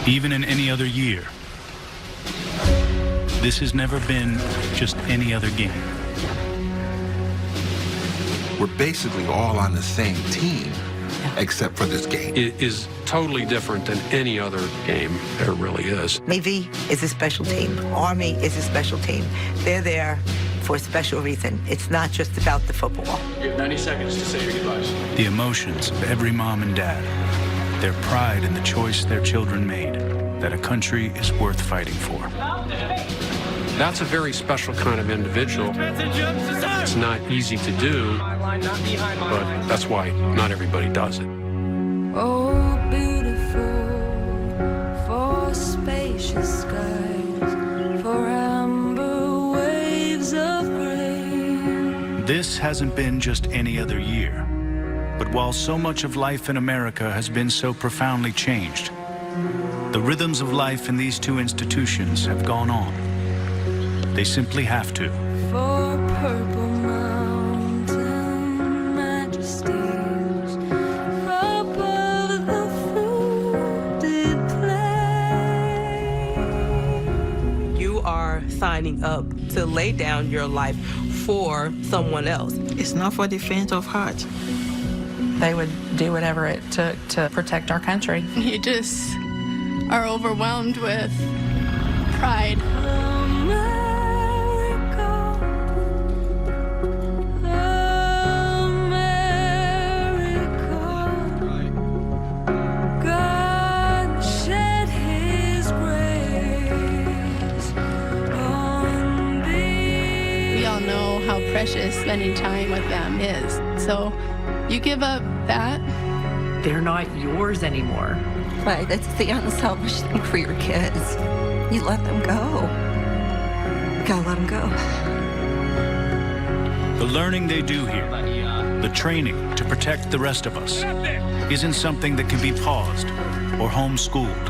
Even in any other year, this has never been just any other game. We're basically all on the same team, except for this game. It is totally different than any other game there really is. Navy is a special team. Army is a special team. They're there for a special reason. It's not just about the football. You have 90 seconds to say your goodbyes. The emotions of every mom and dad, their pride in the choice their children made, that a country is worth fighting for. That's a very special kind of individual. It's not easy to do, but that's why not everybody does it. Oh, beautiful, for spacious skies, for amber waves of gray. This hasn't been just any other year. But while so much of life in America has been so profoundly changed, the rhythms of life in these two institutions have gone on. They simply have to. For purple mountain majesties, above the fluted plain. You are signing up to lay down your life for someone else. It's not for the faint of heart. They would do whatever it took to protect our country. You just are overwhelmed with pride. Precious spending time with them is. So you give up that. They're not yours anymore. Right, that's the unselfish thing for your kids. You let them go. You gotta let them go. The learning they do here, the training to protect the rest of us, isn't something that can be paused or homeschooled.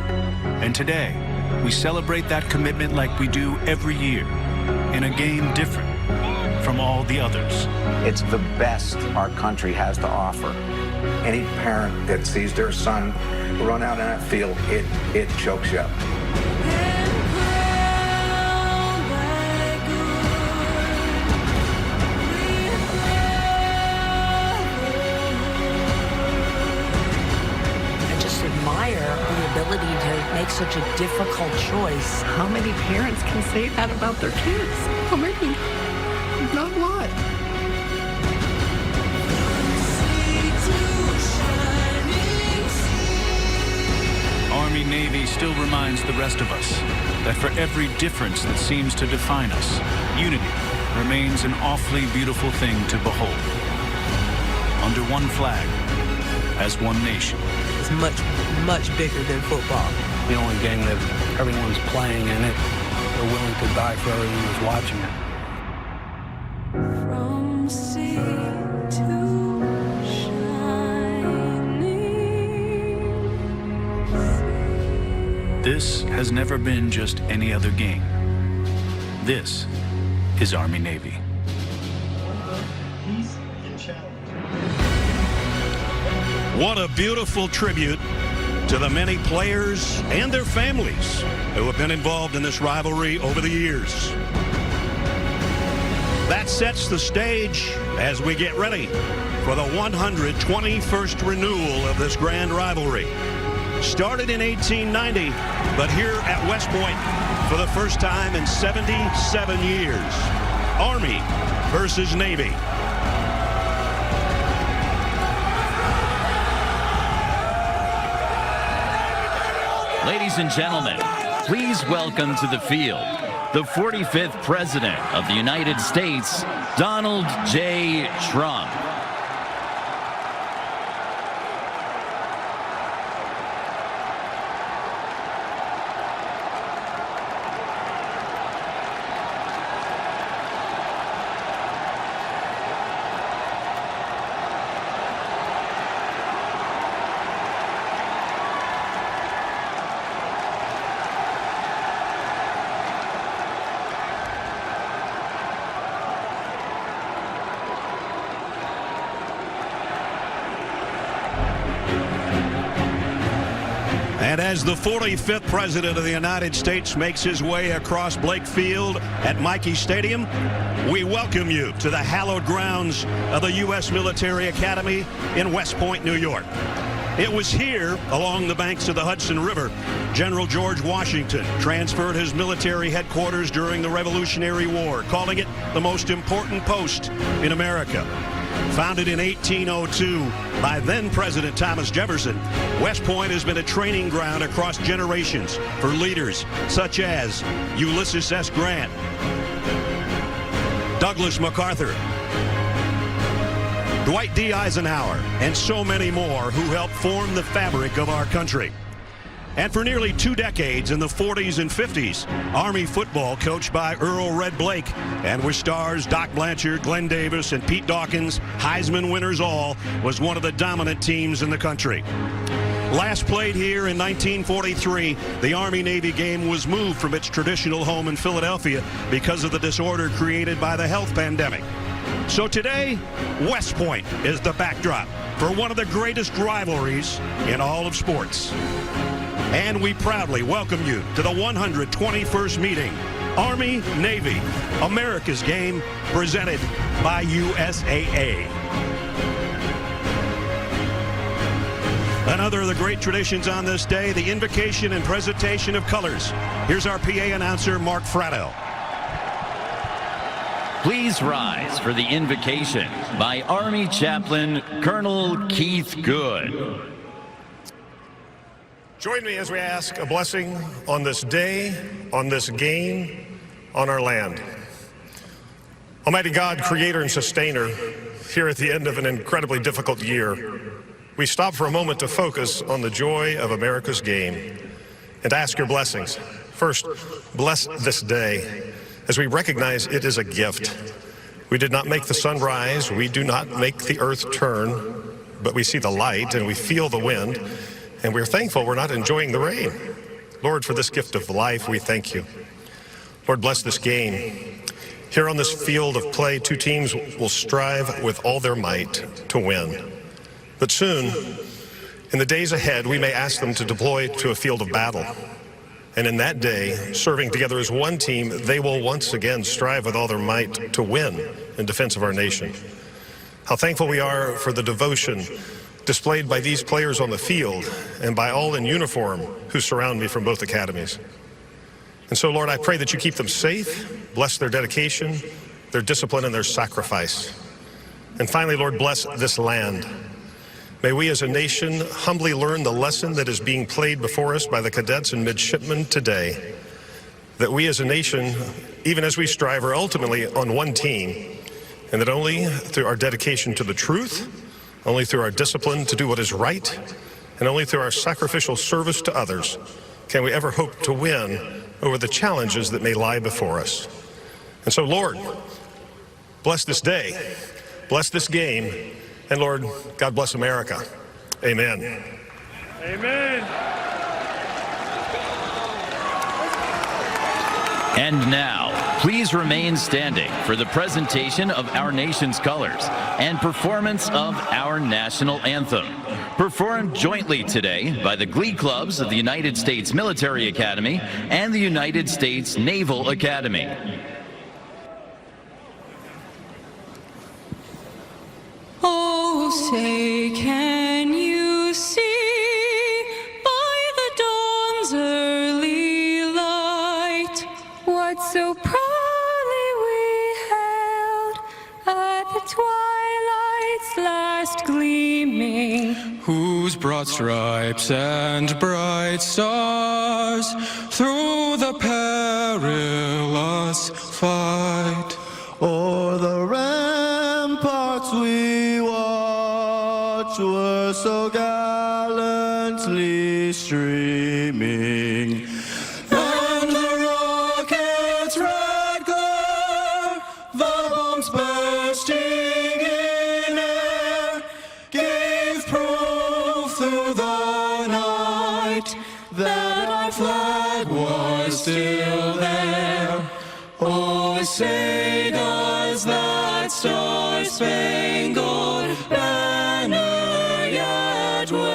And today, we celebrate that commitment like we do every year, in a game different from all the others. It's the best our country has to offer. Any parent that sees their son run out on that field, it chokes you up. I just admire the ability to make such a difficult choice. How many parents can say that about their kids? How many? Not a lot. Army-Navy still reminds the rest of us that for every difference that seems to define us, unity remains an awfully beautiful thing to behold. Under one flag, as one nation. It's much, much bigger than football. The only game that everyone's playing in it, they're willing to die for everyone who's watching it. From sea to shining. This has never been just any other game. This is Army-Navy. What a beautiful tribute to the many players and their families who have been involved in this rivalry over the years. That sets the stage as we get ready for the 121st renewal of this grand rivalry. Started in 1890, but here at West Point for the first time in 77 years. Army versus Navy. Ladies and gentlemen, please welcome to the field the 45th President of the United States, Donald J. Trump. As the 45th President of the United States makes his way across Blake Field at Michie Stadium, we welcome you to the hallowed grounds of the U.S. Military Academy in West Point, New York. It was here, along the banks of the Hudson River, General George Washington transferred his military headquarters during the Revolutionary War, calling it the most important post in America. Founded in 1802 by then-President Thomas Jefferson, West Point has been a training ground across generations for leaders such as Ulysses S. Grant, Douglas MacArthur, Dwight D. Eisenhower, and so many more who helped form the fabric of our country. And for nearly 2 decades in the 40s and 50s, Army football coached by Earl Red Blake, and with stars Doc Blanchard, Glenn Davis, and Pete Dawkins, Heisman winners all, was one of the dominant teams in the country. Last played here in 1943, the Army-Navy game was moved from its traditional home in Philadelphia because of the disorder created by the health pandemic. So today, West Point is the backdrop for one of the greatest rivalries in all of sports. And we proudly welcome you to the 121st meeting, Army-Navy, America's game, presented by USAA. Another of the great traditions on this day, the invocation and presentation of colors. Here's our PA announcer, Mark Fratto. Please rise for the invocation by Army Chaplain Colonel Keith Good. Join me as we ask a blessing on this day, on this game, on our land. Almighty God, creator and sustainer, here at the end of an incredibly difficult year, we stop for a moment to focus on the joy of America's game and ask your blessings. First, bless this day as we recognize it is a gift. We did not make the sun rise, we do not make the earth turn, but we see the light and we feel the wind, and we're thankful we're not enjoying the rain. Lord, for this gift of life, we thank you. Lord, bless this game. Here on this field of play, 2 teams will strive with all their might to win. But soon, in the days ahead, we may ask them to deploy to a field of battle. And in that day, serving together as one team, they will once again strive with all their might to win in defense of our nation. How thankful we are for the devotion displayed by these players on the field and by all in uniform who surround me from both academies. And so, Lord, I pray that you keep them safe, bless their dedication, their discipline, and their sacrifice. And finally, Lord, bless this land. May we as a nation humbly learn the lesson that is being played before us by the cadets and midshipmen today, that we as a nation, even as we strive, are ultimately on one team, and that only through our dedication to the truth, only through our discipline to do what is right, and only through our sacrificial service to others can we ever hope to win over the challenges that may lie before us. And so, Lord, bless this day, bless this game, and Lord, God bless America. Amen. Amen. And now, please remain standing for the presentation of our nation's colors and performance of our national anthem, performed jointly today by the Glee Clubs of the United States Military Academy and the United States Naval Academy. Oh, say, can you see by the dawn's early light what so proudly we hailed at the twilight's last gleaming? Whose broad stripes and bright stars through the perilous fight o'er the ramparts we watched were so gallantly streaming, and the rocket's red glare, the bombs bursting in air, gave proof through the night that our flag was still there. Oh, say does that star-spangled banner yet wave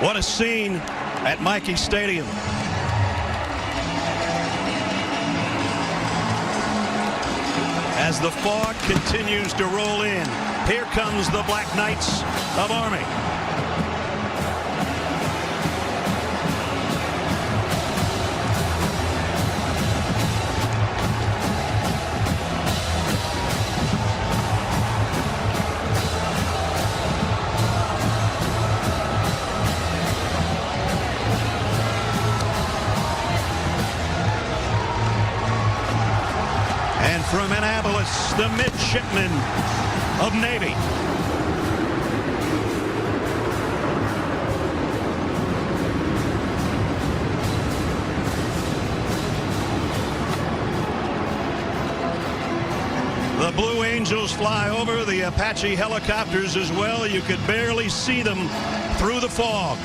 What a scene at Michie Stadium. As the fog continues to roll in, here comes the Black Knights of Army. And from Annapolis, the midshipmen of Navy. The Blue Angels fly over, the Apache helicopters as well. You could barely see them through the fog.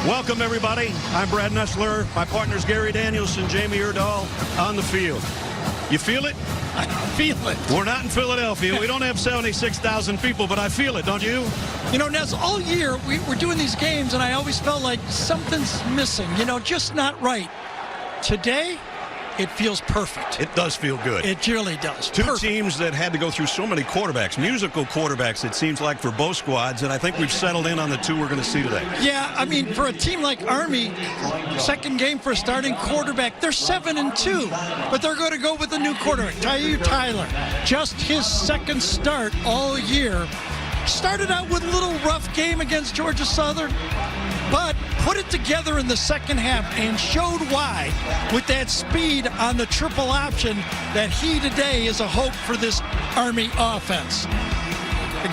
Welcome, everybody. I'm Brad Nussler. My partner's Gary Danielson, Jamie Erdahl on the field. You feel it? I feel it. We're not in Philadelphia. We don't have 76,000 people, but I feel it, don't you? You know, Ness, all year we're doing these games, and I always felt like something's missing, you know, just not right. Today, it feels perfect. It does feel good. It really does. Two teams that had to go through so many quarterbacks, musical quarterbacks, it seems like, for both squads, and I think we've settled in on the two we're going to see today. Yeah, I mean, for a team like Army, second game for a starting quarterback, they're 7-2, but they're going to go with a new quarterback, Tyler. Just his second start all year. Started out with a little rough game against Georgia Southern, but put it together in the second half and showed why, with that speed on the triple option, that he today is a hope for this Army offense.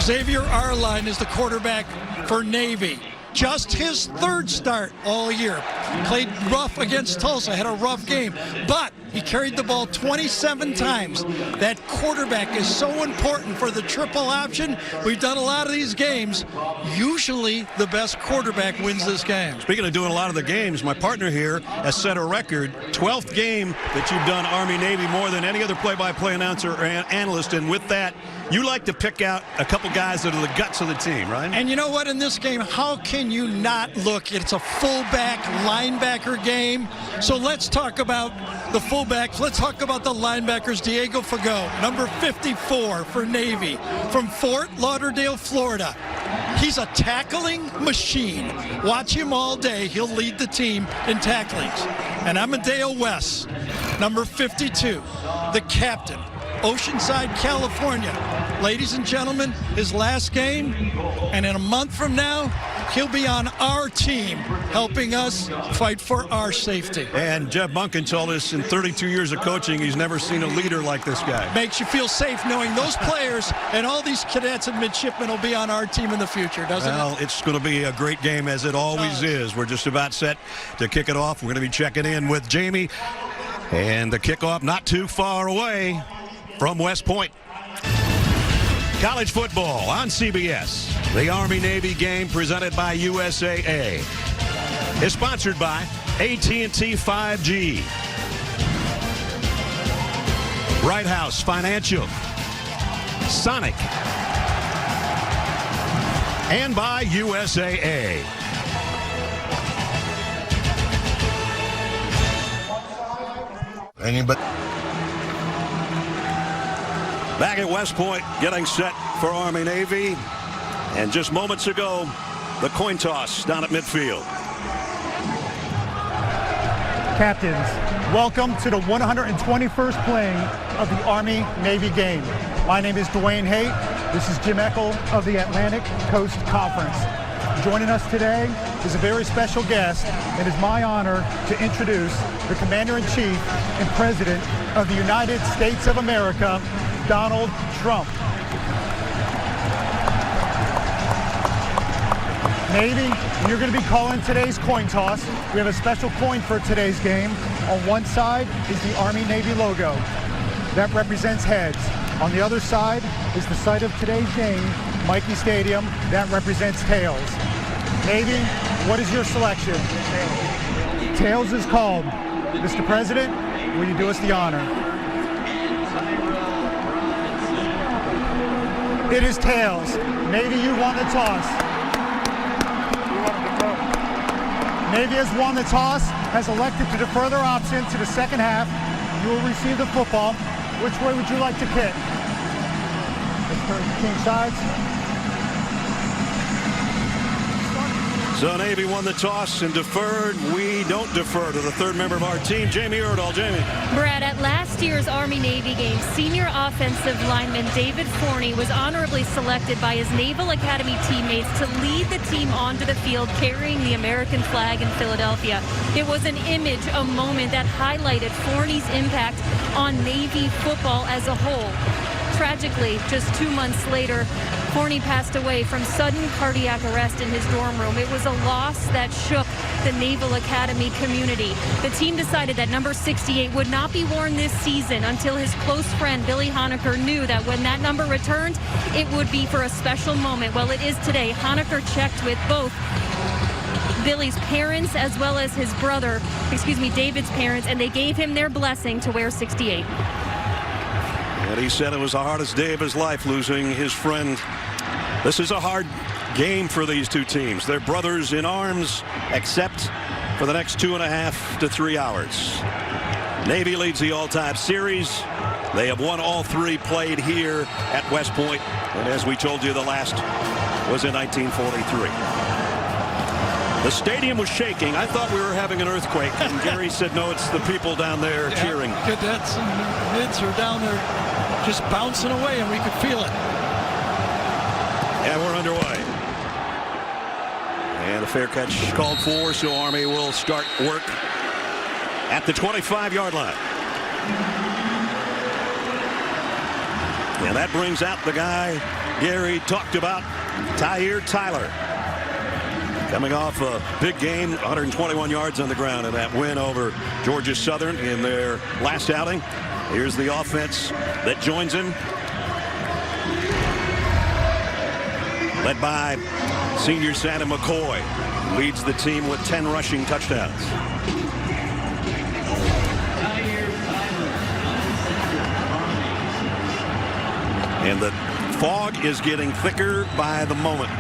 Xavier Arline is the quarterback for Navy. Just his third start all year. Played rough against Tulsa, had a rough game, but he carried the ball 27 times. That quarterback is so important for the triple option. We've done a lot of these games. Usually the best quarterback wins this game. Speaking of doing a lot of the games, my partner here has set a record, 12th game that you've done Army-Navy more than any other play-by-play announcer or analyst, and with that, you like to pick out a couple guys that are the guts of the team, right? And you know what, in this game, how can you not look? It's a fullback linebacker game. So let's talk about the fullbacks. Let's talk about the linebackers. Diego Fago, number 54 for Navy, from Fort Lauderdale, Florida. He's a tackling machine. Watch him all day. He'll lead the team in tacklings. And Amadeo West, number 52, the captain, Oceanside, California. Ladies and gentlemen, his last game, and in a month from now, he'll be on our team helping us fight for our safety. And Jeff Bunkin told us in 32 years of coaching, he's never seen a leader like this guy. Makes you feel safe knowing those players and all these cadets and midshipmen will be on our team in the future, doesn't it? Well, it's going to be a great game, as it always is. We're just about set to kick it off. We're going to be checking in with Jamie, and the kickoff not too far away from West Point. College football on CBS. The Army-Navy game presented by USAA is sponsored by AT&T 5G, Bright House Financial, Sonic, and by USAA. Anybody? Back at West Point, getting set for Army-Navy. And just moments ago, the coin toss down at midfield. Captains, welcome to the 121st playing of the Army-Navy game. My name is Dwayne Haight. This is Jim Eckel of the Atlantic Coast Conference. Joining us today is a very special guest. It is my honor to introduce the Commander-in-Chief and President of the United States of America, Donald Trump. Navy, you're going to be calling today's coin toss. We have a special coin for today's game. On one side is the Army-Navy logo. That represents heads. On the other side is the site of today's game, Michie Stadium. That represents tails. Navy, what is your selection? Tails is called. Mr. President, will you do us the honor? It is tails. Navy, you won the toss. Navy has won the toss, has elected to defer their option to the second half. You will receive the football. Which way would you like to kick? Let's turn king sides. So Navy won the toss and deferred. We don't defer to the third member of our team, Jamie Erdahl. Jamie. Brad, at last year's Army-Navy game, senior offensive lineman David Forney was honorably selected by his Naval Academy teammates to lead the team onto the field carrying the American flag in Philadelphia. It was an image, a moment that highlighted Forney's impact on Navy football as a whole. Tragically, just 2 months later, Forney passed away from sudden cardiac arrest in his dorm room. It was a loss that shook the Naval Academy community. The team decided that number 68 would not be worn this season until his close friend Billy Honaker knew that when that number returned, it would be for a special moment. Well, it is today. Honaker checked with both Billy's parents as well as his brother, David's parents, and they gave him their blessing to wear 68. And he said it was the hardest day of his life, losing his friend. This is a hard game for these two teams. They're brothers in arms, except for the next 2.5 to 3 hours. Navy leads the all-time series. They have won all 3 played here at West Point. And as we told you, the last was in 1943. The stadium was shaking. I thought we were having an earthquake. And Gary said, no, it's the people down there cheering. Cadets and mids are down there just bouncing away, and we could feel it. And we're underway. And a fair catch called for, so Army will start work at the 25-yard line. And that brings out the guy Gary talked about, Tyler. Coming off a big game, 121 yards on the ground in that win over Georgia Southern in their last outing. Here's the offense that joins him. Led by senior Santa McCoy. Leads the team with 10 rushing touchdowns. And the fog is getting thicker by the moment.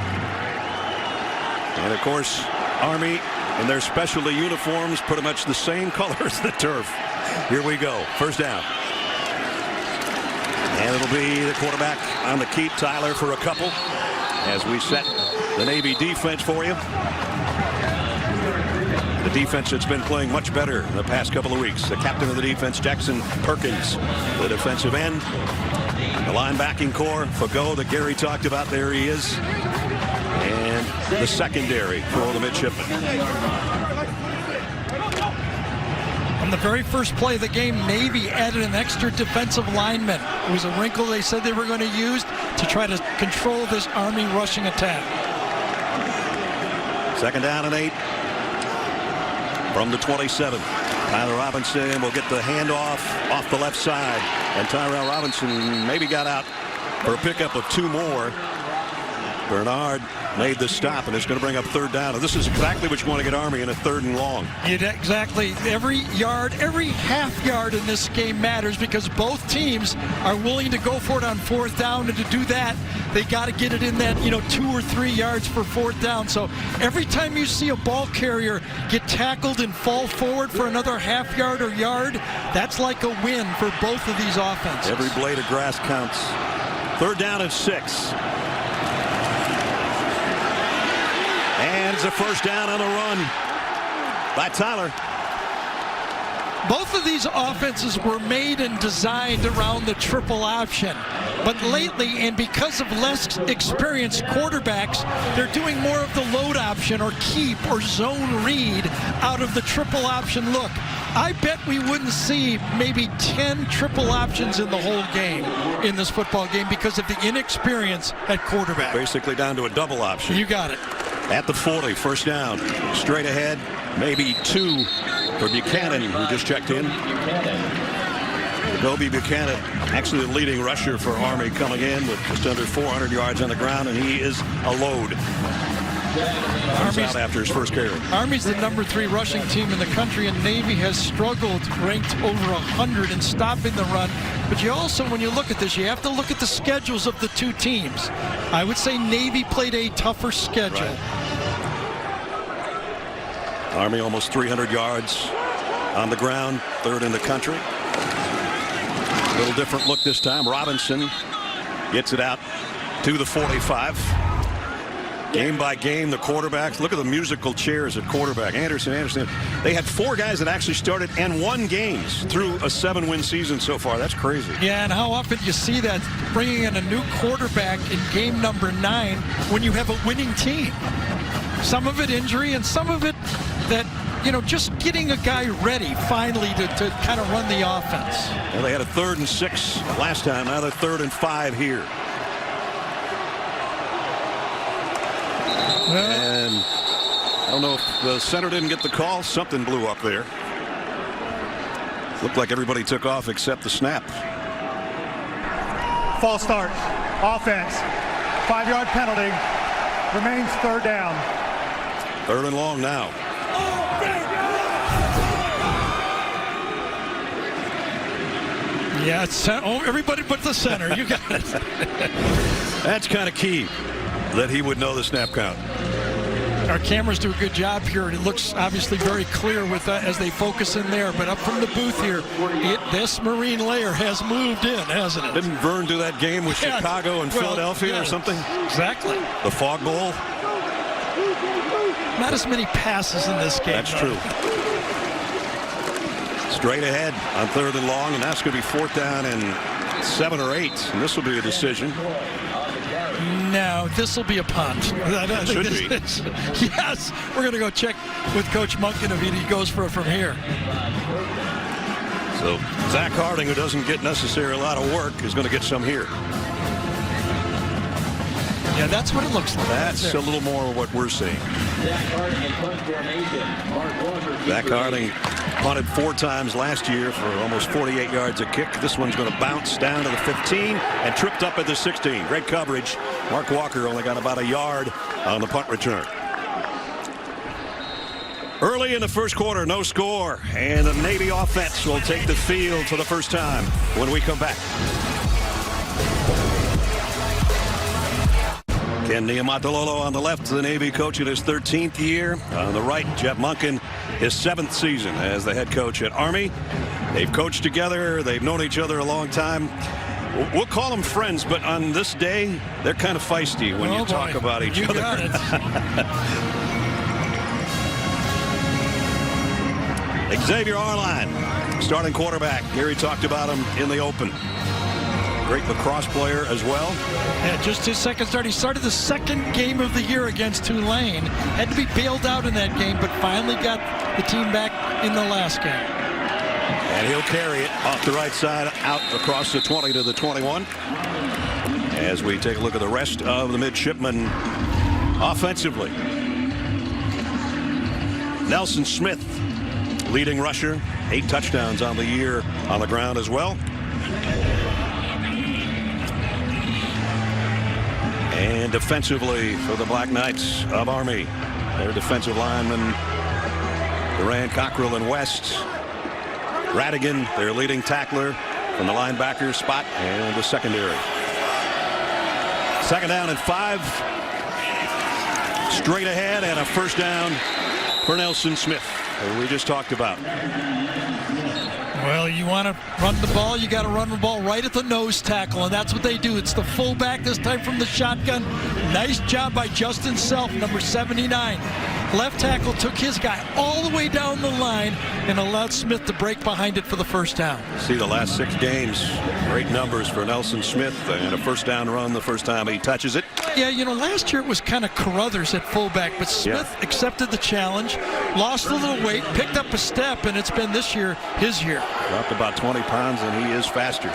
And of course, Army in their specialty uniforms, pretty much the same color as the turf. Here we go. First down. And it'll be the quarterback on the keep, Tyler, for a couple, as we set the Navy defense for you. The defense that's been playing much better in the past couple of weeks. The captain of the defense, Jackson Perkins, the defensive end. The linebacking core, Fago, that Gary talked about, there he is. And the secondary for the midshipmen. On the very first play of the game, Navy added an extra defensive lineman. It was a wrinkle they said they were going to use to try to control this Army rushing attack. Second down and 8 from the 27. Tyler Robinson will get the handoff off the left side. And Tyrell Robinson maybe got out for a pickup of 2 more. Bernard made the stop, and it's going to bring up third down. And this is exactly what you want to get Army in a 3rd and long. Exactly. Every yard, every half yard in this game matters because both teams are willing to go for it on 4th down. And to do that, they got to get it in that, 2 or 3 yards for 4th down. So every time you see a ball carrier get tackled and fall forward for another half yard or yard, that's like a win for both of these offenses. Every blade of grass counts. 3rd down and 6. And it's a first down on the run by Tyler. Both of these offenses were made and designed around the triple option. But lately, and because of less experienced quarterbacks, they're doing more of the load option or keep or zone read out of the triple option look. I bet we wouldn't see maybe 10 triple options in the whole game in this football game because of the inexperience at quarterback. Basically down to a double option. You got it. At the 40, first down. Straight ahead, maybe 2 for Buchanan, who just checked in. Kobe Buchanan, actually the leading rusher for Army, coming in with just under 400 yards on the ground, and he is a load. Army's out after his first carry. Army's the number 3 rushing team in the country, and Navy has struggled, ranked over 100 in stopping the run. But you also, when you look at this, you have to look at the schedules of the 2 teams. I would say Navy played a tougher schedule. Right. Army almost 300 yards on the ground, third in the country. A little different look this time. Robinson gets it out to the 45. Game by game, the quarterbacks. Look at the musical chairs at quarterback. Anderson. They had 4 guys that actually started and won games through a 7-win season so far. That's crazy. Yeah, and how often you see that, bringing in a new quarterback in game number 9 when you have a winning team. Some of it injury and some of it that, you know, just getting a guy ready finally to kind of run the offense. Well, they had a 3rd and 6 last time. Now they're 3rd and 5 here. And I don't know if the center didn't get the call. Something blew up there. Looked like everybody took off except the snap. False start. Offense. 5-yard penalty. Remains 3rd down. 3rd and long now. Yeah, everybody but the center. You got it. That's kind of key that he would know the snap count. Our cameras do a good job here, and it looks obviously very clear with as they focus in there. But up from the booth here, this marine layer has moved in, hasn't it? Didn't Vern do that game with Chicago and Philadelphia or something? Exactly. The Fog Bowl. Not as many passes in this game. That's true. Straight ahead on 3rd and long, and that's going to be 4th down and 7 or 8, and this will be a decision. No, this will be a punt. Should be. Yes, we're going to go check with Coach Monken if he goes for it from here. So Zach Harding, who doesn't get necessarily a lot of work, is going to get some here. Yeah, that's what it looks like. That's a little more what we're seeing. Zach Harding punted 4 times last year for almost 48 yards a kick. This one's going to bounce down to the 15 and tripped up at the 16. Great coverage. Mark Walker only got about a yard on the punt return. Early in the first quarter, no score, and the Navy offense will take the field for the first time when we come back. Ken Niumatalolo on the left, the Navy coach in his 13th year. On the right, Jeff Monken, his 7th season as the head coach at Army. They've coached together. They've known each other a long time. We'll call them friends, but on this day, they're kind of feisty when you talk about each other. Got it. Xavier Arline, starting quarterback. Gary talked about him in the open. Great lacrosse player as well. Yeah, just his second start. He started the 2nd game of the year against Tulane. Had to be bailed out in that game, but finally got the team back in the last game. And he'll carry it off the right side out across the 20 to the 21. As we take a look at the rest of the midshipmen offensively. Nelson Smith, leading rusher, 8 touchdowns on the year on the ground as well. And defensively for the Black Knights of Army, their defensive linemen, Duran, Cockrell, and West. Radigan, their leading tackler from the linebacker spot and the secondary. 2nd down and 5. Straight ahead and a 1st down for Nelson Smith, who we just talked about. Well, you want to run the ball, you got to run the ball right at the nose tackle, and that's what they do. It's the fullback this time from the shotgun. Nice job by Justin Self, number 79. Left tackle took his guy all the way down the line and allowed Smith to break behind it for the 1st down. See the last 6 games, great numbers for Nelson Smith, and a 1st down run the first time he touches it. Yeah, you know, last year it was kind of Carruthers at fullback, but Smith accepted the challenge, lost a little weight, picked up a step, and it's been this year his year. Dropped about 20 pounds, and he is faster.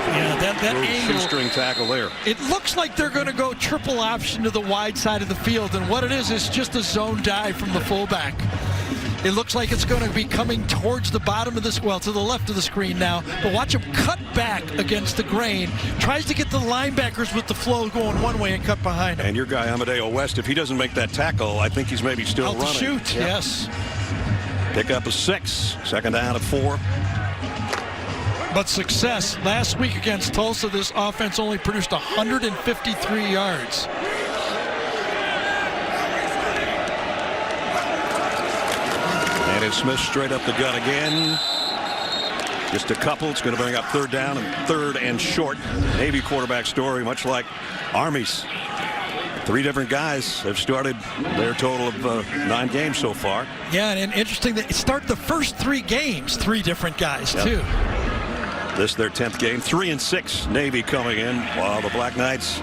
Yeah, that angle. Shoestring tackle there. It looks like they're going to go triple option to the wide side of the field, and what it is just a zone dive from the fullback. It looks like it's going to be coming towards the bottom of this, well, to the left of the screen now. But watch him cut back against the grain. Tries to get the linebackers with the flow going one way and cut behind him. And your guy, Amadeo West, if he doesn't make that tackle, I think he's maybe still running. Shoot, yes. Pick up a 6. 2nd down at 4. But success. Last week against Tulsa, this offense only produced 153 yards. And Smith straight up the gut again. Just a couple. It's going to bring up third down and third and short. Navy quarterback story, much like Army's. 3 different guys have started their total of 9 games so far. Yeah, and interesting that it started the first 3 games, 3 different guys, too. This their 10th game. 3-6 Navy coming in, while the Black Knights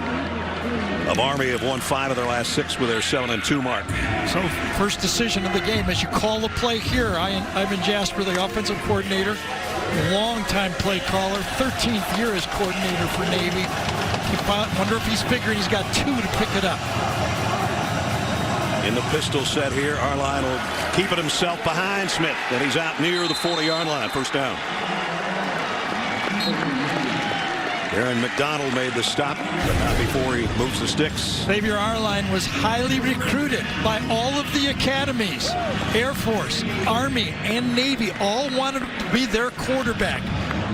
of Army have won 5 of their last 6 with their 7-2 mark. So first decision of the game as you call the play here. Ivan Jasper, the offensive coordinator, long-time play caller, 13th year as coordinator for Navy. You wonder if he's figuring he's got 2 to pick it up. In the pistol set here, Arline will keep it himself behind Smith, and he's out near the 40-yard line. First down. Aaron McDonald made the stop, but not before he moves the sticks. Xavier Arline was highly recruited by all of the academies. Air Force, Army, and Navy all wanted to be their quarterback.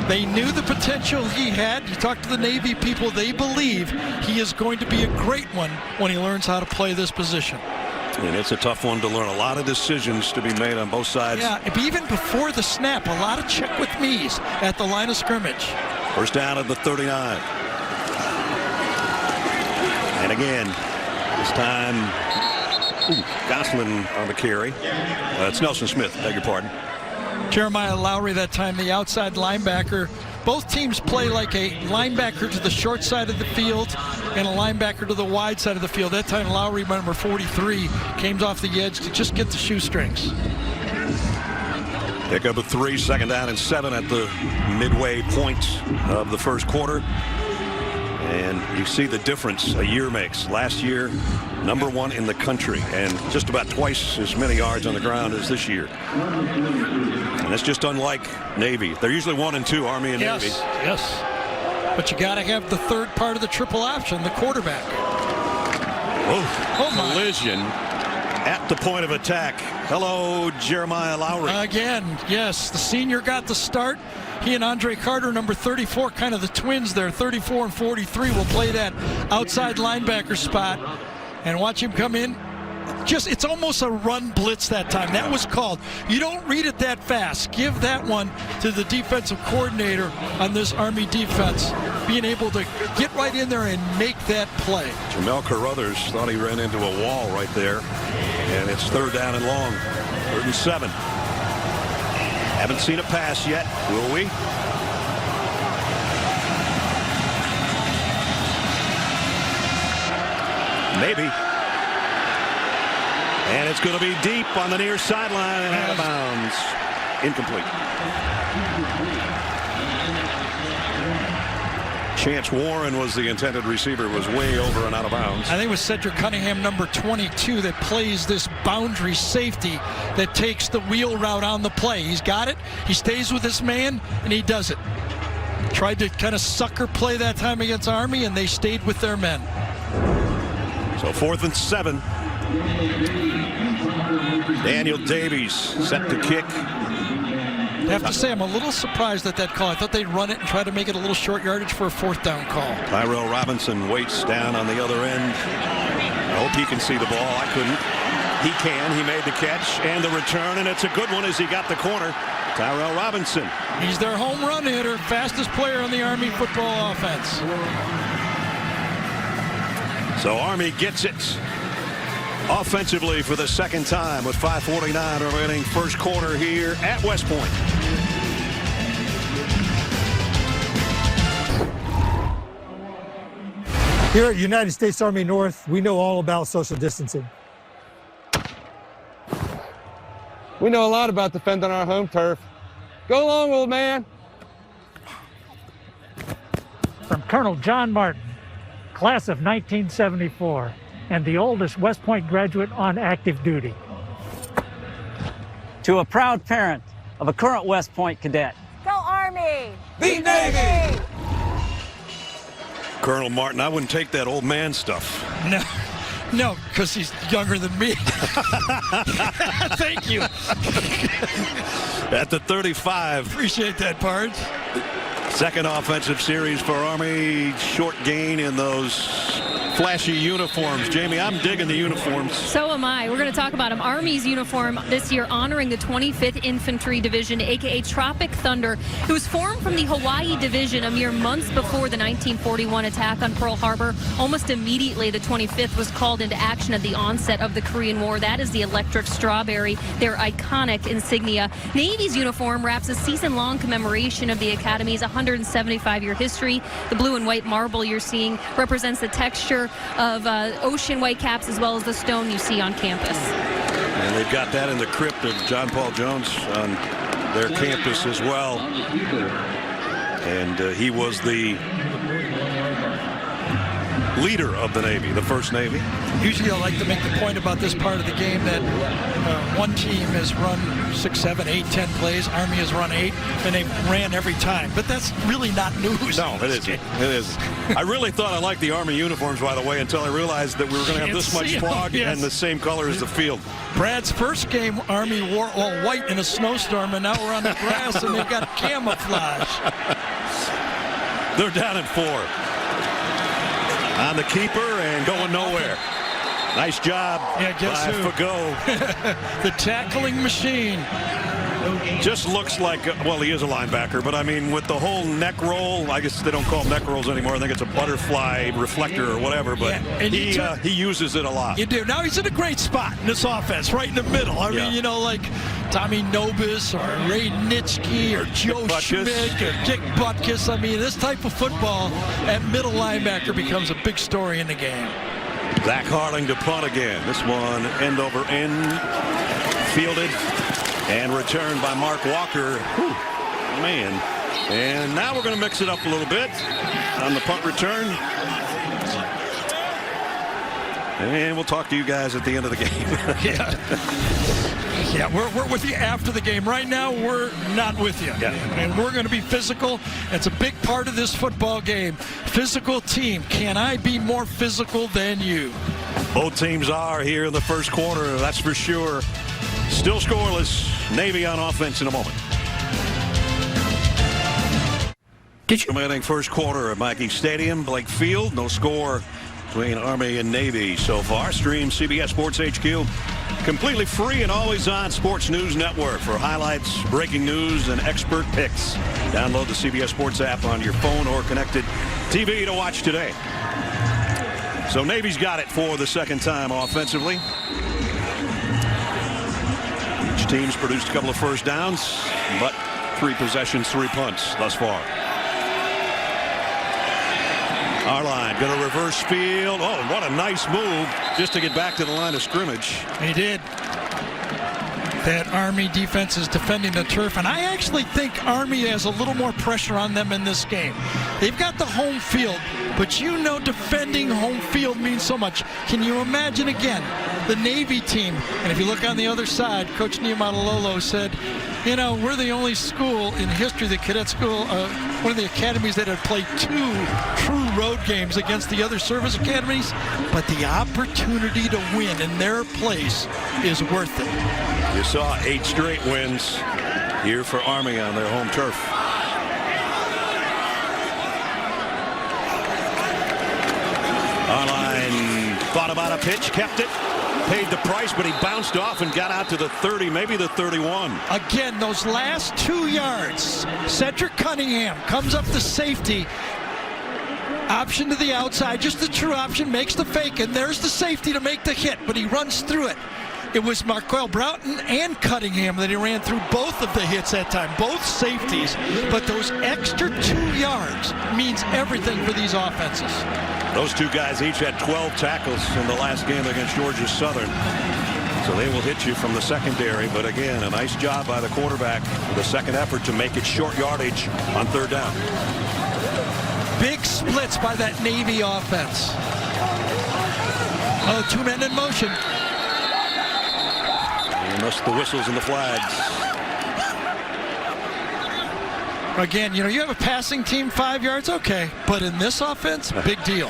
They knew the potential he had. You talk to the Navy people, they believe he is going to be a great one when he learns how to play this position. And it's a tough one to learn. A lot of decisions to be made on both sides. Yeah, even before the snap, a lot of check with me's at the line of scrimmage. First down at the 39. And again, this time, Goslin on the carry. It's Nelson Smith, beg your pardon. Jeremiah Lowry that time, the outside linebacker. Both teams play like a linebacker to the short side of the field and a linebacker to the wide side of the field. That time Lowry, number 43, came off the edge to just get the shoestrings. Pick up a 3, second down and 7 at the midway point of the first quarter. And you see the difference a year makes. Last year, number 1 in the country, and just about twice as many yards on the ground as this year. And it's just unlike Navy. They're usually 1 and 2, Army and Navy. Yes. But you got to have the third part of the triple option, the quarterback. Oh my. Collision at the point of attack. Hello, Jeremiah Lowry. Again, yes, the senior got the start. He and Andre Carter, number 34, kind of the twins there, 34 and 43, will play that outside linebacker spot. And watch him come in. It's almost a run blitz that time. That was called. You don't read it that fast. Give that one to the defensive coordinator on this Army defense, being able to get right in there and make that play. Jamel Carruthers thought he ran into a wall right there. And it's third down and long. 3rd and 7. Haven't seen a pass yet, will we? Maybe. And it's going to be deep on the near sideline and out of bounds. Incomplete. Chance Warren was the intended receiver, was way over and out of bounds. I think it was Cedric Cunningham, number 22, that plays this boundary safety that takes the wheel route on the play. He's got it. He stays with his man, and he does it. Tried to kind of sucker play that time against Army, and they stayed with their men. So 4th and 7. Daniel Davies set the kick. I have to say, I'm a little surprised at that call. I thought they'd run it and try to make it a little short yardage for a 4th down call. Tyrell Robinson waits down on the other end. I hope he can see the ball. I couldn't. He can. He made the catch and the return, and it's a good one as he got the corner. Tyrell Robinson. He's their home run hitter, fastest player on the Army football offense. So Army gets it offensively for the second time with 5:49 remaining first quarter here at West Point. Here at United States Army North, we know all about social distancing. We know a lot about defending our home turf. Go along, old man. From Colonel John Martin, class of 1974, and the oldest West Point graduate on active duty. To a proud parent of a current West Point cadet. Go Army! Beat Navy! Colonel Martin, I wouldn't take that old man stuff. No, because he's younger than me. Thank you. At the 35. Appreciate that, Pards. Second offensive series for Army. Short gain in those flashy uniforms. Jamie, I'm digging the uniforms. So am I. We're going to talk about them. Army's uniform this year honoring the 25th Infantry Division, a.k.a. Tropic Thunder. It was formed from the Hawaii Division a mere months before the 1941 attack on Pearl Harbor. Almost immediately, the 25th was called into action at the onset of the Korean War. That is the electric strawberry, their iconic insignia. Navy's uniform wraps a season-long commemoration of the Academy's 175-year history. The blue and white marble you're seeing represents the texture of ocean whitecaps as well as the stone you see on campus. And they've got that in the crypt of John Paul Jones on their campus as well. And he was the leader of the Navy, the First Navy. Usually I like to make the point about this part of the game that one team has run 6, 7, 8, 10 plays. Army has run 8, and they ran every time. But that's really not news. No, it isn't. It isn't. I really thought I liked the Army uniforms, by the way, until I realized that we were going to have this much fog and the same color as the field. Brad's first game, Army wore all white in a snowstorm, and now we're on the grass, and they've got camouflage. They're down at 4. On the keeper and going nowhere. Nice job by Fago. The tackling machine. Just looks like, well, he is a linebacker, but I mean, with the whole neck roll, I guess they don't call them neck rolls anymore. I think it's a butterfly reflector or whatever, but he uses it a lot. You do. Now he's in a great spot in this offense, right in the middle. I mean, you know, like Tommy Nobis or Ray Nitschke or Joe Schmidt or Dick Butkus. I mean, this type of football at middle linebacker becomes a big story in the game. Zach Harling to punt again. This one end over end, fielded and returned by Mark Walker. Whew, man. And now we're going to mix it up a little bit on the punt return. And we'll talk to you guys at the end of the game. Yeah, we're with you after the game. Right now, we're not with you. Yeah. And we're going to be physical. It's a big part of this football game. Physical team. Can I be more physical than you? Both teams are here in the first quarter, that's for sure. Still scoreless. Navy on offense in a moment. Remaining first quarter at Mackey Stadium, Blake Field. No score between Army and Navy so far. Stream CBS Sports HQ. Completely free and always on Sports News Network for highlights, breaking news, and expert picks. Download the CBS Sports app on your phone or connected TV to watch today. So Navy's got it for the second time offensively. Each team's produced a couple of first downs, but 3 possessions, 3 punts thus far. Arline going to reverse field. Oh, what a nice move just to get back to the line of scrimmage. He did. That Army defense is defending the turf, and I actually think Army has a little more pressure on them in this game. They've got the home field, but you know defending home field means so much. Can you imagine again the Navy team? And if you look on the other side, Coach Niumatalolo said, you know, we're the only school in history, the cadet school, one of the academies that have played 2 true road games against the other service academies, but the opportunity to win in their place is worth it. You saw 8 straight wins here for Army on their home turf. Arline thought about a pitch, kept it, paid the price, but he bounced off and got out to the 30, maybe the 31. Again, those last 2 yards, Cedric Cunningham comes up the safety. Option to the outside, just the true option, makes the fake, and there's the safety to make the hit, but he runs through it. It was Marquel Broughton and Cunningham that he ran through both of the hits that time, both safeties. But those extra 2 yards means everything for these offenses. Those 2 guys each had 12 tackles in the last game against Georgia Southern. So they will hit you from the secondary. But again, a nice job by the quarterback for the second effort to make it short yardage on 3rd down. Big splits by that Navy offense. Oh, 2 men in motion. And thus the whistles and the flags. Again, you know, you have a passing team 5 yards, okay. But in this offense, big deal.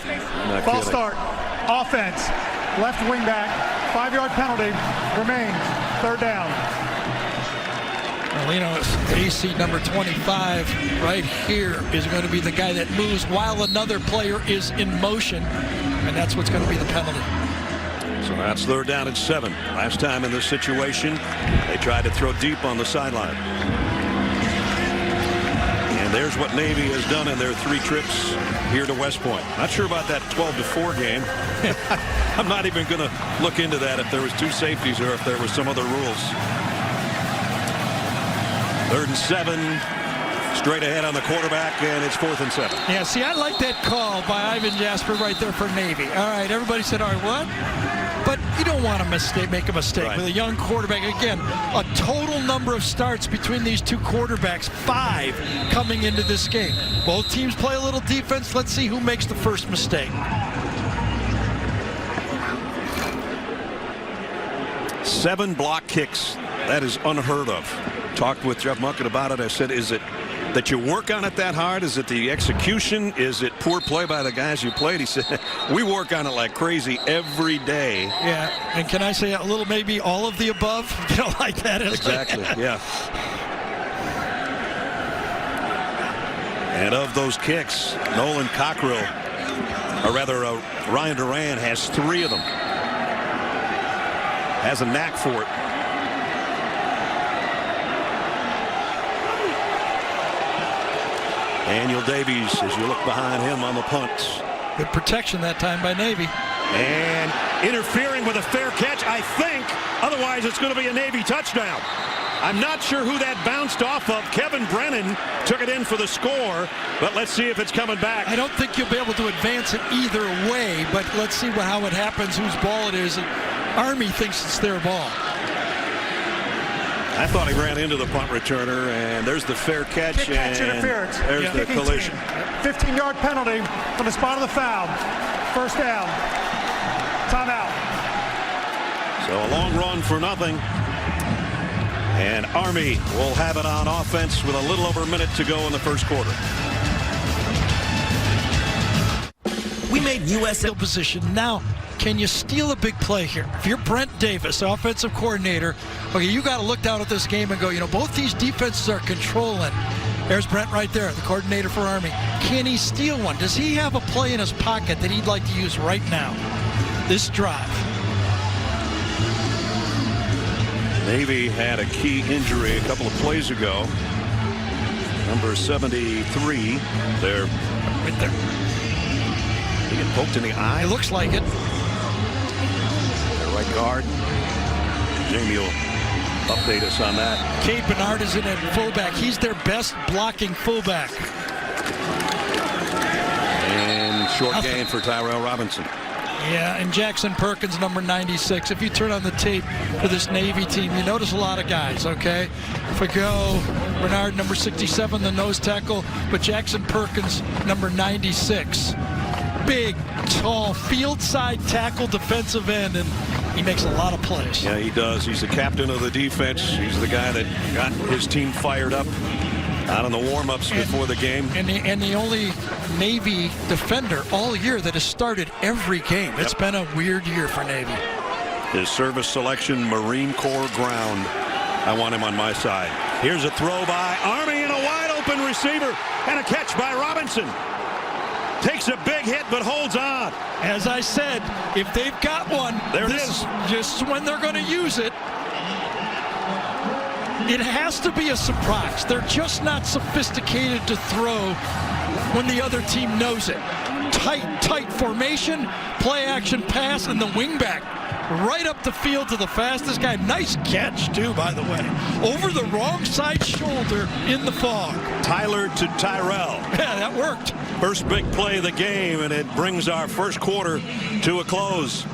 False start. Offense. Left wing back. 5-yard penalty. Remains. 3rd down. Well, you know, AC number 25 right here is going to be the guy that moves while another player is in motion, and that's what's going to be the penalty. So that's third down and 7. Last time in this situation, they tried to throw deep on the sideline. And there's what Navy has done in their 3 trips here to West Point. Not sure about that 12-4 game. I'm not even going to look into that if there was 2 safeties or if there was some other rules. Third and 7, straight ahead on the quarterback, and it's 4th and 7. Yeah, see, I like that call by Ivan Jasper right there for Navy. All right, everybody said, all right, what? But you don't want to make a mistake Right. with a young quarterback. Again, a total number of starts between these 2 quarterbacks, 5 coming into this game. Both teams play a little defense. Let's see who makes the first mistake. 7 block kicks. That is unheard of. Talked with Jeff Munkett about it. I said, is it that you work on it that hard? Is it the execution? Is it poor play by the guys you played? He said, we work on it like crazy every day. Yeah, and can I say a little maybe all of the above? You know, like that. Exactly, yeah. And of those kicks, Nolan Cockrell, or rather Ryan Duran has 3 of them. Has a knack for it. Daniel Davies, as you look behind him on the punts. Good protection that time by Navy. And interfering with a fair catch, I think. Otherwise, it's going to be a Navy touchdown. I'm not sure who that bounced off of. Kevin Brennan took it in for the score, but let's see if it's coming back. I don't think you'll be able to advance it either way, but let's see how it happens, whose ball it is. Army thinks it's their ball. I thought he ran into the punt returner, and there's the fair catch. Kick catch and interference. There's the collision. 15-yard penalty on the spot of the foul. First down. Timeout. So a long run for nothing. And Army will have it on offense with a little over a minute to go in the first quarter. We made U.S. position. Now, can you steal a big play here? If you're Brent Davis, offensive coordinator, okay, you got to look down at this game and go, you know, both these defenses are controlling. There's Brent right there, the coordinator for Army. Can he steal one? Does he have a play in his pocket that he'd like to use right now? This drive. Navy had a key injury a couple of plays ago. Number 73 there. Right there. He get poked in the eye. It looks like it. Their right guard. Jamie will update us on that. Cade Bernard is in at fullback. He's their best blocking fullback. And short gain for Tyrell Robinson. Yeah, and Jackson Perkins, number 96. If you turn on the tape for this Navy team, you notice a lot of guys, okay? Fago, Bernard, number 67, the nose tackle, but Jackson Perkins, number 96. Big, tall, field side tackle, defensive end, and he makes a lot of plays. Yeah, he does. He's the captain of the defense. He's the guy that got his team fired up out on the warm-ups before the game. And the only Navy defender all year that has started every game. It's been a weird year for Navy. His service selection, Marine Corps ground. I want him on my side. Here's a throw by Army and a wide-open receiver and a catch by Robinson. Takes a big hit but holds on. As I said, if they've got one, this is just when they're going to use it. It has to be a surprise. They're just not sophisticated to throw when the other team knows it. Tight formation, play action pass, and the wingback right up the field to the fastest guy. Nice catch, too, by the way. Over the wrong side shoulder in the fog. Tyler to Tyrell. Yeah, that worked. First big play of the game, and it brings our first quarter to a close.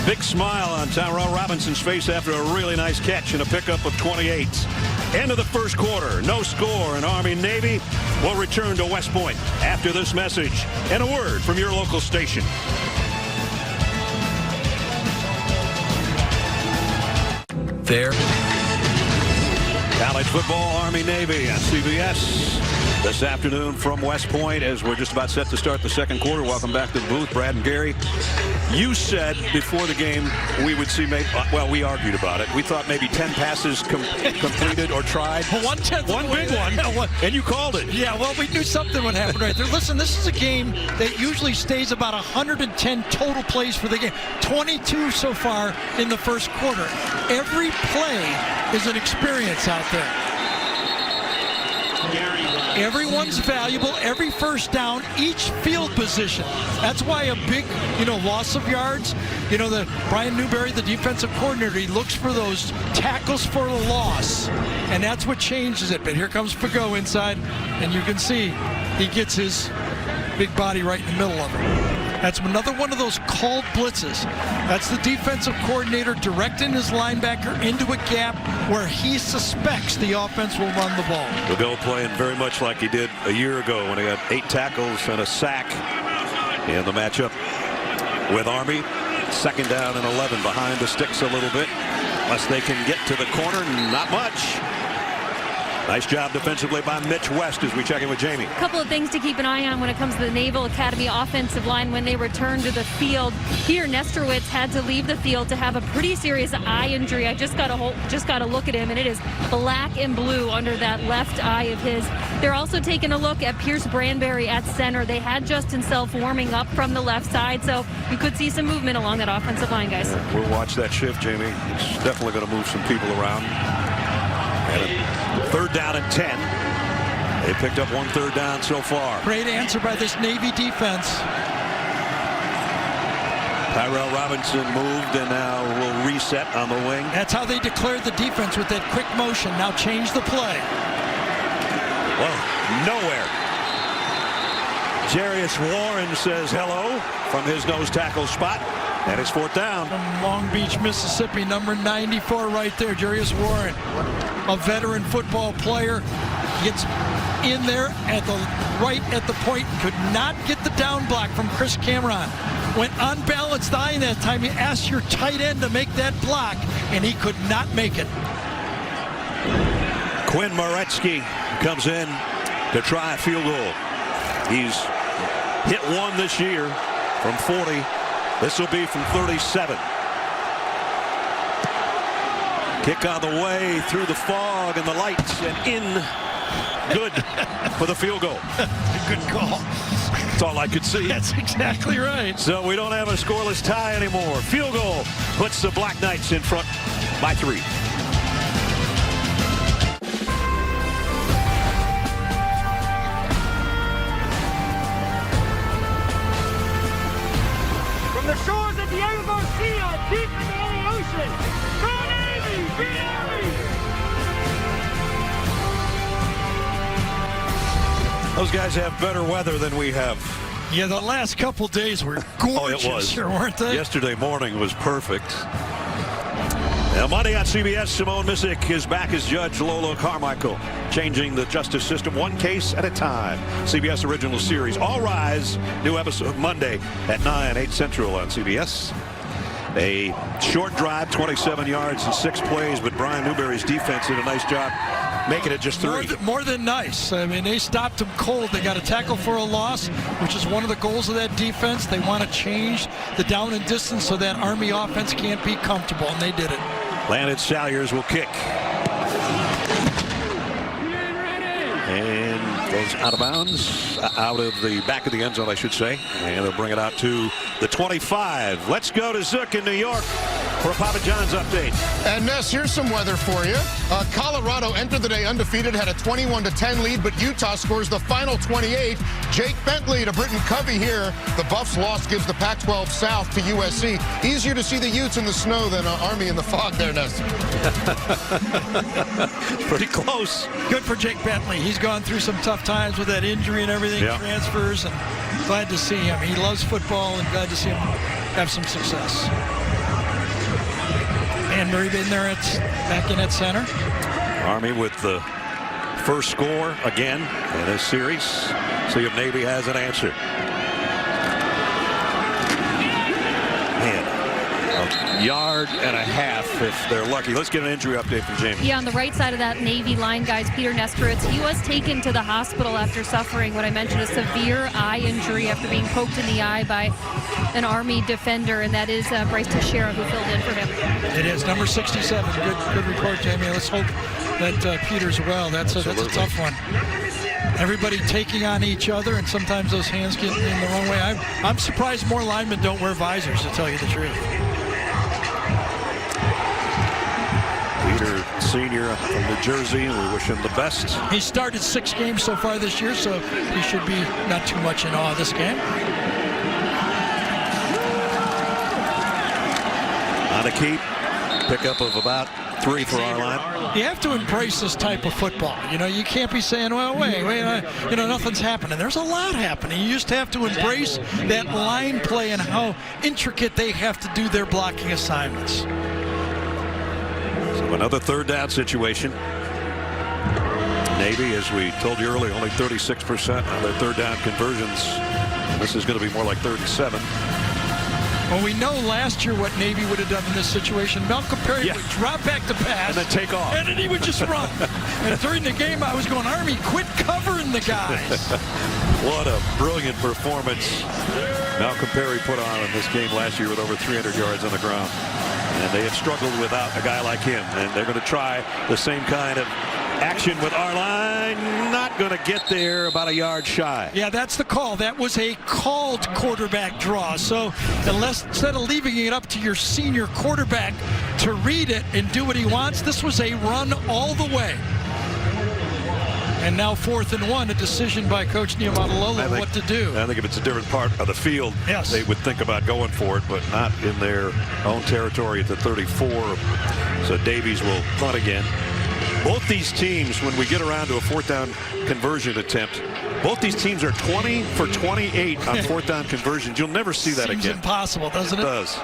Big smile on Tyrell Robinson's face after a really nice catch and a pickup of 28. End of the first quarter. No score, and Army-Navy will return to West Point after this message and a word from your local station. There. College football, Army-Navy on CBS. this afternoon from West Point as we're just about set to start the second quarter. Welcome back to the booth, Brad and Gary. You said before the game we would see maybe, well, we argued about it. We thought maybe 10 passes completed or tried. One big one. And you called it. Yeah, well, we knew something would happen right there. Listen, this is a game that usually stays about 110 total plays for the game. 22 so far in the first quarter. Every play is an experience out there. Everyone's valuable. Every first down, each field position. That's why a big, loss of yards. The Brian Newberry, the defensive coordinator, he looks for those tackles for a loss, and that's what changes it. But here comes Fagot inside, and you can see he gets his big body right in the middle of it. That's another one of those called blitzes. That's the defensive coordinator directing his linebacker into a gap where he suspects the offense will run the ball. Fagot playing very much like he did a year ago when he had 8 tackles and a sack in the matchup with Army. Second down and 11, behind the sticks a little bit. Unless they can get to the corner, not much. Nice job defensively by Mitch West as we check in with Jamie. A couple of things to keep an eye on when it comes to the Naval Academy offensive line when they return to the field. Here, Nesterowitz had to leave the field to have a pretty serious eye injury. I just got a look at him, and it is black and blue under that left eye of his. They're also taking a look at Pierce Branberry at center. They had Justin Self warming up from the left side, so you could see some movement along that offensive line, guys. Yeah, we'll watch that shift, Jamie. It's definitely going to move some people around. And a third down and 10. They picked up 1 third down so far. Great answer by this Navy defense. Tyrell Robinson moved and now will reset on the wing. That's how they declared the defense with that quick motion. Now change the play. Well, nowhere. Jarius Warren says hello from his nose tackle spot. And it's 4th down. From Long Beach, Mississippi, number 94 right there, Jarius Warren. A veteran football player. Gets in there right at the point. Could not get the down block from Chris Cameron. Went unbalanced eye that time. You asked your tight end to make that block, and he could not make it. Quinn Moretsky comes in to try a field goal. He's hit 1 this year from 40. This will be from 37. Kick on the way through the fog and the lights and in. Good for the field goal. Good call. That's all I could see. That's exactly right. So we don't have a scoreless tie anymore. Field goal puts the Black Knights in front by 3. The shores of Diego Garcia, deep in the ocean. Go Navy! Be Army! Those guys have better weather than we have. Yeah, the last couple days were gorgeous. Oh, it was. Sure, weren't they? Yesterday morning was perfect. Now, Monday on CBS, Simone Missick is back as Judge Lola Carmichael, changing the justice system 1 case at a time. CBS original series, All Rise, new episode Monday at 9, 8 Central on CBS. A short drive, 27 yards and 6 plays, but Brian Newberry's defense did a nice job making it just 3. More than nice. I mean, they stopped him cold. They got a tackle for a loss, which is one of the goals of that defense. They want to change the down and distance so that Army offense can't be comfortable, and they did it. Landon Salyers will kick. And goes out of bounds, out of the back of the end zone, I should say. And they'll bring it out to the 25. Let's go to Zook in New York for a Papa John's update. And Ness, here's some weather for you. Colorado entered the day undefeated, had a 21-10 lead, but Utah scores the final 28. Jake Bentley to Britton Covey here. The Buffs' loss gives the Pac-12 South to USC. Easier to see the Utes in the snow than Army in the fog there, Ness. Pretty close. Good for Jake Bentley. He's gone through some tough times with that injury and everything, transfers, and glad to see him. He loves football, and glad to see him have some success. And Murray been there back in at center. Army with the first score again in this series. See if Navy has an answer. Man, yard and a half if they're lucky. Let's get an injury update from Jamie. Yeah, on the right side of that Navy line, guys, Peter Nesperitz, he was taken to the hospital after suffering what I mentioned, a severe eye injury after being poked in the eye by an Army defender, and that is Bryce Teixeira who filled in for him. It is number 67. Good report, Jamie. Let's hope that Peter's well. That's a tough one. Everybody taking on each other, and sometimes those hands get in the wrong way. I'm surprised more linemen don't wear visors, to tell you the truth. Peter Sr. from New Jersey, and we wish him the best. He started 6 games so far this year, so he should be not too much in awe of this game. On a keep, pickup of about 3 for our line. You have to embrace this type of football. You know, you can't be saying, well, wait, nothing's happening. There's a lot happening. You just have to embrace that line play and how intricate they have to do their blocking assignments. So another 3rd down situation. Navy, as we told you earlier, only 36% on their 3rd down conversions. This is going to be more like 37. Well, we know last year what Navy would have done in this situation. Malcolm Perry would drop back to pass. And then take off. And then he would just run. And during the game, I was going, Army, quit covering the guys. What a brilliant performance Malcolm Perry put on in this game last year with over 300 yards on the ground. And they have struggled without a guy like him. And they're going to try the same kind of action with our line. Not going to get there, about a yard shy. Yeah, that's the call. That was a called quarterback draw. So instead of leaving it up to your senior quarterback to read it and do what he wants, this was a run all the way. And now 4th and 1, a decision by Coach Niumatalolo what to do. I think if it's a different part of the field, they would think about going for it, but not in their own territory at the 34. So Davies will punt again. Both these teams, when we get around to a 4th down conversion attempt, both these teams are 20 for 28 on 4th down conversions. You'll never see that again. Seems impossible, doesn't it? It does.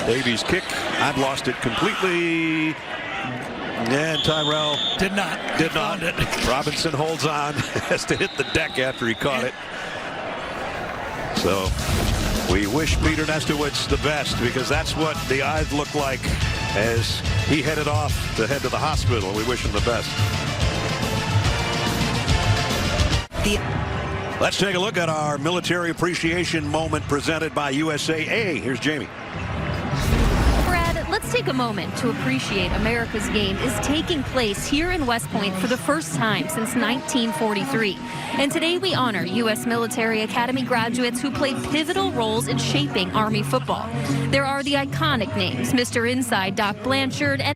Davies' kick. I've lost it completely. And Tyrell did not. It. Robinson holds on, has to hit the deck after he caught it. So we wish Peter Nestowitz the best, because that's what the eyes look like as he headed off to head to the hospital. We wish him the best. Let's take a look at our military appreciation moment presented by USAA. Here's Jamie. Let's take a moment to appreciate America's game is taking place here in West Point for the first time since 1943. And today we honor U.S. Military Academy graduates who played pivotal roles in shaping Army football. There are the iconic names, Mr. Inside Doc Blanchard and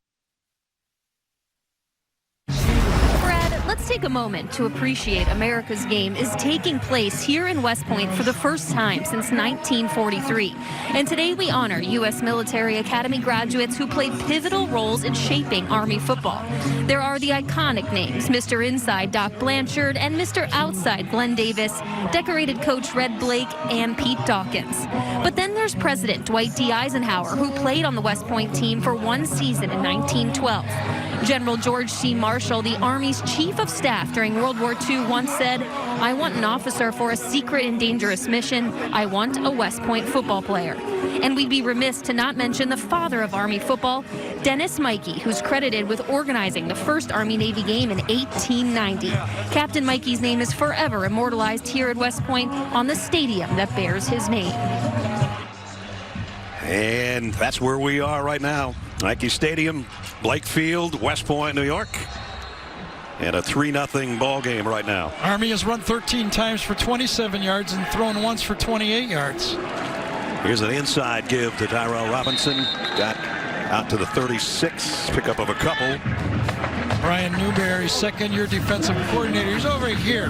Let's take a moment to appreciate America's game is taking place here in West Point for the first time since 1943. And today we honor U.S. Military Academy graduates who played pivotal roles in shaping Army football. There are the iconic names, Mr. Inside Doc Blanchard and Mr. Outside Glenn Davis, decorated coach Red Blake, and Pete Dawkins. But then there's President Dwight D. Eisenhower, who played on the West Point team for 1 season in 1912. General George C. Marshall, the Army's chief of staff during World War II, once said, "I want an officer for a secret and dangerous mission. I want a West Point football player." And we'd be remiss to not mention the father of Army football, Dennis Mikey, who's credited with organizing the first Army-Navy game in 1890. Captain Mikey's name is forever immortalized here at West Point on the stadium that bears his name. And that's where we are right now. Nike Stadium, Blake Field, West Point, New York. And a 3-0 ball game right now. Army has run 13 times for 27 yards and thrown once for 28 yards. Here's an inside give to Tyrell Robinson. Got out to the 36. Pickup of a couple. Brian Newberry, second-year defensive coordinator. He's over here.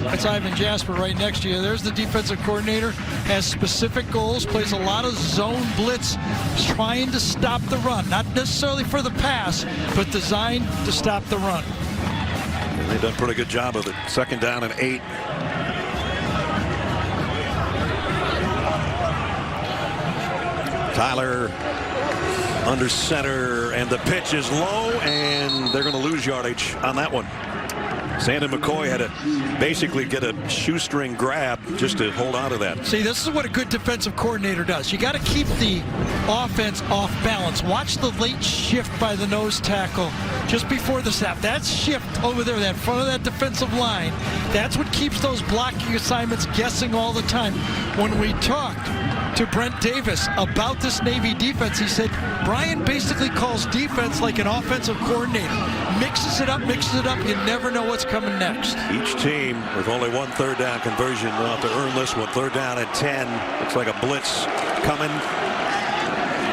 That's Ivan Jasper right next to you. There's the defensive coordinator. Has specific goals, plays a lot of zone blitz, trying to stop the run. Not necessarily for the pass, but designed to stop the run. And they've done a pretty good job of it. 2nd down and 8. Tyler under center, and the pitch is low, and they're going to lose yardage on that one. Sandon McCoy had to basically get a shoestring grab just to hold on to that. See, this is what a good defensive coordinator does. You got to keep the offense off balance. Watch the late shift by the nose tackle just before the snap. That shift over there, that front of that defensive line, that's what keeps those blocking assignments guessing all the time. When we talked to Brent Davis about this Navy defense, he said Brian basically calls defense like an offensive coordinator. Mixes it up, you never know what's coming next. Each team with only one third down conversion will have to earn this one. 3rd down and 10. Looks like a blitz coming.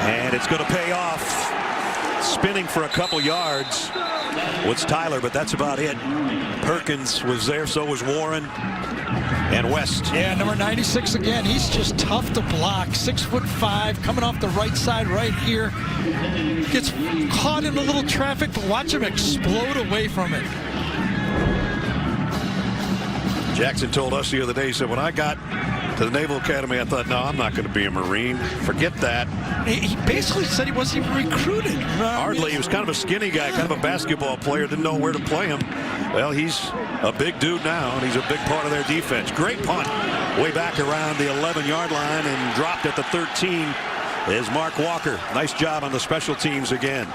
And it's going to pay off. Spinning for a couple yards was Tyler, but that's about it. Perkins was there, so was Warren. And West. Yeah, number 96 again. He's just tough to block. 6'5", coming off the right side right here. Gets caught in a little traffic, but watch him explode away from it. Jackson told us the other day, he said, when I got to the Naval Academy, I thought, no, I'm not going to be a Marine. Forget that. He basically said he wasn't even recruited. Hardly. He was kind of a skinny guy, kind of a basketball player, didn't know where to play him. Well, he's a big dude now, and he's a big part of their defense. Great punt way back around the 11-yard line and dropped at the 13 is Mark Walker. Nice job on the special teams again.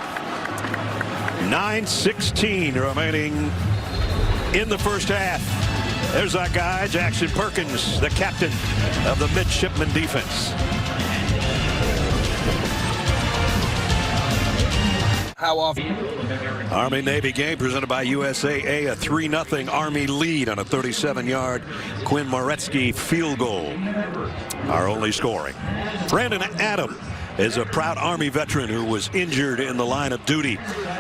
9:16 remaining in the first half. There's our guy, Jackson Perkins, the captain of the midshipman defense. How often? Army-Navy game presented by USAA. A 3-0 Army lead on a 37-yard Quinn Moretzky field goal. Our only scoring. Brandon Adam is a proud Army veteran who was injured in the line of duty.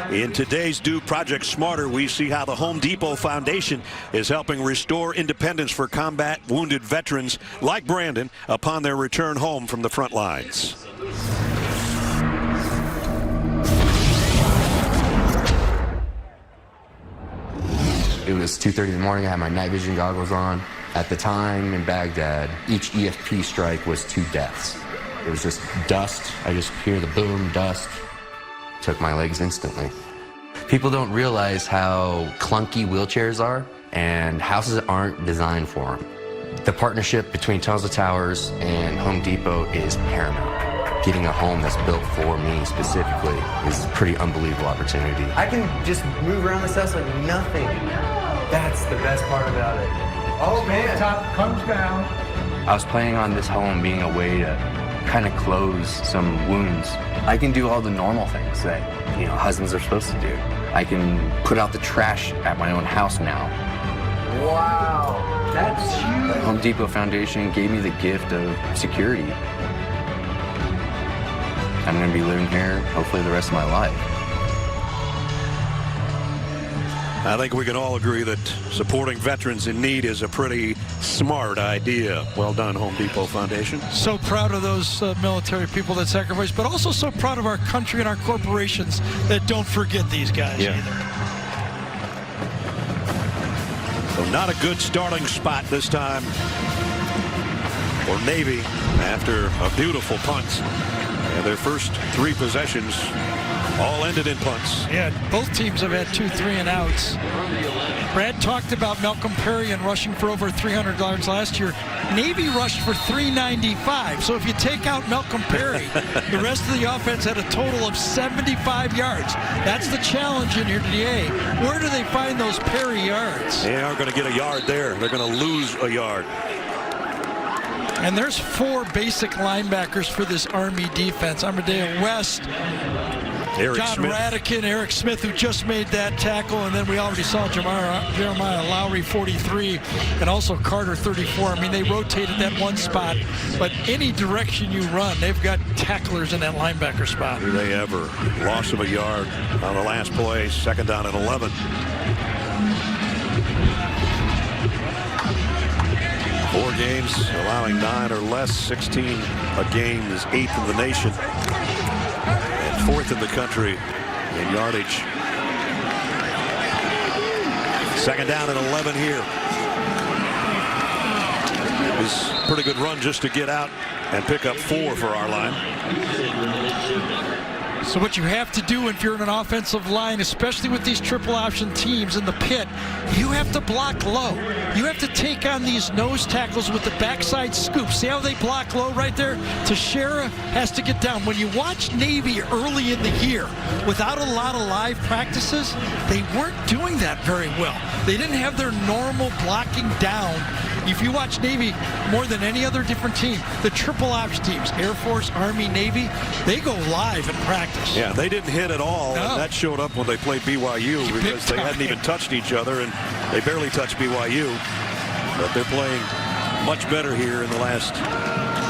In today's Do Project Smarter, we see how the Home Depot Foundation is helping restore independence for combat wounded veterans like Brandon upon their return home from the front lines. It was 2:30 in the morning. I had my night vision goggles on. At the time in Baghdad, each EFP strike was 2 deaths. It was just dust. I just hear the boom, dust. Took my legs instantly. People don't realize how clunky wheelchairs are, and houses aren't designed for them. The partnership between Tunnels to Towers and Home Depot is paramount. Getting a home that's built for me specifically is a pretty unbelievable opportunity. I can just move around this house like nothing. That's the best part about it. Oh man. Top comes down. I was planning on this home being a way to kind of close some wounds. I can do all the normal things that, husbands are supposed to do. I can put out the trash at my own house now. Wow, that's huge. The Home Depot Foundation gave me the gift of security. I'm going to be living here hopefully the rest of my life. I think we can all agree that supporting veterans in need is a pretty smart idea. Well done, Home Depot Foundation. So proud of those military people that sacrifice, but also so proud of our country and our corporations that don't forget these guys either. So not a good starting spot this time for Navy after a beautiful punt. And their first 3 possessions all ended in punts. Yeah, both teams have had 2 3-and-outs. Brad talked about Malcolm Perry and rushing for over 300 yards last year. Navy rushed for 395. So if you take out Malcolm Perry, the rest of the offense had a total of 75 yards. That's the challenge in here today. Where do they find those Perry yards? They aren't going to get a yard there. They're going to lose a yard. And there's 4 basic linebackers for this Army defense. Amadeo West, John Radican, Eric Smith, who just made that tackle, and then we already saw Jeremiah Lowry, 43, and also Carter, 34. I mean, they rotated that one spot, but any direction you run, they've got tacklers in that linebacker spot. Do they ever? Loss of a yard on the last play, 2nd down and 11. 4 games, allowing 9 or less. 16 a game is 8th in the nation. 4th in the country in yardage. 2nd down and 11 here. It was a pretty good run just to get out and pick up 4 for our line. So what you have to do if you're in an offensive line, especially with these triple option teams in the pit, you have to block low. You have to take on these nose tackles with the backside scoop. See how they block low right there? Teixeira has to get down. When you watch Navy early in the year, without a lot of live practices, they weren't doing that very well. They didn't have their normal blocking down. If you watch Navy more than any other different team, the triple option teams, Air Force, Army, Navy, they go live in practice. Yeah, they didn't hit at all, and that showed up when they played BYU because they hadn't even touched each other, and they barely touched BYU. But they're playing much better here in the last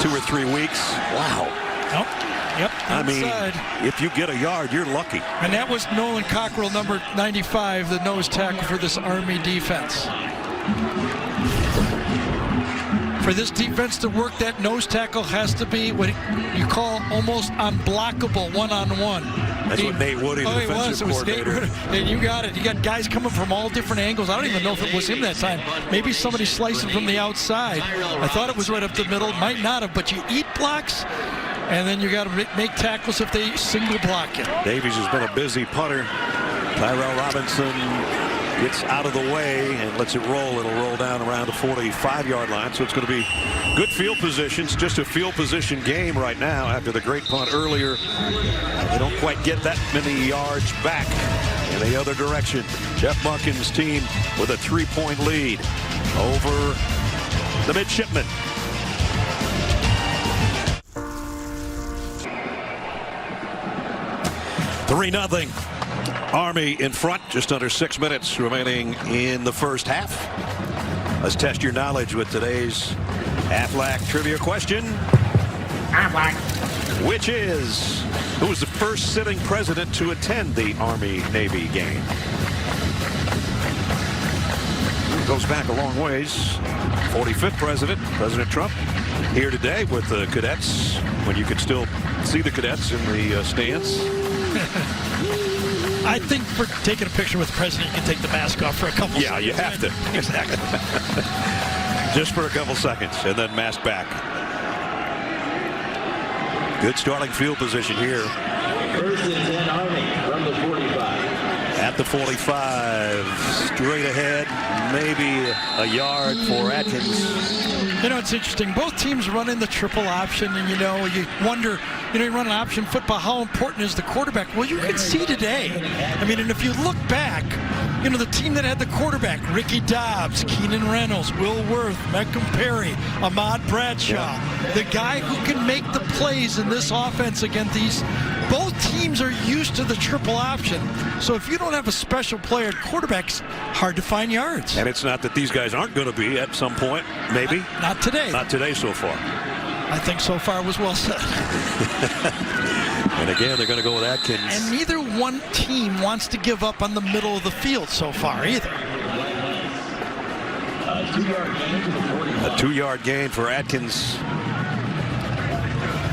2 or 3 weeks. Wow. Yep. I mean, if you get a yard, you're lucky. And that was Nolan Cockrell, number 95, the nose tackle for this Army defense. For this defense to work, that nose tackle has to be what you call almost unblockable one-on-one. That's what Nate Woody, the defensive coordinator. And you got it. You got guys coming from all different angles. I don't even know if it was him that time. Maybe somebody slicing from the outside. I thought it was right up the middle. Might not have, but you eat blocks, and then you got to make tackles if they single block you. Davies has been a busy punter. Tyrell Robinson gets out of the way and lets it roll. It'll roll down around the 45-yard line, so it's going to be good field positions. Just a field position game right now after the great punt earlier. They don't quite get that many yards back in the other direction. Jeff Monken's team with a 3-point lead over the midshipmen. $3-0. Army in front, just under 6 minutes remaining in the first half. Let's test your knowledge with today's Aflac trivia question. Aflac. Which is, who was the first sitting president to attend the Army-Navy game? It goes back a long ways. 45th president, President Trump, here today with the cadets, when you can still see the cadets in the stands. I think for taking a picture with the president, you can take the mask off for a couple seconds. Yeah, you have to. Exactly. Just for a couple seconds, and then mask back. Good starting field position here. First and 10 Army from the 45. At the 45, straight ahead, maybe a yard for Atkins. You know, it's interesting. Both teams run in the triple option, and you wonder, you run an option football, how important is the quarterback? Well, you can see today. I mean, and if you look back, the team that had the quarterback, Ricky Dobbs, Keenan Reynolds, Will Worth, Meckham Perry, Ahmad Bradshaw, the guy who can make the plays in this offense against these. Both teams are used to the triple option. So if you don't have a special player at quarterback's hard to find yards. And it's not that these guys aren't going to be at some point, maybe. Not today. Not today so far. I think so far was well said. And again, they're going to go with Atkins. And neither one team wants to give up on the middle of the field so far either. A 2-yard gain for Atkins.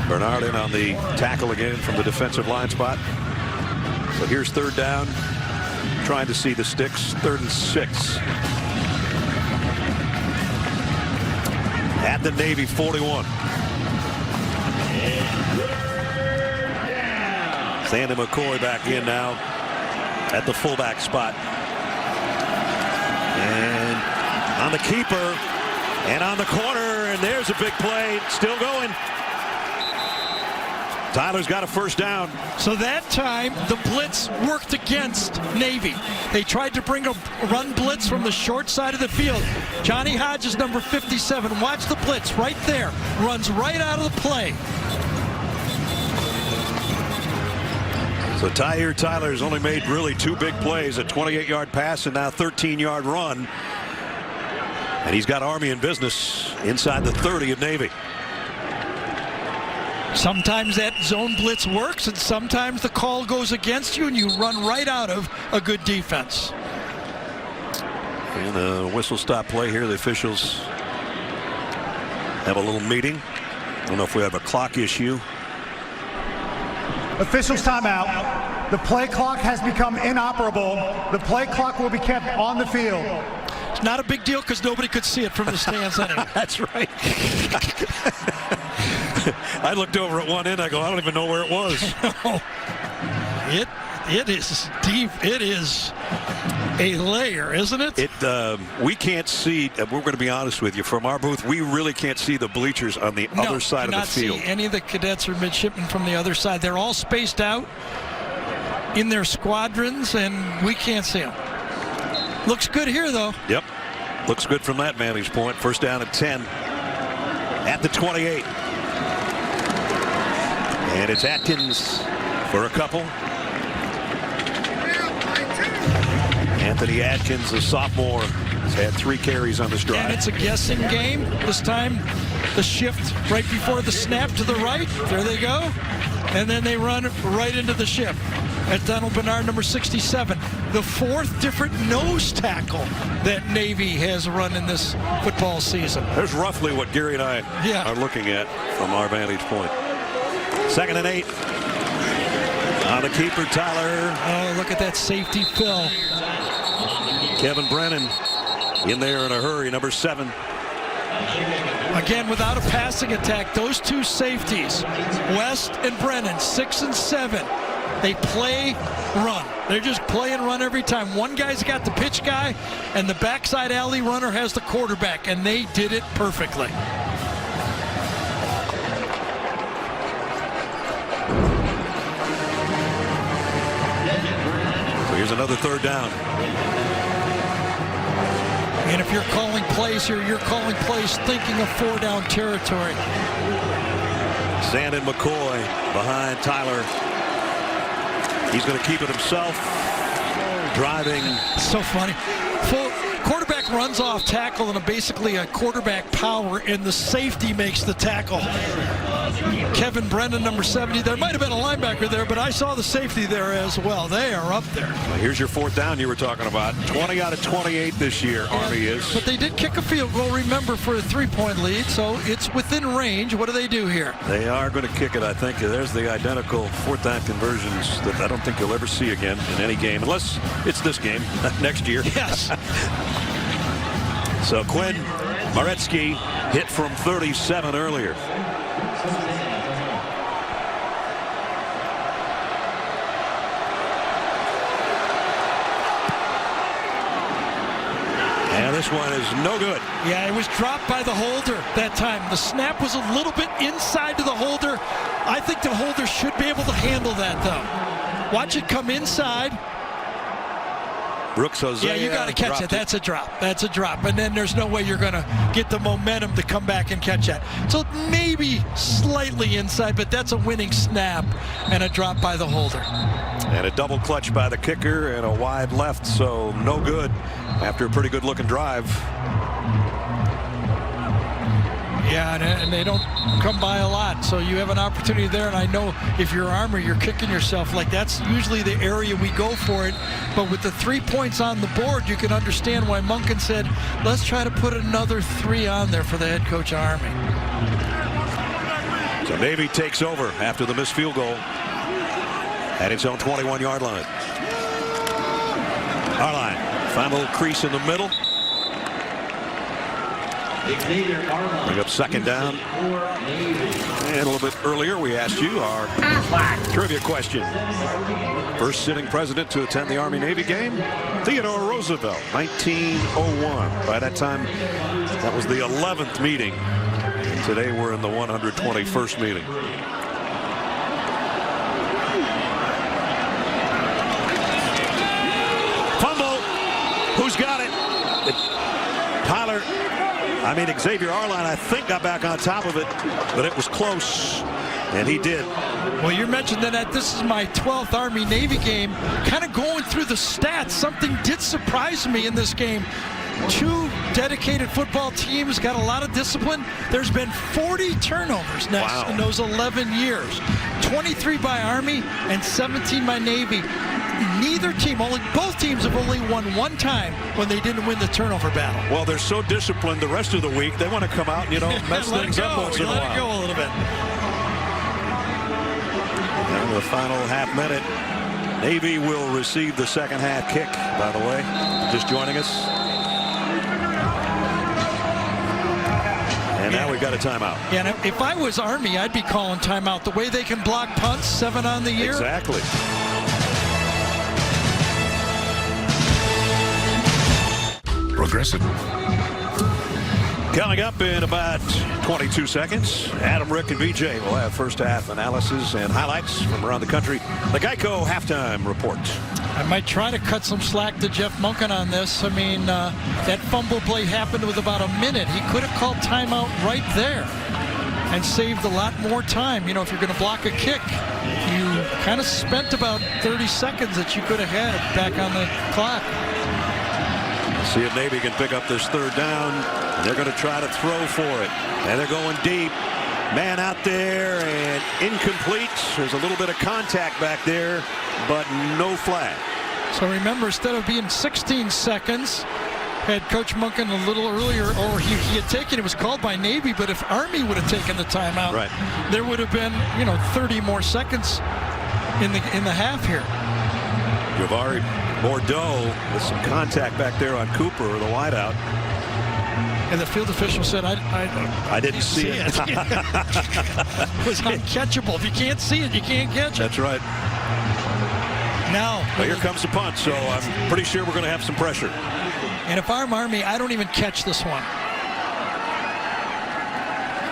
Bernard in on the tackle again from the defensive line spot. So here's 3rd down. Trying to see the sticks. 3rd and 6. At the Navy 41. Sandy McCoy back in now at the fullback spot. And on the keeper and on the corner, and there's a big play. Still going. Tyler's got a 1st down. So that time, the blitz worked against Navy. They tried to bring a run blitz from the short side of the field. Johnny Hodges, number 57, watch the blitz right there. Runs right out of the play. So Tyler Tyler's only made really 2 big plays, a 28-yard pass and now 13-yard run. And he's got Army in business inside the 30 of Navy. Sometimes that zone blitz works, and sometimes the call goes against you, and you run right out of a good defense. And the whistle stop play here. The officials have a little meeting. I don't know if we have a clock issue. Officials timeout. The play clock has become inoperable. The play clock will be kept on the field. It's not a big deal because nobody could see it from the stands anyway. That's right. I looked over at one end. I go, I don't even know where it was. It is deep. It is a layer, isn't it? We can't see. We're going to be honest with you. From our booth, we really can't see the bleachers on the other side of the field. See any of the cadets or midshipmen from the other side. They're all spaced out in their squadrons, and we can't see them. Looks good here, though. Yep. Looks good from that vantage point. First down at 10 at the 28. And it's Atkins for a couple. Anthony Atkins, a sophomore, has had 3 carries on this drive. And it's a guessing game. This time, the shift right before the snap to the right. There they go. And then they run right into the shift. At Donald Bernard, number 67. The 4th different nose tackle that Navy has run in this football season. There's roughly what Gary and I are looking at from our vantage point. 2nd and 8. On the keeper, Tyler. Oh, look at that safety fill. Kevin Brennan in there in a hurry, number 7. Again, without a passing attack, those 2 safeties, West and Brennan, 6 and 7, they play, run. They just play and run every time. One guy's got the pitch guy, and the backside alley runner has the quarterback, and they did it perfectly. So here's another 3rd down. And if you're calling plays here, you're calling plays thinking of 4-down territory. Sandon McCoy behind Tyler. He's going to keep it himself. Driving. So funny. Quarterback runs off tackle and basically a quarterback power, and the safety makes the tackle. Kevin Brennan, number 70. There might have been a linebacker there, but I saw the safety there as well. They are up there. Well, here's your 4th down you were talking about. 20 out of 28 this year, Army is. But they did kick a field goal, remember, for a 3-point lead, so it's within range. What do they do here? They are going to kick it, I think. There's the identical 4th down conversions that I don't think you'll ever see again in any game, unless it's this game next year. Yes. So Quinn Maretsky hit from 37 earlier. And this one is no good. Yeah, it was dropped by the holder that time. The snap was a little bit inside to the holder. I think the holder should be able to handle that, though. Watch it come inside. Brooks Hosea. Yeah, you got to catch it. That's a drop. That's a drop. And then there's no way you're going to get the momentum to come back and catch that. So maybe slightly inside, but that's a winning snap and a drop by the holder. And a double clutch by the kicker and a wide left, so no good after a pretty good looking drive. Yeah, and they don't come by a lot, so you have an opportunity there. And I know if you're Army, you're kicking yourself. Like, that's usually the area we go for it. But with the 3 points on the board, you can understand why Monken said, let's try to put another 3 on there for the head coach of Army. So Navy takes over after the missed field goal at its own 21-yard line. Our line, find a little crease in the middle. Bring up 2nd down. And a little bit earlier, we asked you our trivia question. First sitting president to attend the Army-Navy game, Theodore Roosevelt, 1901. By that time, that was the 11th meeting. And today, we're in the 121st meeting. Fumble. Who's got it? Xavier Arline, I think, got back on top of it, but it was close, and he did. Well, you mentioned that this is my 12th Army-Navy game. Kind of going through the stats, something did surprise me in this game. 2 dedicated football teams, got a lot of discipline. There's been 40 turnovers now in those 11 years. 23 by Army and 17 by Navy. Neither team, both teams have only won 1 time when they didn't win the turnover battle. Well, they're so disciplined the rest of the week, they want to come out and, mess things up once in a while. Let it go a little bit. And the final half minute, Navy will receive the second half kick, by the way. Just joining us. And now we've got a timeout. Yeah, and if I was Army, I'd be calling timeout. The way they can block punts, 7 on the year. Exactly. Progressive. Coming up in about 22 seconds, Adam, Rick, and BJ will have first half analysis and highlights from around the country. The Geico halftime report. I might try to cut some slack to Jeff Monken on this. I mean, that fumble play happened with about a minute. He could have called timeout right there and saved a lot more time. You know, if you're going to block a kick, you kind of spent about 30 seconds that you could have had back on the clock. See if Navy can pick up this third down. They're going to try to throw for it. And they're going deep. Man out there and incomplete. There's a little bit of contact back there, but no flag. So remember, instead of being 16 seconds, had Coach Monken a little earlier, or he had taken, it was called by Navy, but if Army would have taken the timeout, right, there would have been, 30 more seconds in the half here. Javari Bordeaux with some contact back there on Cooper, the wideout. And the field official said, I didn't see it. It was uncatchable. If you can't see it, you can't catch it. That's right. Now, well, here comes the punt, so I'm pretty sure we're going to have some pressure. And if I'm Army, I don't even catch this one.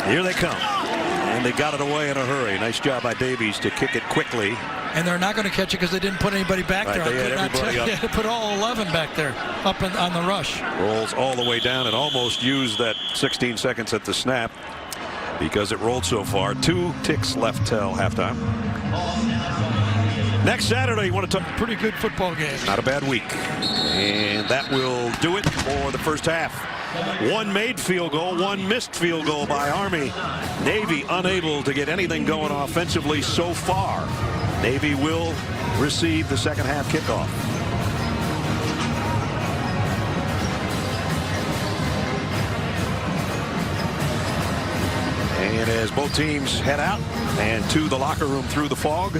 Here they come. And they got it away in a hurry. Nice job by Davies to kick it quickly. And they're not going to catch it because they didn't put anybody back there. They had everybody up. They had to put all 11 back there up on the rush. Rolls all the way down and almost used that 16 seconds at the snap because it rolled so far. 2 ticks left till halftime. Next Saturday, you want to talk pretty good football game. Not a bad week. And that will do it for the first half. 1 made field goal, 1 missed field goal by Army. Navy unable to get anything going offensively so far. Navy will receive the second half kickoff. And as both teams head out and to the locker room through the fog,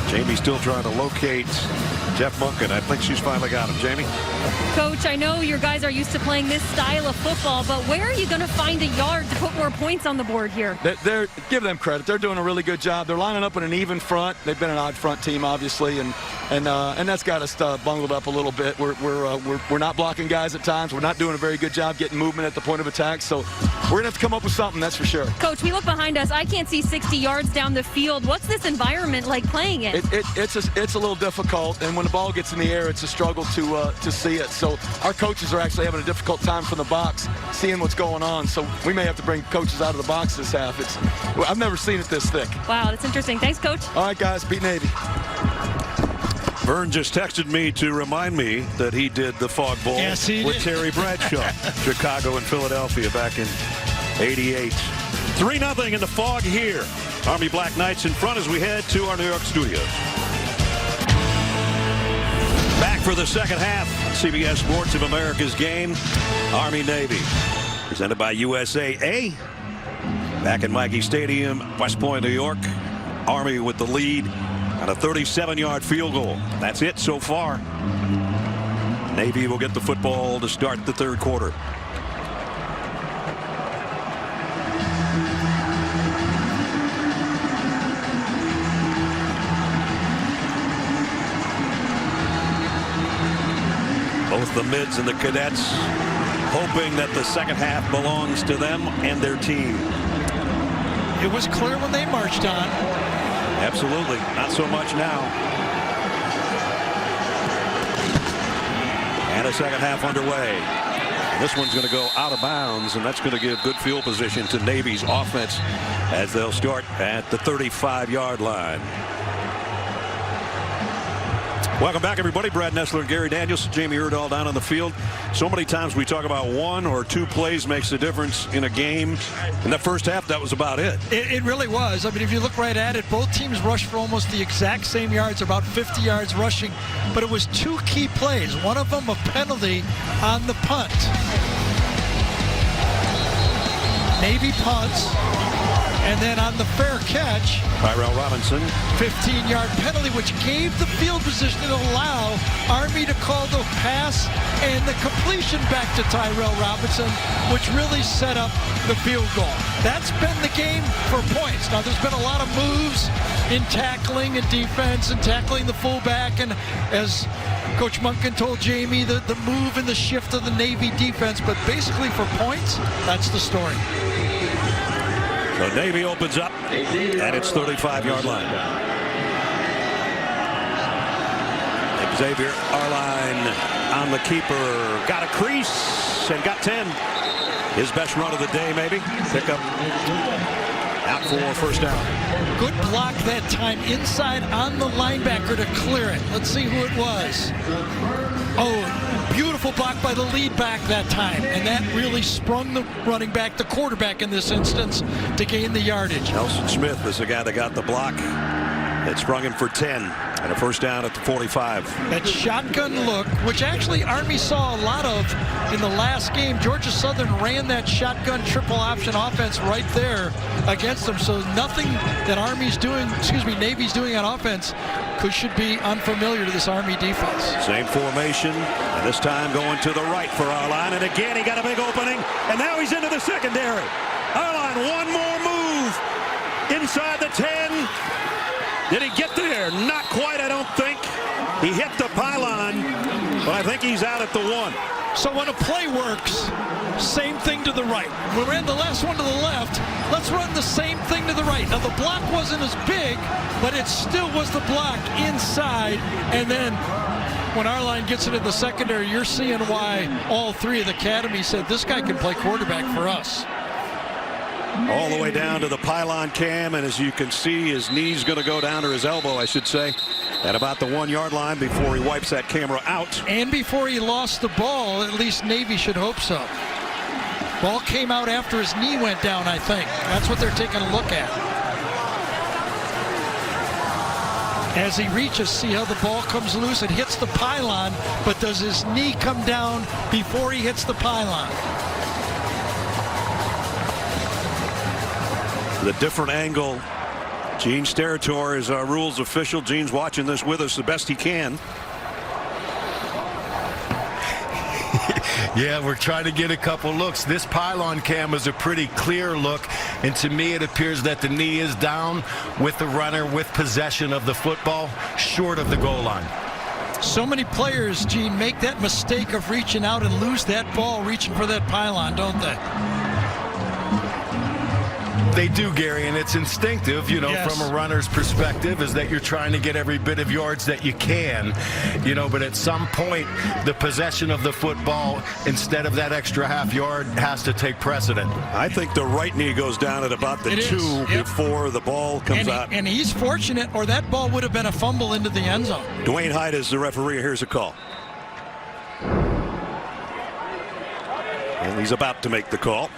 Jamie's still trying to locate Jeff Monken. I think she's finally got him. Jamie? Coach, I know your guys are used to playing this style of football, but where are you going to find a yard to put more points on the board here? Give them credit. They're doing a really good job. They're lining up in an even front. They've been an odd front team, obviously, and that's got us bungled up a little bit. We're not blocking guys at times. We're not doing a very good job getting movement at the point of attack. So we're gonna have to come up with something, that's for sure. Coach, we look behind us. I can't see 60 yards down the field. What's this environment like playing it? It's a little difficult, and when the ball gets in the air, it's a struggle to see it. So our coaches are actually having a difficult time from the box seeing what's going on. So we may have to bring coaches out of the box this half. I've never seen it this thick. Wow, that's interesting. Thanks, Coach. All right, guys, beat Navy. Vern just texted me to remind me that he did the Fog Bowl with Terry Bradshaw, Chicago and Philadelphia back in '88. 3-0 in the Fog here. Army Black Knights in front as we head to our New York studios. Back for the second half. CBS Sports of America's game. Army-Navy. Presented by USAA. Back in Mikey Stadium, West Point, New York. Army with the lead on a 37-yard field goal. That's it so far. Navy will get the football to start the third quarter. Both the mids and the cadets hoping that the second half belongs to them and their team. It was clear when they marched on. Absolutely. Not so much now. And a second half underway. This one's going to go out of bounds, and that's going to give good field position to Navy's offense as they'll start at the 35-yard line. Welcome back, everybody. Brad Nessler and Gary Daniels, Jamie Erdahl down on the field. So many times we talk about 1 or 2 plays makes a difference in a game. In the first half, that was about it. It really was. I mean, if you look right at it, both teams rushed for almost the exact same yards, about 50 yards rushing. But it was 2 key plays. One of them a penalty on the punt. Navy punts. And then on the fair catch, Tyrell Robinson. 15-yard penalty, which gave the field position to allow Army to call the pass and the completion back to Tyrell Robinson, which really set up the field goal. That's been the game for points. Now, there's been a lot of moves in tackling and defense and tackling the fullback, and as Coach Munkin told Jamie, the move and the shift of the Navy defense, but basically for points, that's the story. So Navy opens up, and it's 35-yard line. Xavier Arline on the keeper. Got a crease and got 10. His best run of the day, maybe. Pick up out for first down. Good block that time inside on the linebacker to clear it. Let's see who it was. Oh, beautiful block by the lead back that time. And that really sprung the running back, the quarterback in this instance, to gain the yardage. Nelson Smith is the guy that got the block. It sprung him for 10 and a first down at the 45. That shotgun look, which actually Army saw a lot of in the last game. Georgia Southern ran that shotgun triple option offense right there against them. So nothing that Navy's doing on offense should be unfamiliar to this Army defense. Same formation, and this time going to the right for Arline. And again, he got a big opening, and now he's into the secondary. Arline, one more move inside the 10. Did he get there? Not quite, I don't think. He hit the pylon, but I think he's out at the 1. So when a play works, same thing to the right. We ran the last one to the left. Let's run the same thing to the right. Now, the block wasn't as big, but it still was the block inside. And then when Arline gets it in the secondary, you're seeing why all three of the academy said this guy can play quarterback for us. All the way down to the pylon cam, and as you can see, his knee's going to go down to his elbow, I should say, at about the 1-yard line before he wipes that camera out. And before he lost the ball, at least Navy should hope so. Ball came out after his knee went down, I think. That's what they're taking a look at. As he reaches, see how the ball comes loose. It hits the pylon, but does his knee come down before he hits the pylon? The different angle. Gene Steratore is our rules official. Gene's watching this with us the best he can. Yeah, we're trying to get a couple looks. This pylon cam is a pretty clear look, and to me it appears that the knee is down with the runner with possession of the football short of the goal line. So many players, Gene, make that mistake of reaching out and lose that ball reaching for that pylon, don't they? They do, Gary, and it's instinctive, you know, yes. From a runner's perspective, is that you're trying to get every bit of yards that you can, you know, but at some point, the possession of the football, instead of that extra half yard, has to take precedent. I think the right knee goes down at about the 2 before the ball comes out. And he's fortunate, or that ball would have been a fumble into the end zone. Dwayne Hyde is the referee. Here's a call. And he's about to make the call.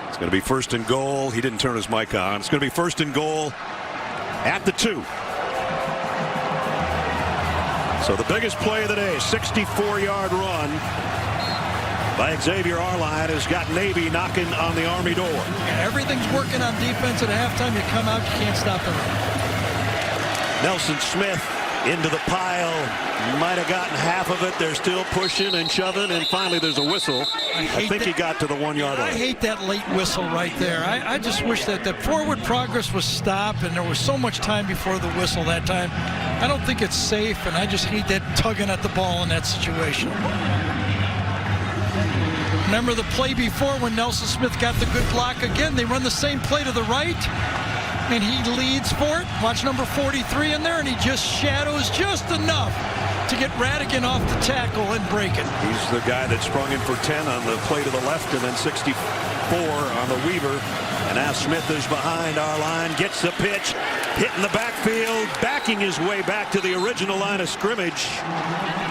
It's going to be first and goal. He didn't turn his mic on. It's going to be first and goal at the 2. So the biggest play of the day, 64-yard run by Xavier Arline, has got Navy knocking on the Army door. Yeah, everything's working on defense at halftime. You come out, you can't stop the run. Nelson Smith into the pile. Might have gotten half of it. They're still pushing and shoving, and finally there's a whistle. I think he got to the 1-yard line. I hate that late whistle right there. I just wish that the forward progress was stopped, and there was so much time before the whistle that time. I don't think it's safe, and I just hate that tugging at the ball in that situation. Remember the play before when Nelson Smith got the good block again? They run the same play to the right, and he leads for it. Watch number 43 in there, and he just shadows just enough to get Radigan off the tackle and break it. He's the guy that sprung in for 10 on the play to the left, and then 64 on the Weaver. And now Smith is behind our line, gets the pitch, hitting the backfield, backing his way back to the original line of scrimmage.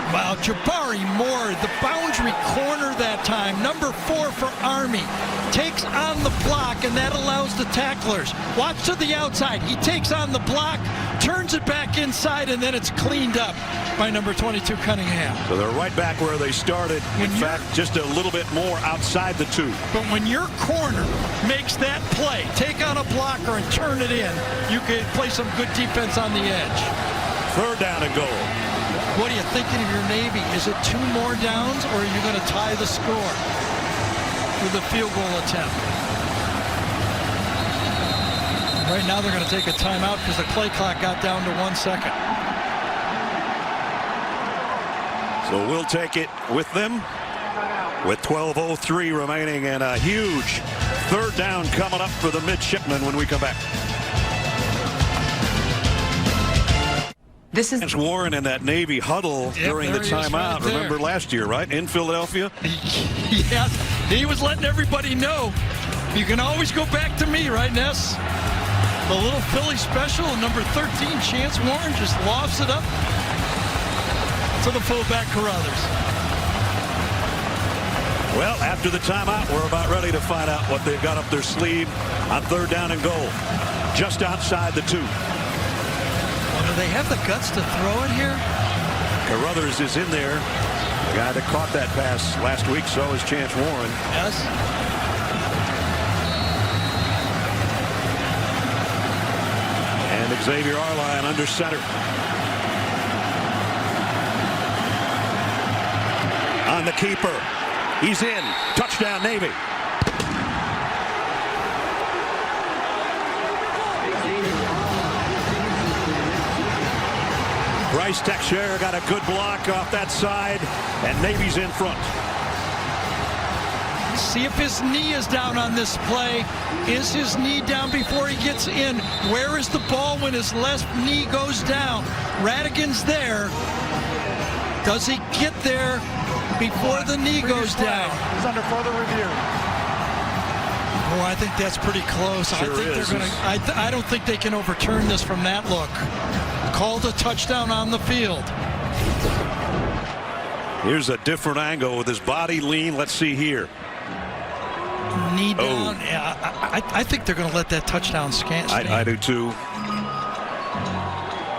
Wow, Jabari Moore, the boundary corner that time, number 4 for Army, takes on the block, and that allows the tacklers. Watch to the outside. He takes on the block, turns it back inside, and then it's cleaned up by number 22 Cunningham. So they're right back where they started. In fact, just a little bit more outside the 2. But when your corner makes that play, take on a blocker and turn it in, you can play some good defense on the edge. 3rd down and goal. What are you thinking of your Navy? Is it 2 more downs, or are you going to tie the score with a field goal attempt? Right now they're going to take a timeout because the play clock got down to 1 second. So we'll take it with them with 12:03 remaining and a huge 3rd down coming up for the midshipmen when we come back. This is Warren in that Navy huddle during the timeout. Right remember last year, right? In Philadelphia? Yeah, he was letting everybody know. You can always go back to me, right, Ness? The little Philly special, number 13, Chance Warren just lofts it up to the fullback Carruthers. Well, after the timeout, we're about ready to find out what they've got up their sleeve on 3rd down and goal. Just outside the 2. Do they have the guts to throw it here? Carruthers is in there. The guy that caught that pass last week, so is Chance Warren. Yes. And Xavier Arline under center. On the keeper. He's in. Touchdown, Navy. Bryce Texer got a good block off that side, and Navy's in front. See if his knee is down on this play. Is his knee down before he gets in? Where is the ball when his left knee goes down? Radigan's there. Does he get there before the knee goes down? He's under further review. Oh, I think that's pretty close. Sure I think is. they're going to. I don't think they can overturn this from that look. Called a touchdown on the field. Here's a different angle with his body lean. Let's see here. Knee down. Yeah, I think they're going to let that touchdown stand. I do too.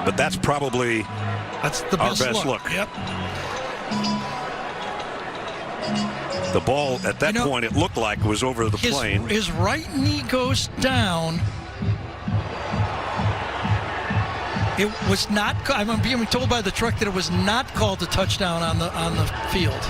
But that's probably the our best look. Yep. The ball at that point, it looked like, was over the plane. His right knee goes down. It was not. I'm being told by the truck that it was not called a touchdown on the field.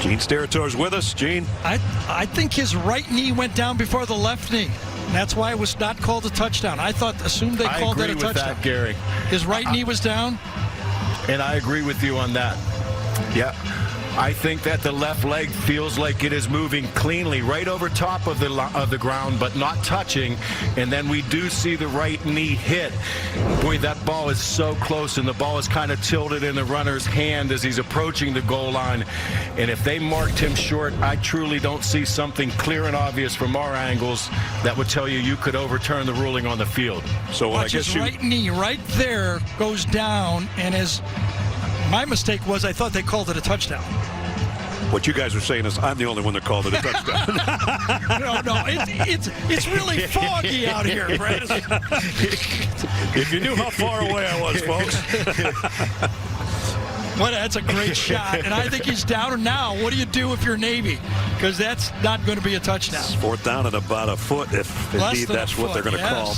Gene Steratore with us. Gene, I think his right knee went down before the left knee. And that's why it was not called a touchdown. Assumed they called that a touchdown. I agree with that, Gary. His right knee was down. And I agree with you on that. Yeah. I think that the left leg feels like it is moving cleanly right over top of the ground, but not touching. And then we do see the right knee hit. Boy, that ball is so close, and the ball is kind of tilted in the runner's hand as he's approaching the goal line. And if they marked him short, I truly don't see something clear and obvious from our angles that would tell you could overturn the ruling on the field. So watch his right knee right there goes down, and my mistake was I thought they called it a touchdown. What you guys are saying is I'm the only one that called it a touchdown. No, it's really foggy out here, Brett. If you knew how far away I was, folks. Well, that's a great shot, and I think he's down now. What do you do if you're Navy? Because that's not going to be a touchdown. 4th down at about a foot, if indeed that's what they're going to call.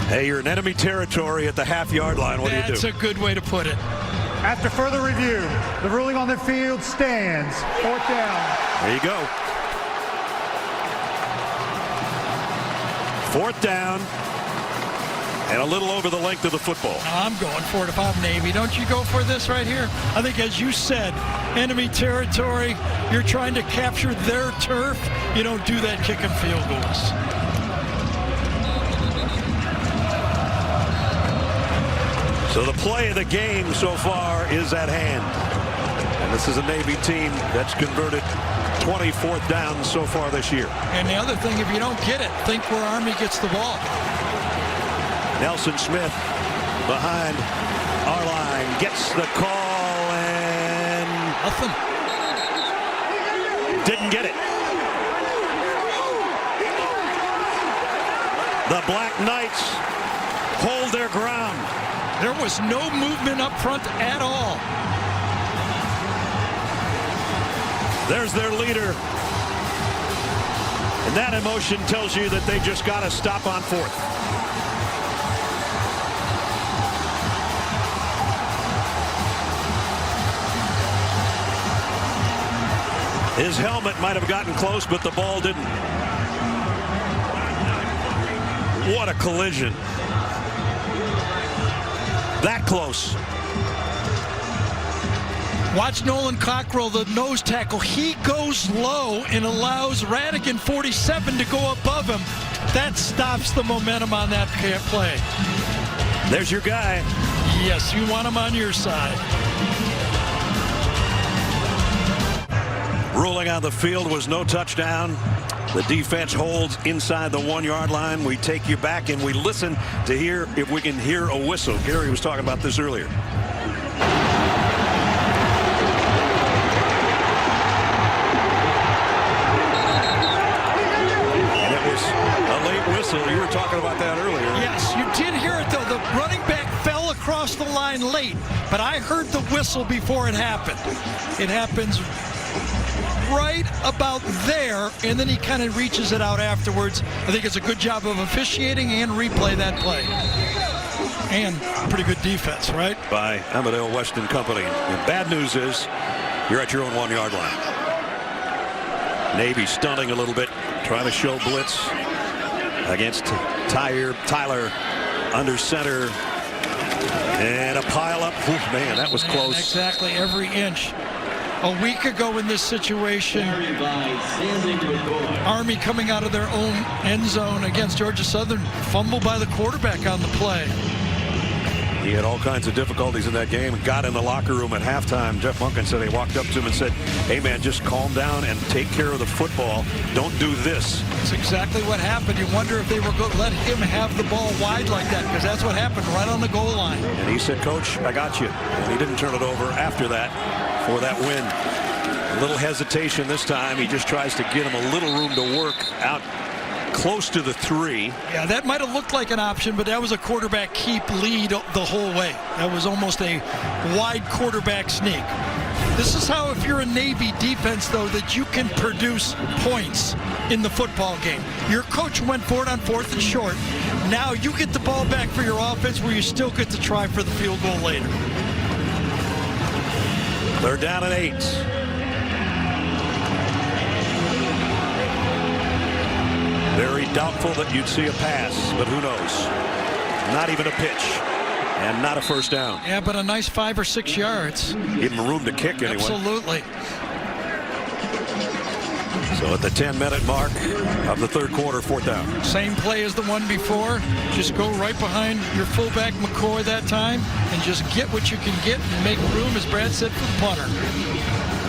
Hey, you're in enemy territory at the half-yard line. What do you do? That's a good way to put it. After further review, the ruling on the field stands. 4th down. There you go. 4th down and a little over the length of the football. I'm going for it if I'm Navy. Don't you go for this right here? I think, as you said, enemy territory, you're trying to capture their turf. You don't do that kicking field goals. So the play of the game so far is at hand. And this is a Navy team that's converted 24th down so far this year. And the other thing, if you don't get it, think where Army gets the ball. Nelson Smith behind our line gets the call and nothing. Didn't get it. The Black Knights hold their ground. There was no movement up front at all. There's their leader. And that emotion tells you that they just got to stop on fourth. His helmet might have gotten close, but the ball didn't. What a collision. That close. Watch Nolan Cockrell, the nose tackle. He goes low and allows Radigan 47 to go above him. That stops the momentum on that play. There's your guy. Yes, you want him on your side. Ruling on the field was no touchdown. The defense holds inside the 1 yard line. We take you back and we listen to hear if we can hear a whistle. Gary was talking about this earlier. And it was a late whistle. You were talking about that earlier. Yes, you did hear it though. The running back fell across the line late, but I heard the whistle before it happened. It happens right about there, and then he kind of reaches it out afterwards. I think it's a good job of officiating and replay that play. And pretty good defense, right? By Amadale Weston Company. The bad news is you're at your own 1 yard line. Navy stunting a little bit, trying to show blitz against Tyler under center. And a pile up. Ooh, man, that was close. Exactly, every inch. A week ago in this situation, Army coming out of their own end zone against Georgia Southern, fumbled by the quarterback on the play. He had all kinds of difficulties in that game and got in the locker room at halftime. Jeff Monken said he walked up to him and said, hey, man, just calm down and take care of the football. Don't do this. That's exactly what happened. You wonder if they were going to let him have the ball wide like that, because that's what happened right on the goal line. And he said, Coach, I got you. And he didn't turn it over after that for that win. A little hesitation this time. He just tries to get him a little room to work out close to the 3. Yeah, that might have looked like an option, but that was a quarterback keep lead the whole way. That was almost a wide quarterback sneak. This is how, if you're a Navy defense, though, that you can produce points in the football game. Your coach went for it on 4th and short. Now you get the ball back for your offense, where you still get to try for the field goal later. They're down at 8. Very doubtful that you'd see a pass, but who knows? Not even a pitch, and not a first down. Yeah, but a nice 5 or 6 yards. Give him room to kick anyway. Absolutely. So at the 10-minute mark of the 3rd quarter, 4th down. Same play as the one before. Just go right behind your fullback McCoy that time and just get what you can get and make room, as Brad said, for the punter.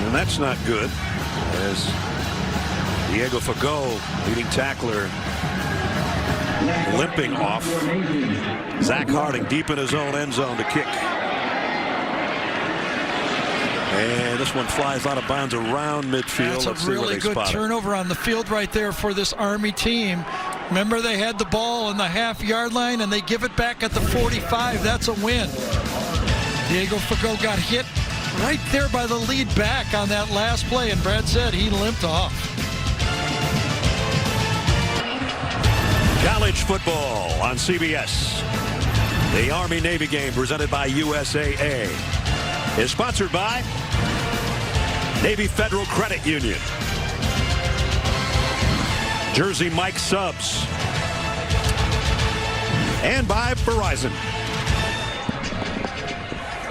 And that's not good, as Diego Fago, leading tackler, limping off. Zach Harding deep in his own end zone to kick. And this one flies out of bounds around midfield. That's a really good turnover on the field right there for this Army team. Remember, they had the ball in the half-yard line, and they give it back at the 45. That's a win. Diego Fago got hit right there by the lead back on that last play, and Brad said he limped off. College football on CBS. The Army-Navy game presented by USAA is sponsored by Navy Federal Credit Union, Jersey Mike Subs, and by Verizon.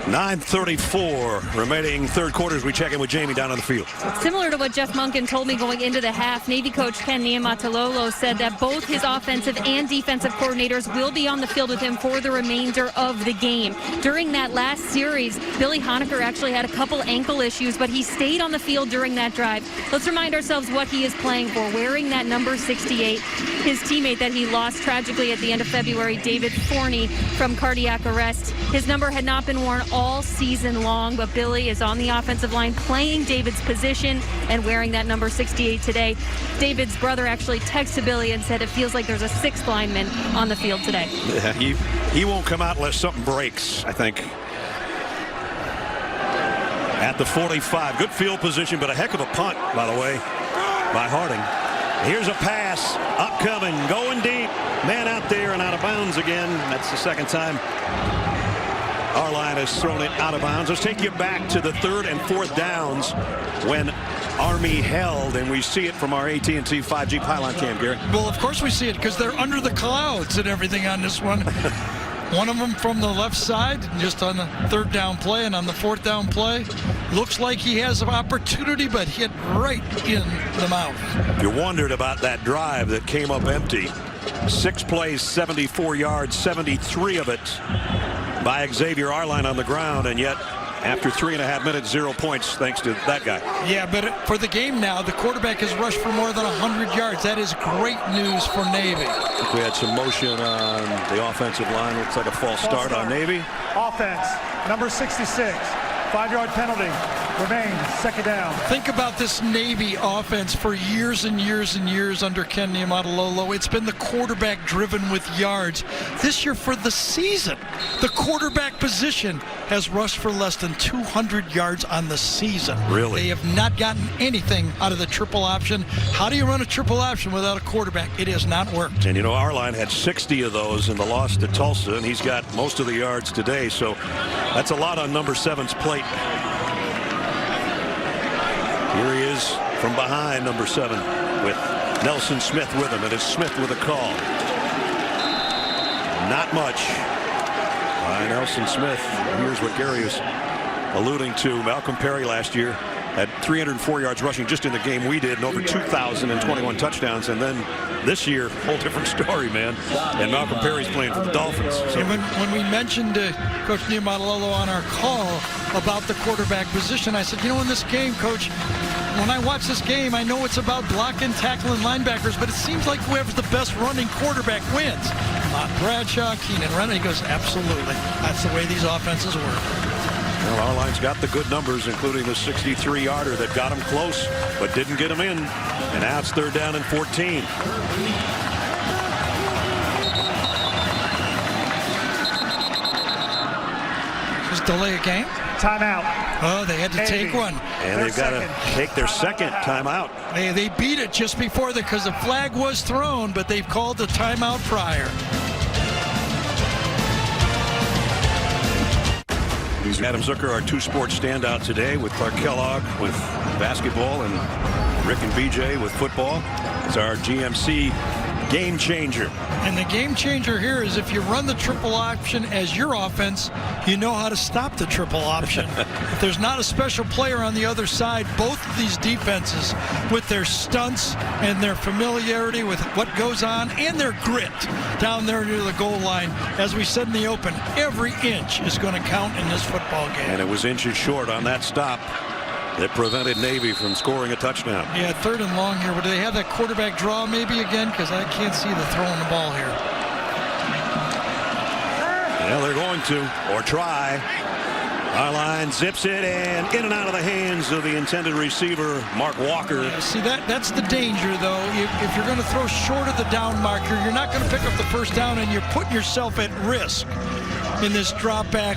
9:34 remaining 3rd quarter as we check in with Jamie down on the field. Similar to what Jeff Monken told me going into the half, Navy coach Ken Niumatalolo said that both his offensive and defensive coordinators will be on the field with him for the remainder of the game. During that last series, Billy Honecker actually had a couple ankle issues, but he stayed on the field during that drive. Let's remind ourselves what he is playing for, wearing that number 68. His teammate that he lost tragically at the end of February, David Forney, from cardiac arrest. His number had not been worn all season long. But Billy is on the offensive line playing David's position and wearing that number 68 today. David's brother actually texted Billy and said it feels like there's a sixth lineman on the field today. Yeah, he won't come out unless something breaks, I think. At the 45. Good field position, but a heck of a punt, by the way, by Harding. Here's a pass, upcoming, going deep. Man out there and out of bounds again. That's the second time our line has thrown it out of bounds. Let's take you back to the 3rd and 4th downs when Army held, and we see it from our AT&T 5G pylon cam, Gary. Well, of course we see it because they're under the clouds and everything on this one. One of them from the left side, just on the 3rd down play, and on the 4th down play, looks like he has an opportunity, but hit right in the mouth. If you wondered about that drive that came up empty, 6 plays, 74 yards, 73 of it by Xavier Arline on the ground, and yet after 3.5 minutes, 0 points thanks to that guy. Yeah, but for the game now, the quarterback has rushed for more than 100 yards. That is great news for Navy. I think we had some motion on the offensive line. Looks like a false start on Navy. Offense, number 66. 5-yard penalty. Remains 2nd down. Think about this Navy offense for years and years and years under Ken Niumatalolo. It's been the quarterback driven with yards. This year for the season, the quarterback position has rushed for less than 200 yards on the season. Really? They have not gotten anything out of the triple option. How do you run a triple option without a quarterback? It has not worked. And you know, our line had 60 of those in the loss to Tulsa, and he's got most of the yards today. So that's a lot on number 7's plate. Here he is from behind, number 7, with Nelson Smith with him. And it's Smith with a call. Not much by Nelson Smith. Here's what Gary is alluding to. Malcolm Perry last year had 304 yards rushing just in the game we did, and over 2,021 touchdowns. And then this year, whole different story, man. And Malcolm Perry's playing for the Dolphins. So. And when we mentioned Coach Niumatalolo on our call about the quarterback position, I said, you know, in this game, Coach, when I watch this game, I know it's about blocking, tackling linebackers, but it seems like whoever's the best running quarterback wins. Bradshaw, Keenan Renner. He goes, absolutely. That's the way these offenses work. Well, our line's got the good numbers, including the 63-yarder that got him close, but didn't get him in. And now it's 3rd down and 14. Just delay a game? Timeout. Oh, they had to take one. And they've got to take their second timeout. They beat it just before that because the flag was thrown, but they've called the timeout prior. Adam Zucker, our 2-sport standout today, with Clark Kellogg with basketball and Rick and BJ with football. It's our GMC game changer. And the game changer here is if you run the triple option as your offense, you know how to stop the triple option. If there's not a special player on the other side, both of these defenses, with their stunts and their familiarity with what goes on and their grit down there near the goal line, as we said in the open, every inch is going to count in this football game. And it was inches short on that stop that prevented Navy from scoring a touchdown. Yeah, 3rd and long here. But do they have that quarterback draw maybe again? Because I can't see the throwing the ball here. Well, they're going to, or try. Our line zips it and in and out of the hands of the intended receiver, Mark Walker. Yeah, see, that's the danger, though. If you're going to throw short of the down marker, you're not going to pick up the first down, and you're putting yourself at risk in this drop back.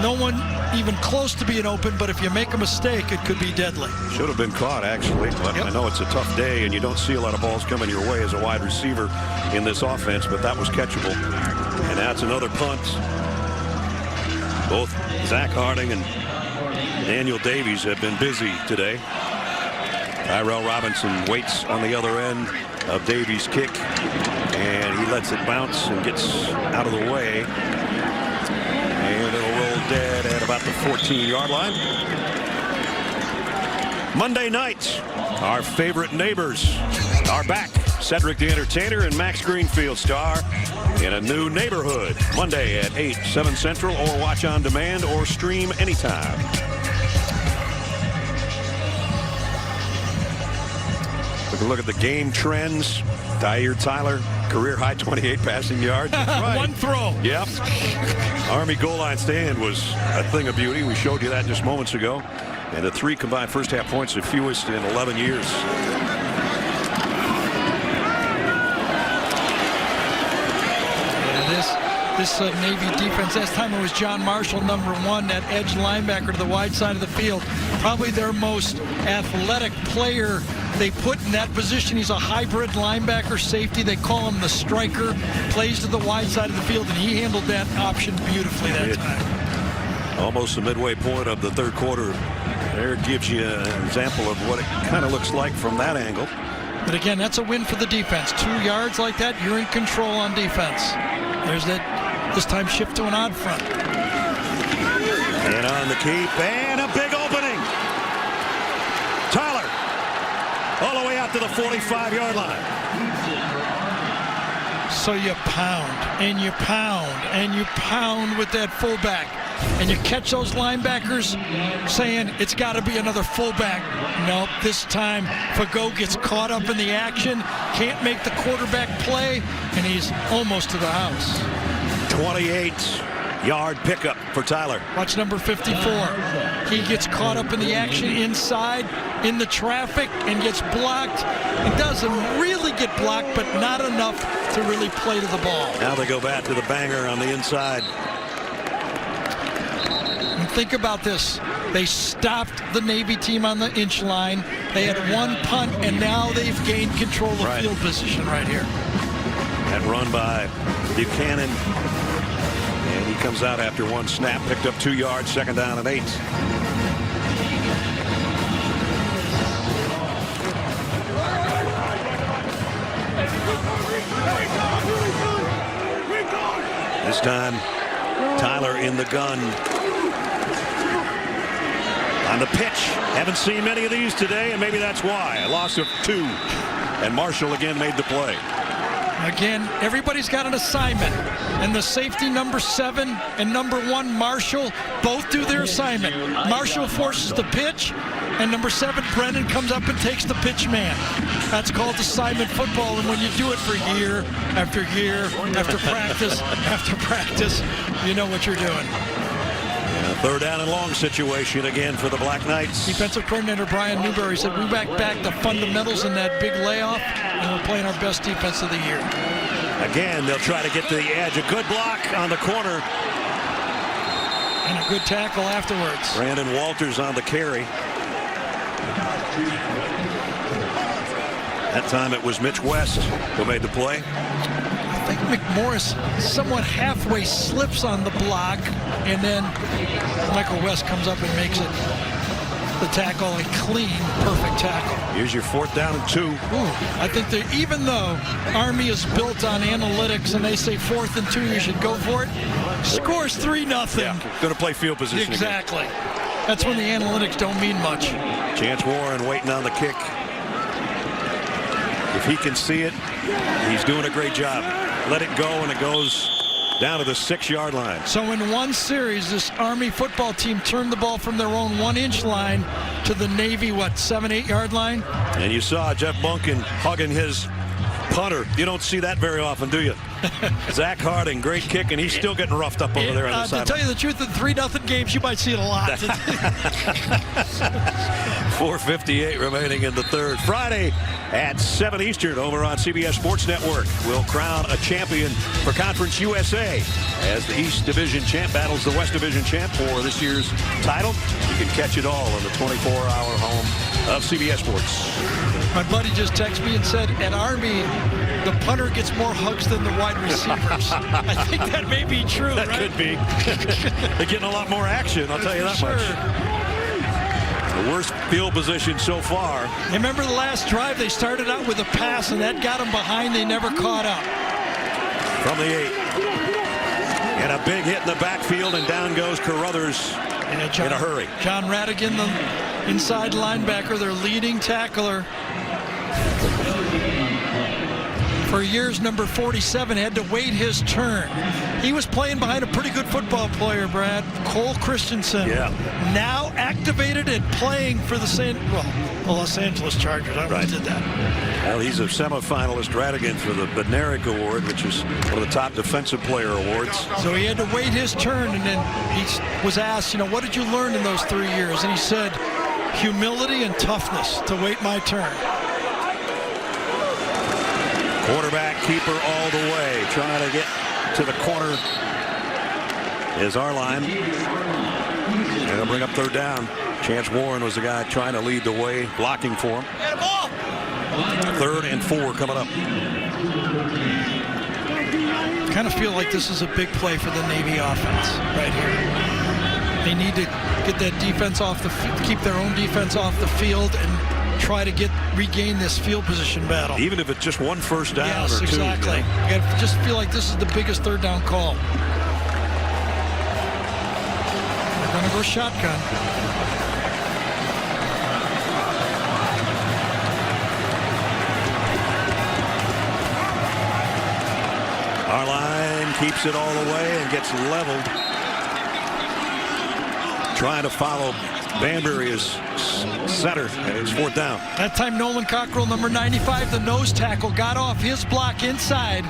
No one even close to being open, but if you make a mistake, it could be deadly. Should have been caught, actually, but I know it's a tough day, and you don't see a lot of balls coming your way as a wide receiver in this offense, but that was catchable. And that's another punt. Both Zach Harding and Daniel Davies have been busy today. Tyrell Robinson waits on the other end of Davies' kick, and he lets it bounce and gets out of the way. And it'll roll dead at about the 14-yard line. Monday night, our favorite neighbors are back. Cedric the Entertainer and Max Greenfield star in a new neighborhood. Monday at 8, 7 Central, or watch on demand or stream anytime. Take a look at the game trends. Tyler Career high 28 passing yards. Right. One throw. Yep. Army goal line stand was a thing of beauty. We showed you that just moments ago. And the 3 combined first half points, the fewest in 11 years. This Navy defense, last time it was John Marshall, number 1, that edge linebacker to the wide side of the field. Probably their most athletic player they put in that position. He's a hybrid linebacker safety. They call him the striker. Plays to the wide side of the field, and he handled that option beautifully that time. Almost the midway point of the third quarter. There gives you an example of what it kind of looks like from that angle. But again, that's a win for the defense. 2 yards like that, you're in control on defense. There's that, this time shift to an odd front. And on the keep, and a big opening. Tyler, all the way out to the 45-yard line. So you pound, and you pound, and you pound with that fullback. And you catch those linebackers saying it's got to be another fullback. Nope, this time Fagot gets caught up in the action, can't make the quarterback play, and he's almost to the house. 28-yard pickup for Tyler. Watch number 54. He gets caught up in the action inside, in the traffic, and gets blocked. He doesn't really get blocked, but not enough to really play to the ball. Now they go back to the banger on the inside. Think about this. They stopped the Navy team on the inch line. They had 1 punt, and now they've gained control of field position right here. That run by Buchanan. And he comes out after 1 snap, picked up 2 yards, 2nd down and 8. This time, Tyler in the gun. On the pitch, haven't seen many of these today, and maybe that's why. A loss of 2, and Marshall again made the play. Again, everybody's got an assignment, and the safety number 7 and number 1, Marshall, both do their assignment. Marshall forces the pitch, and number 7, Brennan, comes up and takes the pitch man. That's called assignment football, and when you do it for year after year, after practice, you know what you're doing. A 3rd down and long situation again for the Black Knights. Defensive coordinator Brian Newberry said we back the fundamentals in that big layoff, and we're playing our best defense of the year. Again, they'll try to get to the edge. A good block on the corner. And a good tackle afterwards. Brandon Walters on the carry. That time it was Mitch West who made the play. I think McMorris somewhat halfway slips on the block, and then Michael West comes up and makes it the tackle, a clean, perfect tackle. Here's your 4th down and 2. I think that even though Army is built on analytics and they say 4th and 2, you should go for it, scores 3-0. Yeah, going to play field position. Exactly. Again. That's when the analytics don't mean much. Chance Warren waiting on the kick. If he can see it, he's doing a great job. Let it go, and it goes down to the 6-yard line. So in one series, this Army football team turned the ball from their own 1-inch line to the Navy, 7-8-yard line? And you saw Jeff Bunkin hugging his punter. You don't see that very often, do you? Zach Harding, great kick, and he's still getting roughed up over there on the sideline. To tell you the truth, in 3-0 games, you might see it a lot. 4:58 remaining in the 3rd. Friday at 7 Eastern over on CBS Sports Network. We'll crown a champion for Conference USA as the East Division champ battles the West Division champ for this year's title. You can catch it all on the 24-hour home of CBS Sports. My buddy just texted me and said, at Army, the punter gets more hugs than the wide receivers. I think that may be true, That could be. They're getting a lot more action, I'll tell you that much. The worst field position so far. Remember the last drive, they started out with a pass, and that got them behind. They never caught up. From the 8. And a big hit in the backfield, and down goes Carruthers in a hurry. John Radigan, the inside linebacker, their leading tackler. For years, number 47 had to wait his turn. He was playing behind a pretty good football player, Brad, Cole Christensen. Yeah. Now activated and playing for the Los Angeles Chargers. I almost did that. Well, he's a semifinalist, Radigan, for the Bednarik Award, which is one of the top defensive player awards. So he had to wait his turn, and then he was asked, what did you learn in those 3 years? And he said, humility and toughness to wait my turn. Quarterback keeper all the way, trying to get to the corner is Arline. They'll bring up third down. Chance Warren was the guy trying to lead the way, blocking for him. 3rd and 4 coming up. Kind of feel like this is a big play for the Navy offense right here. They need to get that defense off keep their own defense off the field and try to regain this field position battle. Even if it's just one first down yes, or two. Exactly. I just feel like this is the biggest third down call. They're going to go shotgun. Arline keeps it all the way and gets leveled. Trying to follow Banbury is center, and it's 4th down. That time Nolan Cockrell, number 95, the nose tackle, got off his block inside,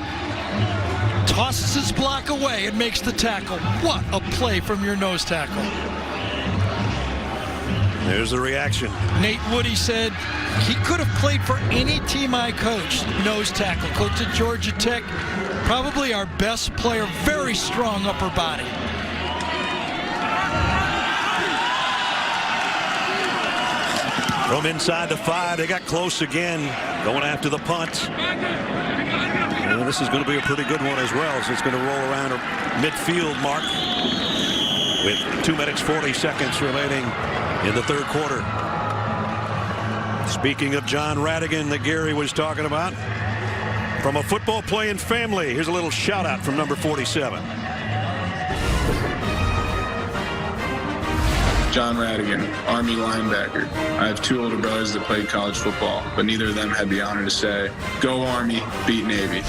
tosses his block away, and makes the tackle. What a play from your nose tackle. There's the reaction. Nate Woody said he could have played for any team I coached. Nose tackle, coached at Georgia Tech. Probably our best player, very strong upper body. From inside the 5, they got close again, going after the punt. And this is going to be a pretty good one as well, so it's going to roll around a midfield mark with 2 minutes 40 seconds remaining in the 3rd quarter. Speaking of John Radigan that Gary was talking about, from a football playing family, here's a little shout out from number 47. John Radigan, Army linebacker. I have 2 older brothers that played college football, but neither of them had the honor to say, "Go Army, beat Navy."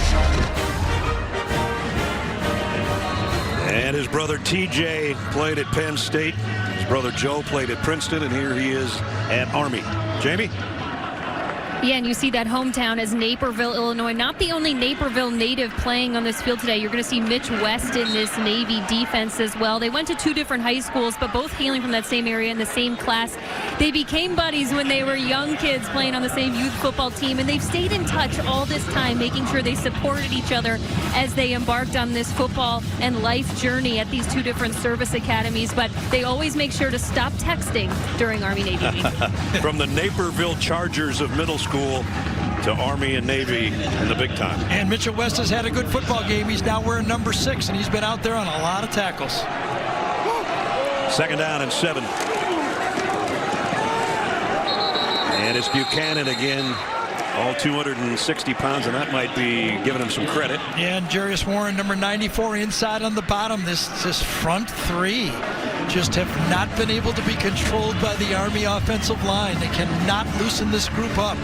And his brother TJ played at Penn State. His brother Joe played at Princeton, and here he is at Army. Jamie? Yeah, and you see that hometown as Naperville, Illinois. Not the only Naperville native playing on this field today. You're going to see Mitch West in this Navy defense as well. They went to 2 different high schools, but both hailing from that same area in the same class. They became buddies when they were young kids playing on the same youth football team, and they've stayed in touch all this time, making sure they supported each other as they embarked on this football and life journey at these 2 different service academies. But they always make sure to stop texting during Army-Navy week. From the Naperville Chargers of middle school to Army and Navy in the big time. And Mitchell West has had a good football game. He's now wearing number 6, and he's been out there on a lot of tackles. 2nd down and 7. And it's Buchanan again, all 260 pounds, and that might be giving him some credit. Yeah, and Jarius Warren, number 94, inside on the bottom. This front 3 just have not been able to be controlled by the Army offensive line. They cannot loosen this group up.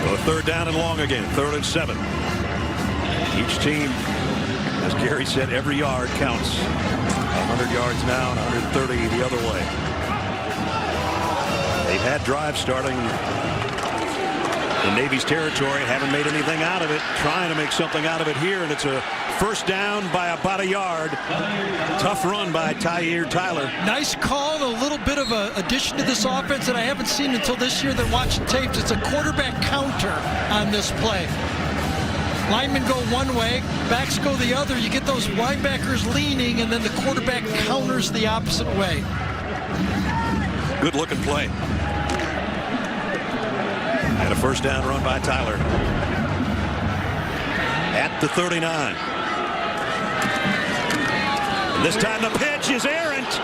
So 3rd down and long again, 3rd and 7. Each team, as Gary said, every yard counts. 100 yards now and 130 the other way. They've had drives starting in Navy's territory, haven't made anything out of it, trying to make something out of it here, and it's a 1st down by about a yard. Tough run by Tyler. Nice call, a little bit of an addition to this offense that I haven't seen until this year. They're watching tapes. It's a quarterback counter on this play. Linemen go one way, backs go the other. You get those linebackers leaning, and then the quarterback counters the opposite way. Good looking play. And a 1st down run by Tyler. At the 39. And this time the pitch is errant.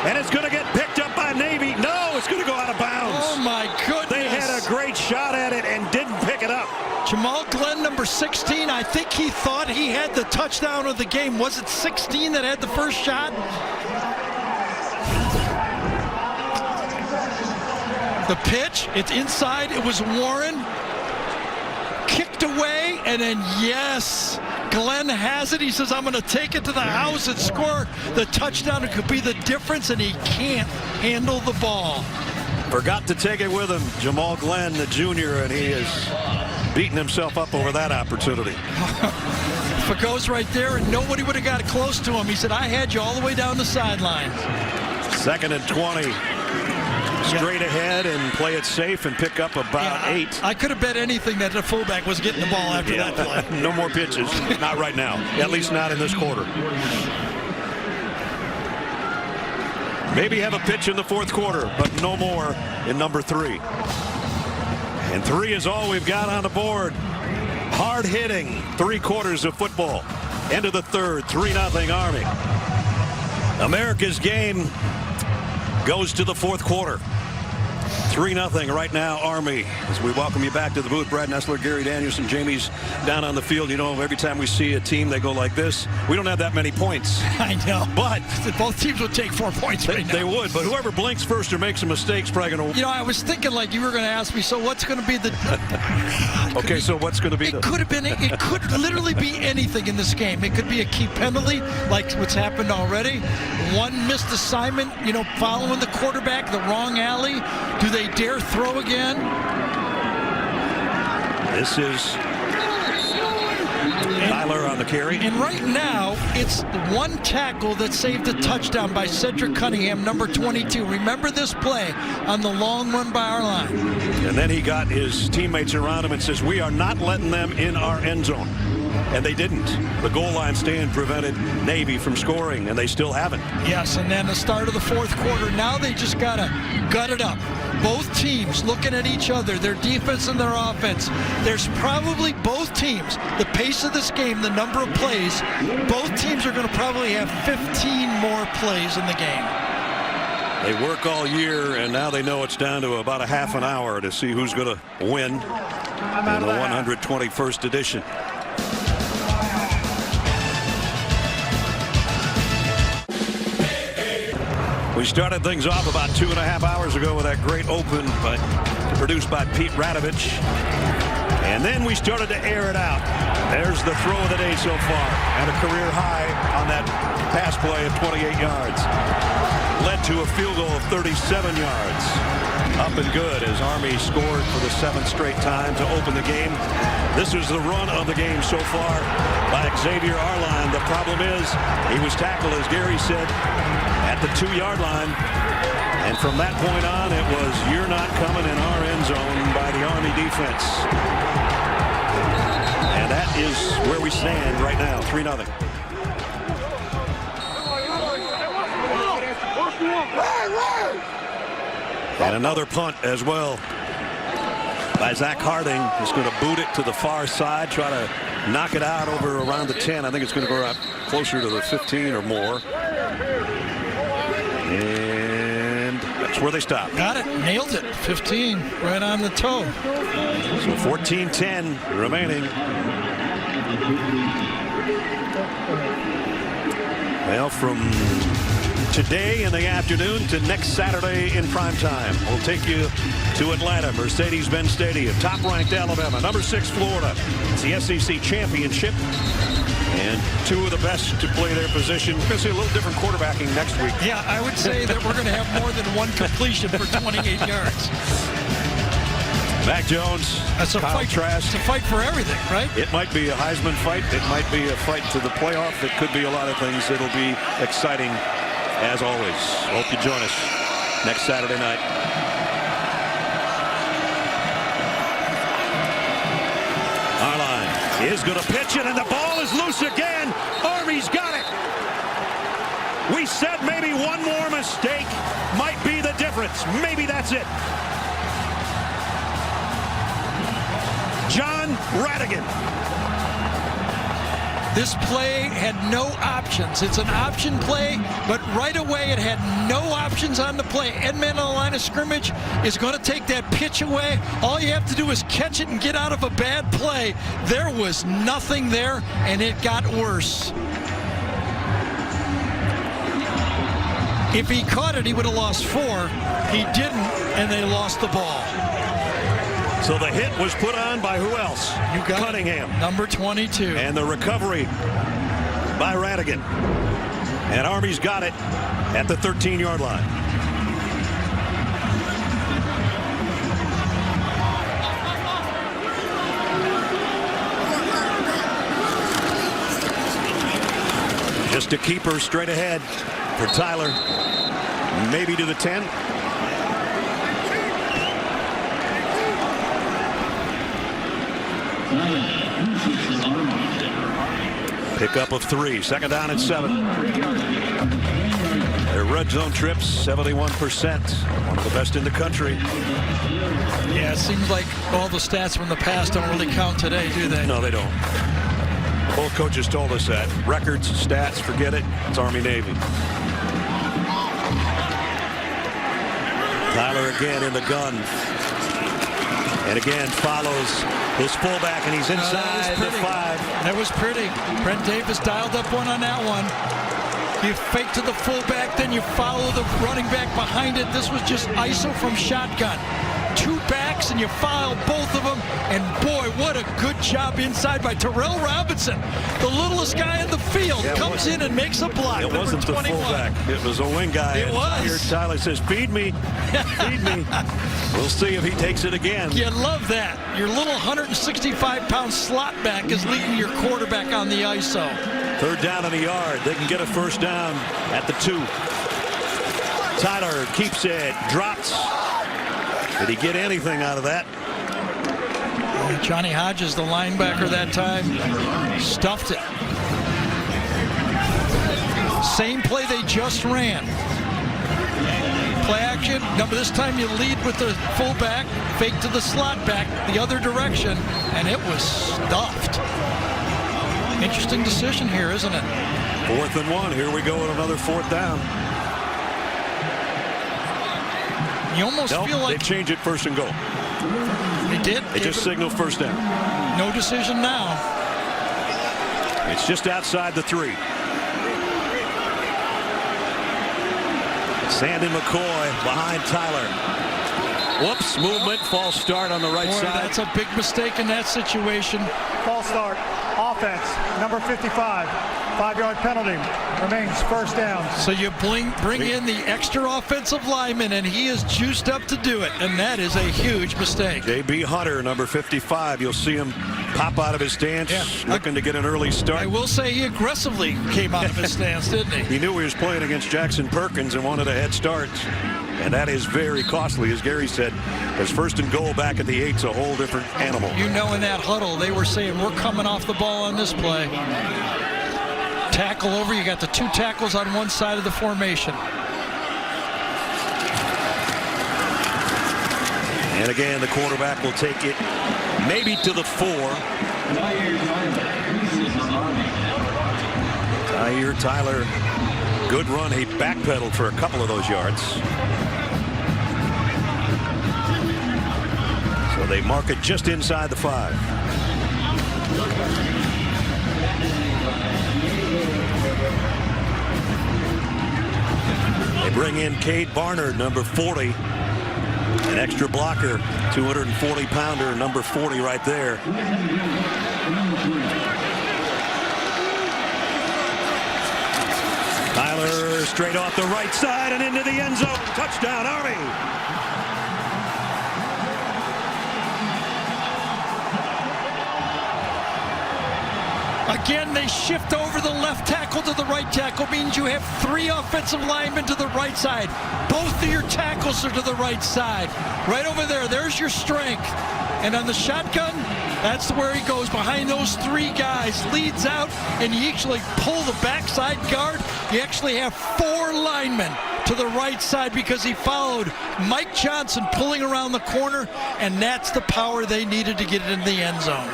And it's going to get picked up by Navy. No, it's going to go out of bounds. Oh, my goodness. They had a great shot at it and didn't pick it up. Jamal Glenn, number 16, I think he thought he had the touchdown of the game. Was it 16 that had the first shot? The pitch, it's inside. It was Warren. And then, yes, Glenn has it. He says, I'm going to take it to the house and score the touchdown. It could be the difference, and he can't handle the ball. Forgot to take it with him, Jamal Glenn, the junior, and he is beating himself up over that opportunity. If it goes right there, and nobody would have got close to him. He said, I had you all the way down the sideline. 2nd and 20. Straight ahead and play it safe and pick up about 8. I could have bet anything that the fullback was getting the ball after that play. No more pitches. Not right now. At least not in this quarter. Maybe have a pitch in the 4th quarter, but no more in number 3. And 3 is all we've got on the board. Hard hitting 3 quarters of football. End of the 3rd, 3-0 Army. America's game goes to the 4th quarter. 3-0 right now, Army. As we welcome you back to the booth, Brad Nessler, Gary Danielson, Jamie's down on the field. You know, every time we see a team, they go like this. We don't have that many points. I know. But both teams would take 4 points right now. They would, but whoever blinks first or makes a mistake is probably going to... You know, I was thinking like you were going to ask me, so what's going to be the... Okay, so what's going to be it could have been, it could literally be anything in this game. It could be a key penalty, like what's happened already. One missed assignment, you know, following the quarterback, the wrong alley. Do they dare throw again? This is Tyler on the carry. And right now, it's one tackle that saved a touchdown by Cedric Cunningham, number 22. Remember this play on the long run by our line. And then he got his teammates around him and says, we are not letting them in our end zone. And they didn't. The goal line stand prevented Navy from scoring, and they still haven't. Yes, and then the start of the 4th quarter. Now they just got to gut it up. Both teams looking at each other, their defense and their offense. There's probably both teams, the pace of this game, the number of plays, both teams are going to probably have 15 more plays in the game. They work all year, and now they know it's down to about a half an hour to see who's going to win in the 121st edition. We started things off about 2.5 hours ago with that great open, but produced by Pete Radovich. And then we started to air it out. There's the throw of the day so far, and a career high on that pass play of 28 yards. Led to a field goal of 37 yards. Up and good as Army scored for the 7th straight time to open the game. This is the run of the game so far by Xavier Arline. The problem is he was tackled, as Gary said, at the 2-yard line. And from that point on, it was, you're not coming in our end zone by the Army defense. And that is where we stand right now, 3-0. And another punt as well by Zach Harding. He's going to boot it to the far side, try to knock it out over around the 10. I think it's going to go out closer to the 15 or more. And that's where they stop. Got it. Nailed it. 15 right on the toe. So 14-10 remaining. Well, from today in the afternoon to next Saturday in prime time, we'll take you to Atlanta, Mercedes-Benz Stadium. Top-ranked Alabama, number 6 Florida. It's the SEC championship. And 2 of the best to play their position. We're going to see a little different quarterbacking next week. Yeah, I would say that we're going to have more than one completion for 28 yards. Mac Jones, that's a Kyle fight. Trask. It's a fight for everything, right? It might be a Heisman fight. It might be a fight to the playoff. It could be a lot of things. It'll be exciting as always. Hope you join us next Saturday night. Arline is going to pitch it, and the ball is loose again. Army's got it. We said maybe one more mistake might be the difference. Maybe that's it. John Radigan. This play had no options. It's an option play, but right away it had no options on the play. Edman on the line of scrimmage is going to take that pitch away. All you have to do is catch it and get out of a bad play. There was nothing there, and it got worse. If he caught it, he would have lost 4. He didn't, and they lost the ball. So the hit was put on by who else? You got Cunningham. Number 22. And the recovery by Radigan. And Army's got it at the 13-yard line. Just a keeper straight ahead for Tyler. Maybe to the 10. Pickup of 3. Second down and 7. Their red zone trips, 71%. One of the best in the country. Yeah, it seems like all the stats from the past don't really count today, do they? No, they don't. Both coaches told us that. Records, stats, forget it. It's Army-Navy. Tyler again in the gun. And again follows his fullback, and he's inside the 5. That was pretty. Brent Davis dialed up one on that one. You fake to the fullback, then you follow the running back behind it. This was just ISO from shotgun. 2 backs, and you file both of them. And boy, what a good job inside by Terrell Robinson. The littlest guy in the field comes in and makes a block. It wasn't the fullback. It was a wing guy. It was. Here Tyler says, feed me. Feed me. We'll see if he takes it again. You love that. Your little 165-pound slot back is leading your quarterback on the ISO. Third down and a yard. They can get a first down at the 2. Tyler keeps it. Drops. Did he get anything out of that? Johnny Hodges, the linebacker that time, stuffed it. Same play they just ran. Play action. Number this time you lead with the fullback, fake to the slot back the other direction, and it was stuffed. Interesting decision here, isn't it? 4th and 1. Here we go with another 4th down. You almost feel like they changed it 1st and goal. They did. They just signaled first down. No decision now. It's just outside the 3. Sandy McCoy behind Tyler. Whoops, movement, false start on the right side. That's a big mistake in that situation. False start, offense, number 55, 5-yard penalty, remains first down. So you bring in the extra offensive lineman, and he is juiced up to do it, and that is a huge mistake. J.B. Hunter, number 55, you'll see him pop out of his stance, looking to get an early start. I will say he aggressively came out of his stance, didn't he? He knew he was playing against Jackson Perkins and wanted a head start. And that is very costly, as Gary said. As 1st and goal back at the 8's a whole different animal. You know, in that huddle, they were saying, we're coming off the ball on this play. Tackle over, you got the 2 tackles on one side of the formation. And again, the quarterback will take it maybe to the 4. Tyler, good run. He backpedaled for a couple of those yards. So they mark it just inside the 5. They bring in Cade Barnard, number 40. An extra blocker, 240-pounder, number 40 right there. Tyler straight off the right side and into the end zone. Touchdown, Army. Again, they shift over the left tackle to the right tackle, means you have 3 offensive linemen to the right side. Both of your tackles are to the right side. Right over there, there's your strength. And on the shotgun, that's where he goes, behind those 3 guys, leads out, and you actually pull the backside guard. You actually have 4 linemen to the right side because he followed Mike Johnson pulling around the corner, and that's the power they needed to get it in the end zone.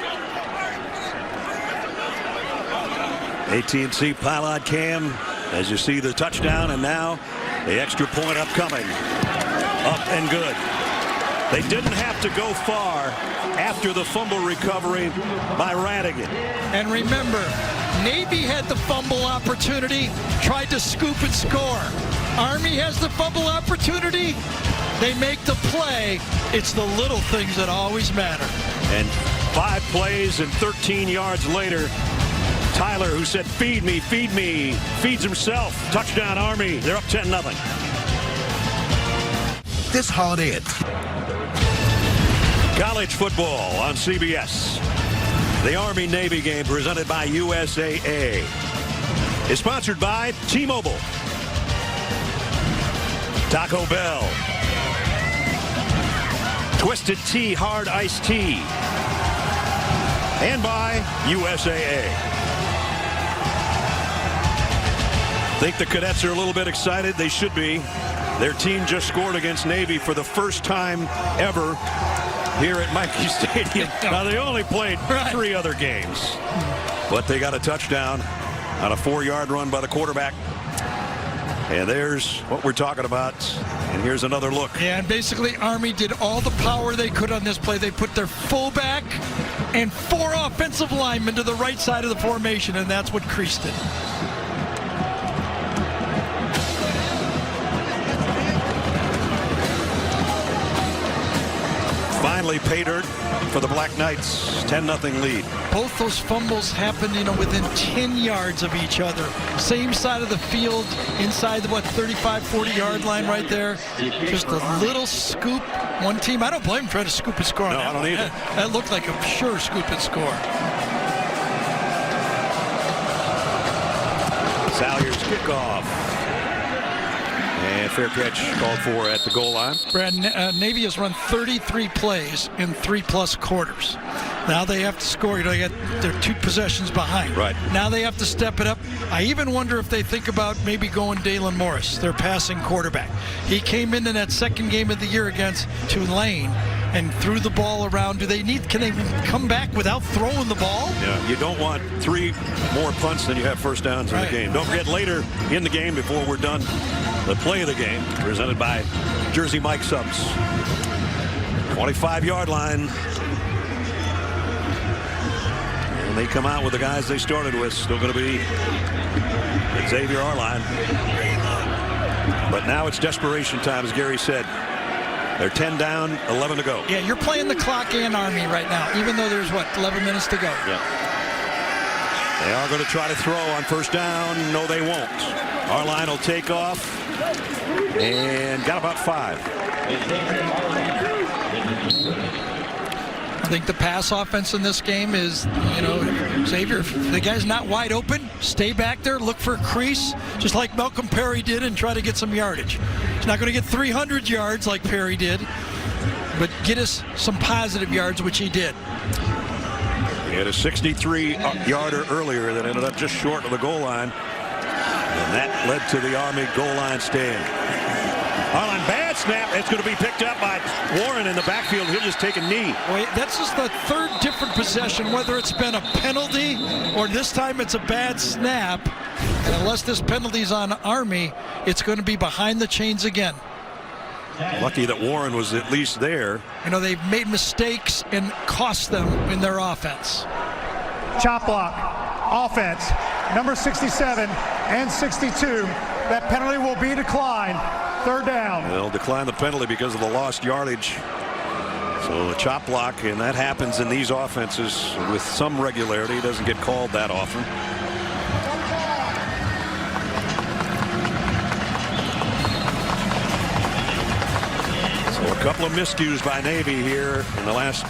AT&T Pilot Cam, as you see the touchdown, and now the extra point upcoming. Up and good. They didn't have to go far after the fumble recovery by Radigan. And remember, Navy had the fumble opportunity, tried to scoop and score. Army has the fumble opportunity, They make the play. It's the little things that always matter. And 5 plays and 13 yards later, Tyler, who said, feed me, feeds himself. Touchdown, Army. They're up 10-0. This holiday College football on CBS. The Army-Navy game presented by USAA is sponsored by T-Mobile, Taco Bell, Twisted Tea Hard Iced Tea, and by USAA. Think the cadets are a little bit excited? They should be. Their team just scored against Navy for the first time ever here at Mikey Stadium. Now, they only played 3 other games, but they got a touchdown on a 4-yard run by the quarterback. And there's what we're talking about. And here's another look. Yeah, and basically Army did all the power they could on this play. They put their fullback and 4 offensive linemen to the right side of the formation, and that's what creased it. Finally pay dirt for the Black Knights. 10-0 lead. Both those fumbles happened, within 10 yards of each other. Same side of the field, inside the, 35, 40-yard line right there. Just a little scoop. One team, I don't blame them trying to scoop and score. No, I don't either. That looked like a sure scoop and score. Salyer's kickoff. And fair catch called for at the goal line. Brad, Navy has run 33 plays in 3+ quarters. Now they have to score. They got their 2 possessions behind. Right. Now they have to step it up. I even wonder if they think about maybe going Dalen Morris, their passing quarterback. He came in that second game of the year against Tulane and threw the ball around. Can they come back without throwing the ball? Yeah, you don't want 3 more punts than you have first downs in the game. Don't forget, later in the game, before we're done, the play of the game presented by Jersey Mike Subs. 25-yard line. And they come out with the guys they started with. Still going to be Xavier Arline. But now it's desperation time, as Gary said. They're 10 down, 11 to go. Yeah, you're playing the clock and Army right now, even though there's, 11 minutes to go. Yeah. They are going to try to throw on first down. No, they won't. Arline will take off and got about 5. I think the pass offense in this game is, Xavier, if the guy's not wide open, stay back there, look for a crease, just like Malcolm Perry did, and try to get some yardage. He's not going to get 300 yards like Perry did, but get us some positive yards, which he did. He had a 63-yarder earlier that ended up just short of the goal line. And that led to the Army goal line stand. Arline, bad snap. It's going to be picked up by Warren in the backfield. He'll just take a knee. Wait, that's just the 3rd different possession, whether it's been a penalty or this time it's a bad snap. And unless this penalty's on Army, it's going to be behind the chains again. Lucky that Warren was at least there. They've made mistakes and cost them in their offense. Chop block, offense, number 67 and 62. That penalty will be declined. 3rd down. They'll decline the penalty because of the lost yardage. So the chop block, and that happens in these offenses with some regularity. It doesn't get called that often. So a couple of miscues by Navy here in the last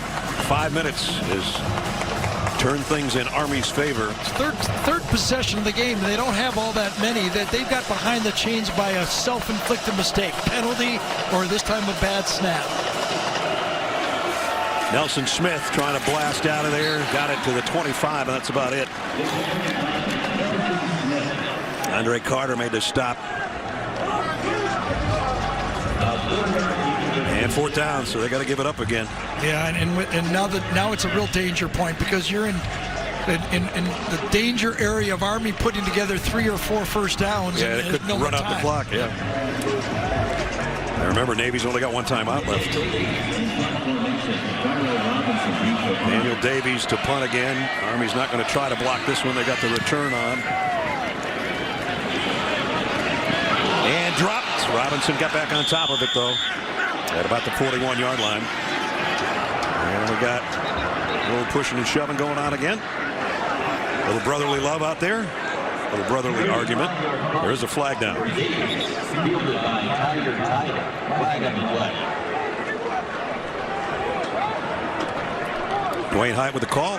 5 minutes has turned things in Army's favor. Third possession of the game. They don't have all that many. That they've got behind the chains by a self-inflicted mistake, penalty, or this time a bad snap. Nelson Smith trying to blast out of there. Got it to the 25, and that's about it. Andre Carter made the stop. And 4th down, so they got to give it up again. Yeah, and now it's a real danger point because you're in the danger area of Army putting together 3 or 4 first downs. Yeah, it could run out the clock. Yeah. I remember Navy's only got 1 timeout left. Daniel Davies to punt again. Army's not going to try to block this one. They got the return on. And dropped. Robinson got back on top of it, though. at about the 41-yard line. And we got a little pushing and shoving going on again. A little brotherly love out there. A little brotherly argument. There is a flag down. Fielded by Tiger Tyler. Flag on the play. Dwayne Hyatt with the call.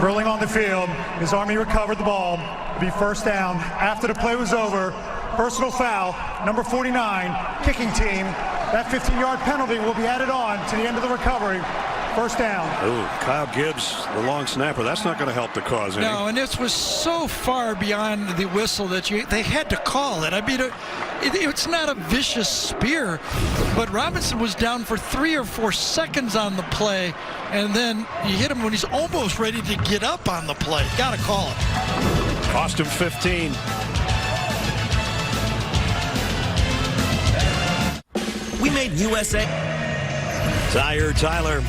Curling on the field. His Army recovered the ball. Be first down. After the play was over, personal foul, number 49, kicking team. That 15-yard penalty will be added on to the end of the recovery. First down. Oh, Kyle Gibbs, the long snapper. That's not going to help the cause any. No, and this was so far beyond the whistle that they had to call it. I mean, it's not a vicious spear, but Robinson was down for 3 or 4 seconds on the play, and then you hit him when he's almost ready to get up on the play. Got to call it. Cost him 15. We made USA. Tyre Tyler,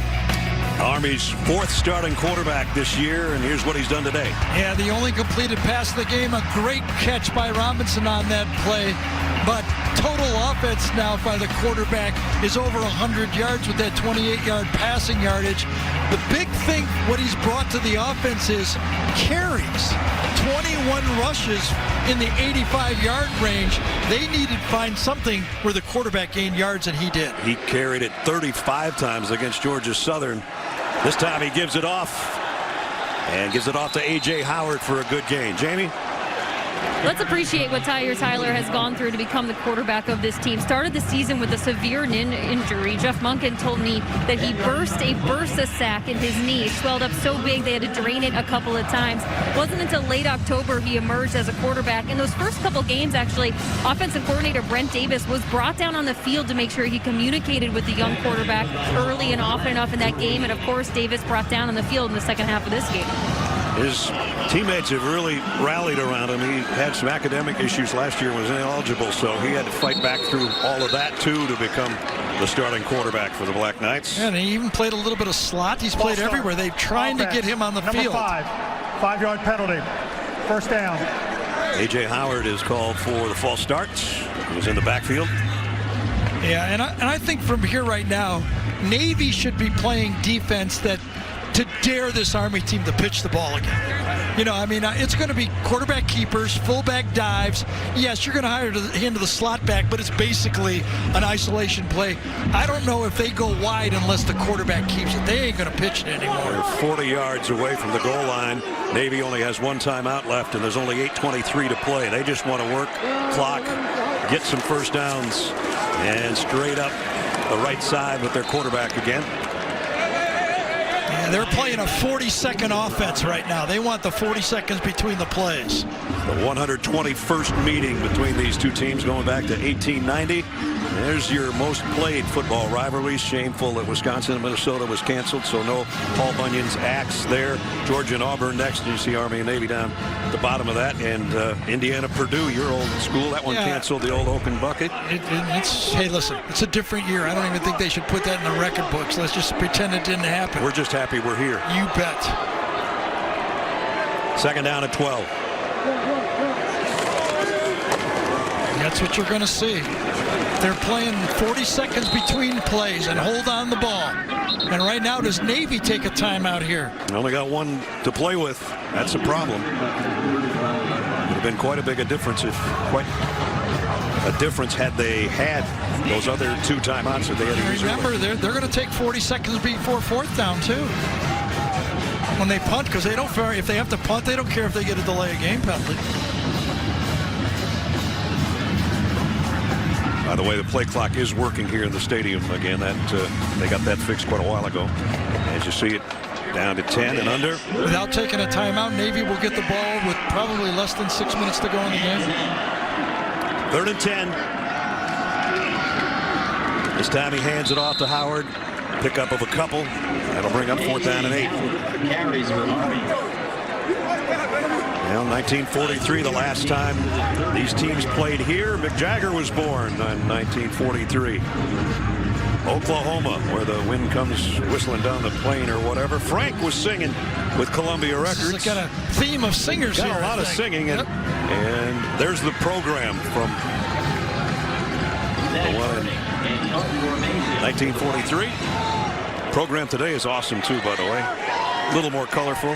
Army's 4th starting quarterback this year, and here's what he's done today. Yeah, the only completed pass of the game, a great catch by Robinson on that play, but total offense now by the quarterback is over 100 yards with that 28-yard passing yardage. The big thing, what he's brought to the offense is carries. 21 rushes in the 85-yard range. They needed to find something where the quarterback gained yards, and he did. He carried it 35 times against Georgia Southern. This time he gives it off, and gives it off to A.J. Howard for a good gain. Jamie? Let's appreciate what Tyre Tyler has gone through to become the quarterback of this team. Started the season with a severe injury. Jeff Munkin told me that he burst a bursa sac in his knee. It swelled up so big they had to drain it a couple of times. It wasn't until late October he emerged as a quarterback. In those first couple games, actually, offensive coordinator Brent Davis was brought down on the field to make sure he communicated with the young quarterback early and often enough in that game. And, of course, Davis brought down on the field in the second half of this game. His teammates have really rallied around him. He had some academic issues last year and was ineligible, so he had to fight back through all of that, too, to become the starting quarterback for the Black Knights. And he even played a little bit of slot. He's played everywhere. They're trying to get him on the field. Number 5-yard penalty. First down. A.J. Howard is called for the false start. He's in the backfield. Yeah, and I think from here right now, Navy should be playing defense to dare this Army team to pitch the ball again. You know, I mean, it's going to be quarterback keepers, fullback dives. Yes, you're going to hire into the slot back, but it's basically an isolation play. I don't know if they go wide unless the quarterback keeps it. They ain't going to pitch it anymore. They're 40 yards away from the goal line. Navy only has 1 timeout left, and there's only 8:23 to play. They just want to work clock, get some first downs, and straight up the right side with their quarterback again. Yeah, they're playing a 40-second offense right now. They want the 40 seconds between the plays. The 121st meeting between these two teams going back to 1890. There's your most played football rivalry. Shameful that Wisconsin and Minnesota was canceled, so no Paul Bunyan's Axe there. Georgia and Auburn next, and you see Army and Navy down at the bottom of that. And Indiana, Purdue, your old school, that one canceled, the old Oaken Bucket. Hey, listen, it's a different year. I don't even think they should put that in the record books. Let's just pretend it didn't happen. We're just happy we're here. You bet. Second down at 12. That's what you're going to see. They're playing 40 seconds between plays and hold on the ball. And right now, does Navy take a timeout here? Only got 1 to play with. That's a problem. Would have been quite a big difference had they had those other 2 timeouts that they had to use. Remember, they're going to take 40 seconds before 4th down too. When they punt, because they don't care if they have to punt, they don't care if they get a delay of game penalty. By the way, the play clock is working here in the stadium again. That they got that fixed quite a while ago. As you see it, down to 10 and under. Without taking a timeout, Navy will get the ball with probably less than 6 minutes to go in the game. 3rd and 10. This time he hands it off to Howard. Pickup of a couple. That'll bring up 4th down and 8. Carries for Army. Well, 1943, the last time these teams played here. Mick Jagger was born in 1943. Oklahoma, where the wind comes whistling down the plain or whatever. Frank was singing with Columbia Records. It's got a theme of singers here. Got a lot of singing, and there's the program from The one in 1943. Program today is awesome too, by the way. A little more colorful.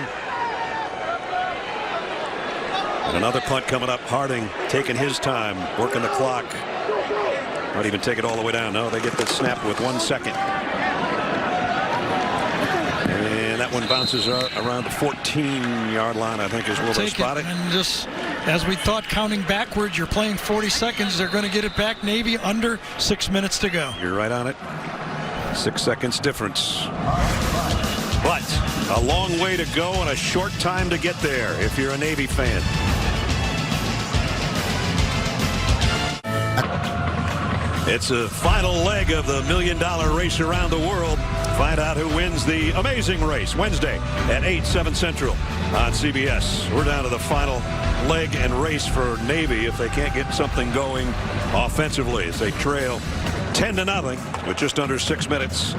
And another punt coming up. Harding taking his time, working the clock. Not even take it all the way down. No, they get the snap with 1 second. And that one bounces around the 14-yard line, I think is where they spot it. And just as we thought, counting backwards, you're playing 40 seconds. They're going to get it back, Navy, under 6 minutes to go. You're right on it. 6 seconds difference. But a long way to go and a short time to get there if you're a Navy fan. It's a final leg of the $1 million race around the world. Find out who wins the amazing race Wednesday at 8, 7 Central on CBS. We're down to the final leg and race for Navy if they can't get something going offensively as they trail 10-0 with just under 6 minutes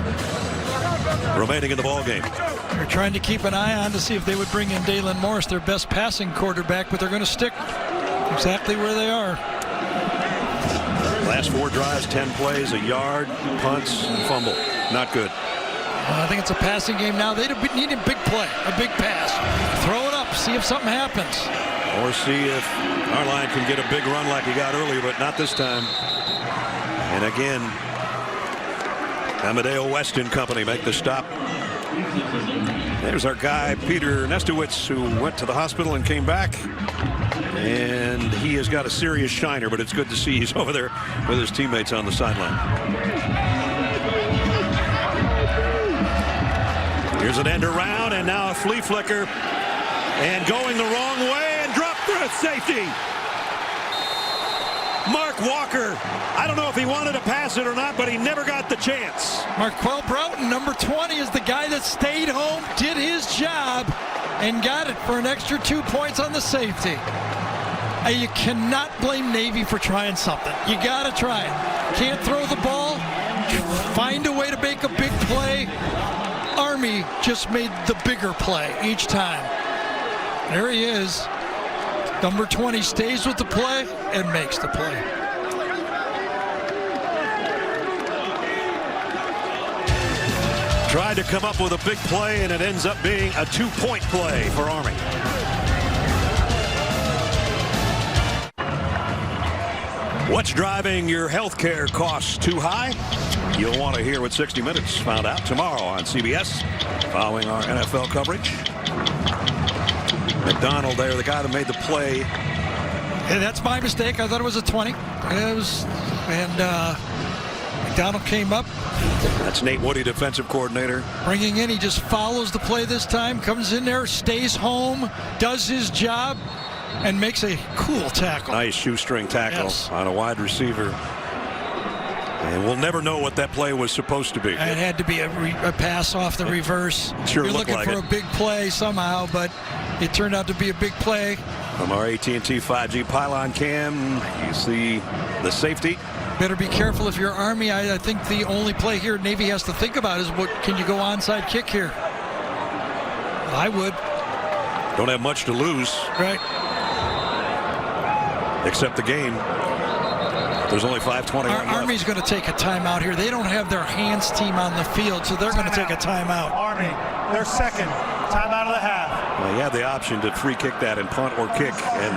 remaining in the ball game. They're trying to keep an eye on to see if they would bring in Dalen Morris, their best passing quarterback, but they're going to stick exactly where they are. Last 4 drives, 10 plays, a yard, punts, and fumble. Not good. I think it's a passing game now. They need a big play, a big pass. Throw it up, see if something happens. Or see if our line can get a big run like he got earlier, but not this time. And again, Amadeo West and company make the stop. There's our guy, Peter Nestowitz, who went to the hospital and came back. And he has got a serious shiner, but it's good to see he's over there with his teammates on the sideline. Here's an end around, and now a flea flicker. And going the wrong way, and dropped for a safety. Mark Walker, I don't know if he wanted to pass it or not, but he never got the chance. Marquel Broughton, number 20, is the guy that stayed home, did his job, and got it for an extra 2 points on the safety. You cannot blame Navy for trying something. You got to try it. Can't throw the ball. Find a way to make a big play. Army just made the bigger play each time. There he is. Number 20 stays with the play and makes the play. Tried to come up with a big play, and it ends up being a 2-point play for Army. What's driving your health care costs too high? You'll want to hear what 60 Minutes found out tomorrow on CBS following our NFL coverage. McDonald there, the guy that made the play. Yeah, that's my mistake. I thought it was a 20. McDonald came up. That's Nate Woody, defensive coordinator. Bringing in, he just follows the play this time, comes in there, stays home, does his job, and makes a cool tackle. Nice shoestring tackle on a wide receiver. And we'll never know what that play was supposed to be. It had to be a pass off the reverse. Sure, you're looking like for a big play somehow, but it turned out to be a big play. From our AT&T 5G pylon cam, you see the safety. Better be careful if you're Army. I think the only play here Navy has to think about is what can you go onside kick here? I would. Don't have much to lose. Right. Except the game. There's only 5:21 left. Army's going to take a timeout here. They don't have their hands team on the field, so they're going to take a timeout. Army, their second timeout of the half. Well, you have the option to free kick that and punt or kick, and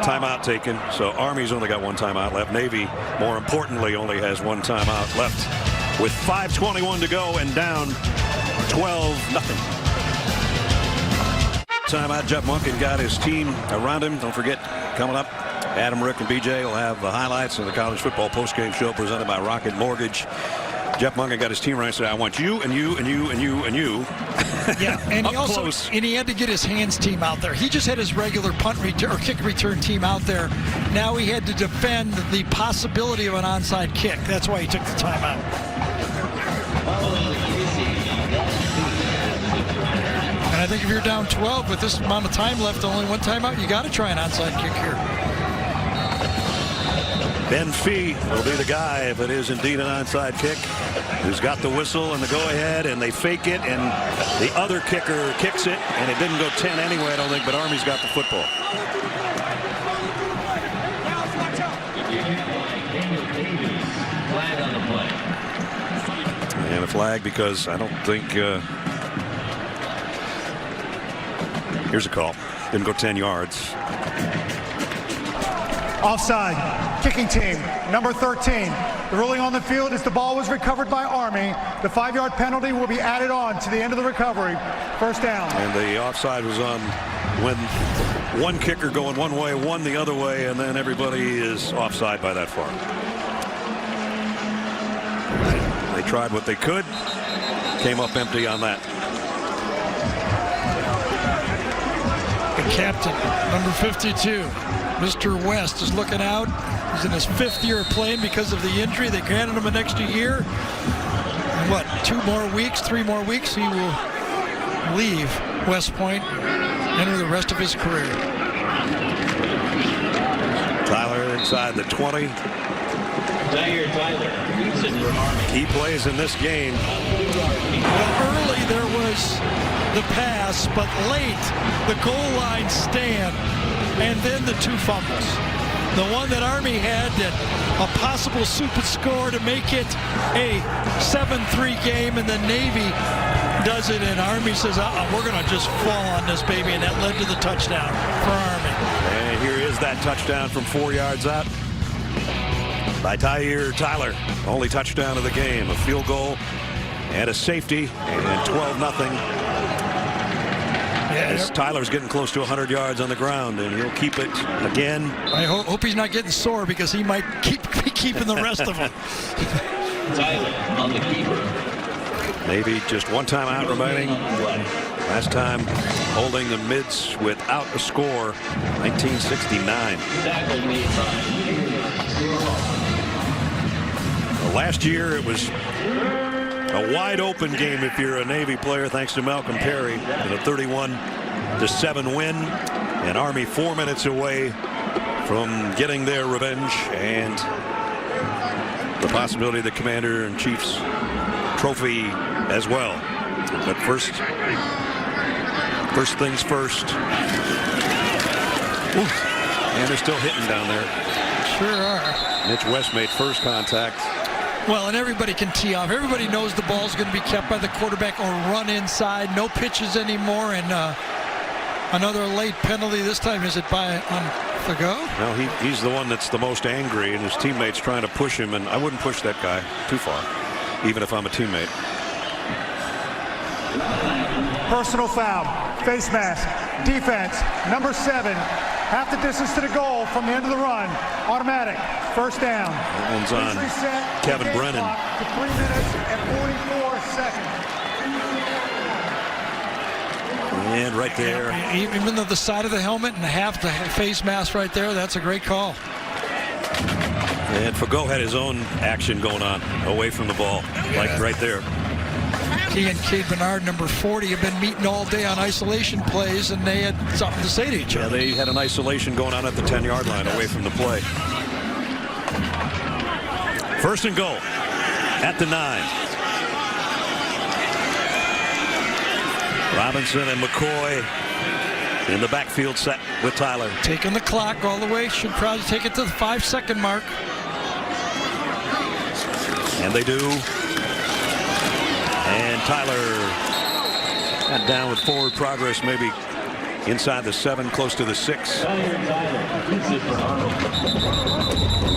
timeout taken. So Army's only got 1 timeout left. Navy, more importantly, only has 1 timeout left with 5:21 to go and down 12-0. Timeout. Jeff Monken got his team around him. Don't forget, coming up, Adam, Rick, and BJ will have the highlights of the college football postgame show presented by Rocket Mortgage. Jeff Monken got his team right, so I want you and you and you and you and you. Yeah, and he also close. And he had to get his hands team out there. He just had his regular punt return or kick return team out there. Now he had to defend the possibility of an onside kick. That's why he took the timeout. And I think if you're down 12 with this amount of time left, only 1 timeout, you got to try an onside kick here. Ben Fee will be the guy if it is indeed an onside kick, who's got the whistle and the go-ahead, and they fake it, and the other kicker kicks it, and it didn't go 10 anyway, I don't think, but Army's got the football. flag because I don't think here's a call. Didn't go 10 yards. Offside, kicking team, number 13. The ruling on the field is the ball was recovered by Army. The 5-yard penalty will be added on to the end of the recovery. First down. And the offside was on when one kicker going one way, one the other way, and then everybody is offside by that far. They tried what they could, came up empty on that. The captain, number 52, Mr. West, is looking out. He's in his 5th year of playing because of the injury. They granted him an extra year. In what, 3 more weeks, he will leave West Point, enter the rest of his career. Tyler inside the 20. Key plays in this game. Well, early there was the pass, but late the goal line stand, and then the 2 fumbles. The one that Army had, that a possible super score to make it a 7-3 game, and the Navy does it, and Army says, we're going to just fall on this baby, and that led to the touchdown for Army. And here is that touchdown from 4 yards out by Tyler. Only touchdown of the game, a field goal and a safety, and 12-0. As Tyler's getting close to 100 yards on the ground, and he'll keep it again. I hope he's not getting sore, because he might be keeping the rest of them. Tyler on the keeper. Maybe just one timeout remaining. Last time holding the Mids without a score, 1969. Well, last year it was a wide open game if you're a Navy player, thanks to Malcolm Perry, in a 31-7 win, and Army 4 minutes away from getting their revenge and the possibility of the Commander-in-Chief's trophy as well. But first things first. Oof. And they're still hitting down there. Sure are. Mitch West made first contact. Well, and everybody can tee off. Everybody knows the ball's going to be kept by the quarterback or run inside. No pitches anymore, and another late penalty. This time, is it on the go? No, he's the one that's the most angry, and his teammates trying to push him, and I wouldn't push that guy too far, even if I'm a teammate. Personal foul, face mask, defense, number 7, half the distance to the goal from the end of the run, automatic, first down. That one's on Kevin Brennan. To 3 minutes and 44 seconds. And right there. Even though the side of the helmet and half the face mask right there, that's a great call. And Fago had his own action going on away from the ball, like right there. He and Cade Bernard, number 40, have been meeting all day on isolation plays, and they had something to say to each other. Yeah, they had an isolation going on at the 10-yard line away from the play. First and goal at the 9. Robinson and McCoy in the backfield set with Tyler. Taking the clock all the way. Should probably take it to the 5-second mark. And they do. And Tyler got down with forward progress, maybe inside the 7, close to the 6.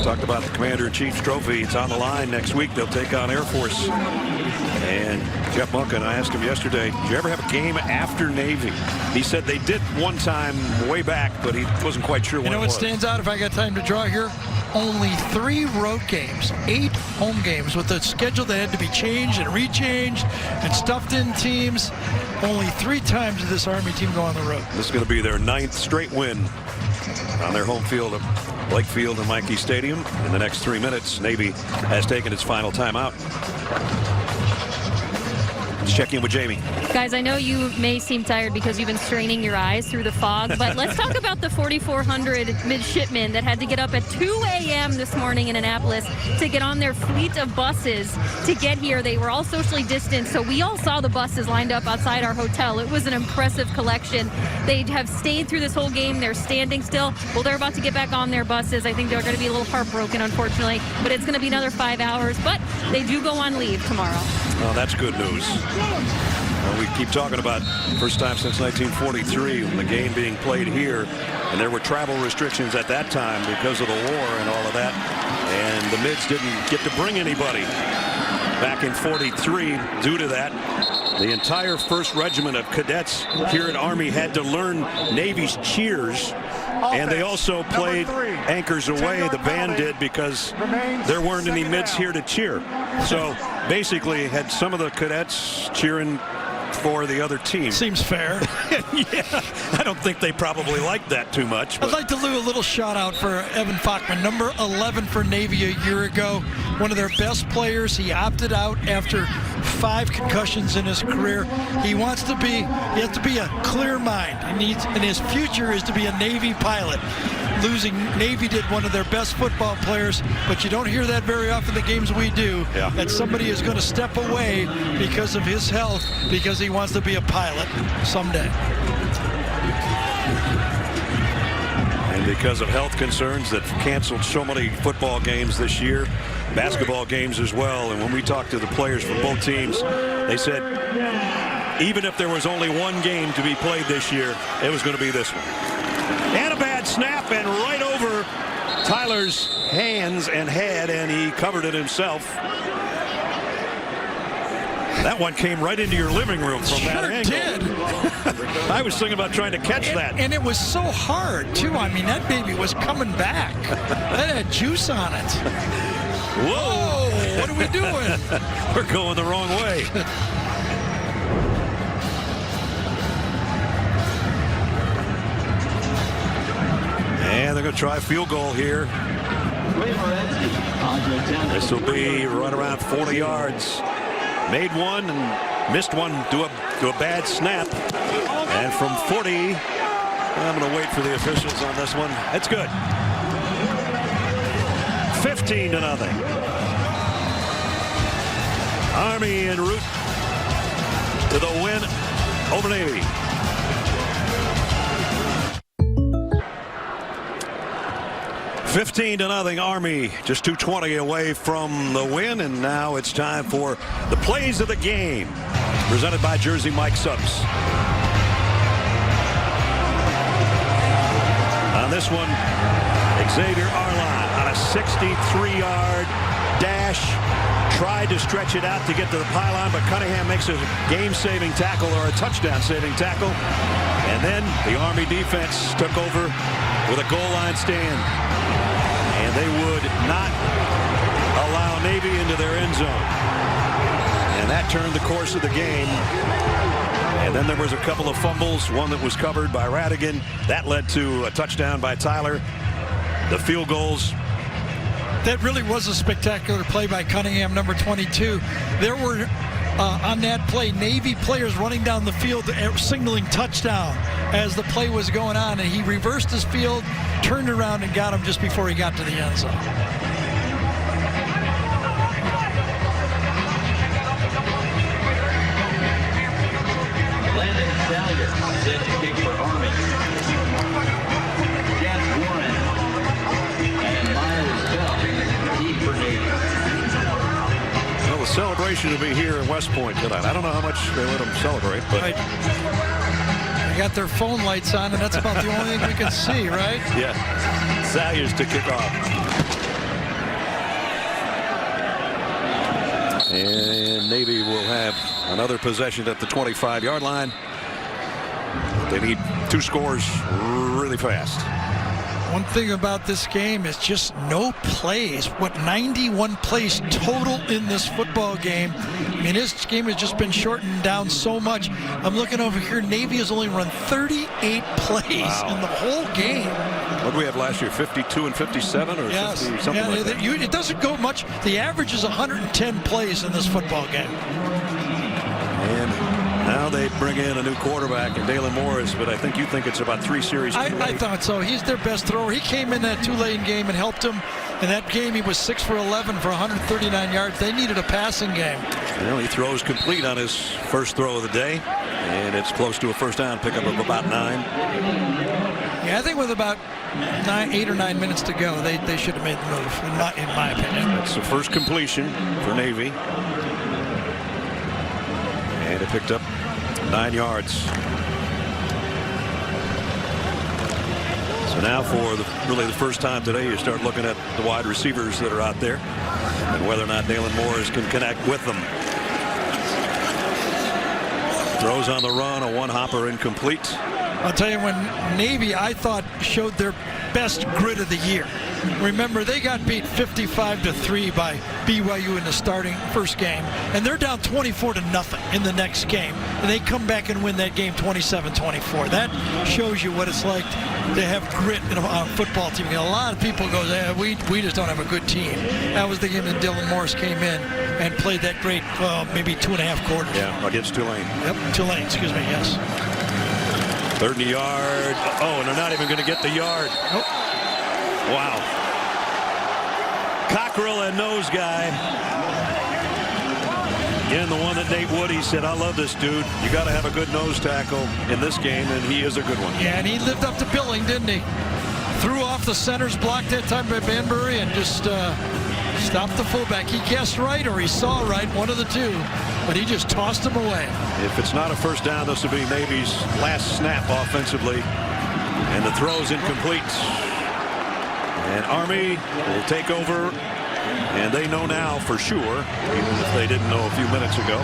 Talked about the Commander-in-Chief's trophy. It's on the line next week. They'll take on Air Force. And Jeff Munkin, I asked him yesterday, did you ever have a game after Navy? He said they did one time way back, but he wasn't quite sure when it was. You know what stands out, if I got time to draw here? Only 3 road games, 8 home games, with a schedule that had to be changed and rechanged and stuffed in teams. Only 3 times did this Army team go on the road. This is going to be their 9th straight win on their home field of Blake Field and Mikey Stadium. In the next 3 minutes, Navy has taken its final timeout. Let's check in with Jamie. Guys, I know you may seem tired because you've been straining your eyes through the fog, but let's talk about the 4,400 midshipmen that had to get up at 2 a.m. this morning in Annapolis to get on their fleet of buses to get here. They were all socially distanced, so we all saw the buses lined up outside our hotel. It was an impressive collection. They have stayed through this whole game. They're standing still. Well, they're about to get back on their buses. I think they're going to be a little heartbroken, unfortunately, but it's going to be another 5 hours. But they do go on leave tomorrow. Oh, that's good news. We keep talking about first time since 1943 when the game being played here, and there were travel restrictions at that time because of the war and all of that, and the Mids didn't get to bring anybody back in 43 due to that. The entire 1st Regiment of cadets here at Army had to learn Navy's cheers, and they also played Anchors Away, the band did, because there weren't any Mids here to cheer. So basically had some of the cadets cheering for the other team. Seems fair. Yeah, I don't think they probably liked that too much. I'd like to do a little shout out for Evan Falkman, number 11 for Navy a year ago. One of their best players. He opted out after 5 concussions in his career. He has to be a clear mind. And his future is to be a Navy pilot. Losing Navy did one of their best football players, but you don't hear that very often in the games we do, that somebody is going to step away because of his health, because he wants to be a pilot someday. And because of health concerns that canceled so many football games this year, basketball games as well. And when we talked to the players from both teams, they said even if there was only one game to be played this year, it was going to be this one. And a bad snap, and right over Tyler's hands and head, and he covered it himself. That one came right into your living room from that angle. Did. I was thinking about trying to catch that. And it was so hard, too. I mean, that baby was coming back. That had juice on it. Whoa! What are we doing? We're going the wrong way. And they're going to try a field goal here. This will be right around 40 yards. Made one and missed one to a bad snap. And from 40, I'm going to wait for the officials on this one. It's good. 15-0. Army en route to the win over Navy. $15-0 Army, just 2:20 away from the win, and now it's time for the plays of the game, presented by Jersey Mike Subs. On this one, Xavier Arlon on a 63-yard dash, tried to stretch it out to get to the pylon, but Cunningham makes a game-saving tackle, or a touchdown-saving tackle, and then the Army defense took over with a goal line stand. And they would not allow Navy into their end zone. And that turned the course of the game. And then there was a couple of fumbles, one that was covered by Radigan. That led to a touchdown by Tyler. The field goals. That really was a spectacular play by Cunningham, number 22. There were, on that play, Navy players running down the field signaling touchdown as the play was going on, and he reversed his field, turned around, and got him just before he got to the end zone. Landon Salyer set to kick for Army. Jeff Warren and Myers Bell deep for Navy. Well, the celebration will be here in West Point tonight. I don't know how much they let them celebrate, but They got their phone lights on, and that's about the only thing we can see, right? yeah, Salyers to kick off. And Navy will have another possession at the 25-yard line. They need 2 scores really fast. One thing about this game is just no plays. What, 91 plays total in this football game. I mean, this game has just been shortened down so much. I'm looking over here. Navy has only run 38 plays in the whole game. What did we have last year? 52 and 57 or 50, something like that? It doesn't go much. The average is 110 plays in this football game. And now they bring in a new quarterback in Dalen Morris, but I think you think it's about 3 series. I thought so. He's their best thrower. He came in that Tulane game and helped them. In that game, he was 6 for 11 for 139 yards. They needed a passing game. Well, he throws complete on his first throw of the day, and it's close to a first down pickup of about 9. Yeah, I think with about 8 or 9 minutes to go, they should have made the move, in my opinion. It's the first completion for Navy. picked up 9 yards. So now for really the first time today, you start looking at the wide receivers that are out there and whether or not Dalen Morris can connect with them. Throws on the run, a one-hopper incomplete. I'll tell you, when Navy, I thought, showed their best grit of the year. Remember, they got beat 55-3 by BYU in the starting first game, and they're down 24-0 in the next game, and they come back and win that game 27-24. That shows you what it's like to have grit in a football team. A lot of people go, we just don't have a good team. That was the game that Dylan Morris came in and played that great, maybe 2.5 quarters. Yeah, against Tulane. Yep, Tulane, excuse me, yes. 30 yard. Oh, and they're not even going to get the yard. Nope. Wow. Cockrell and nose guy. Again, the one that Nate Woody said, I love this dude. You got to have a good nose tackle in this game, and he is a good one. Yeah, and he lived up to billing, didn't he? Threw off the center's block that time by Banbury and just stopped the fullback. He guessed right or he saw right, one of the two, but he just tossed him away. If it's not a first down, this will be Navy's last snap offensively, and the throw's incomplete. And Army will take over, and they know now for sure, even if they didn't know a few minutes ago.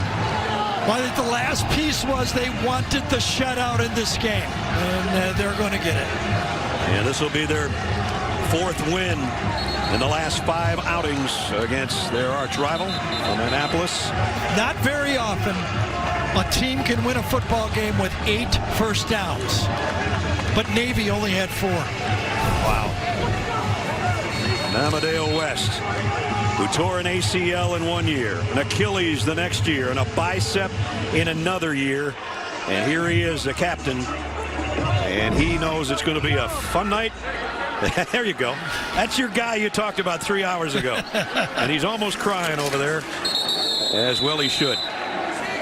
Well, I think the last piece was they wanted the shutout in this game, and they're going to get it. And this will be their 4th win in the last 5 outings against their arch rival from Annapolis. Not very often a team can win a football game with 8 first downs, but Navy only had 4. Wow. Amadeo West, who tore an ACL in 1 year, an Achilles the next year, and a bicep in another year. And here he is, the captain, and he knows it's going to be a fun night. There you go. That's your guy you talked about 3 hours ago. And he's almost crying over there, as well he should.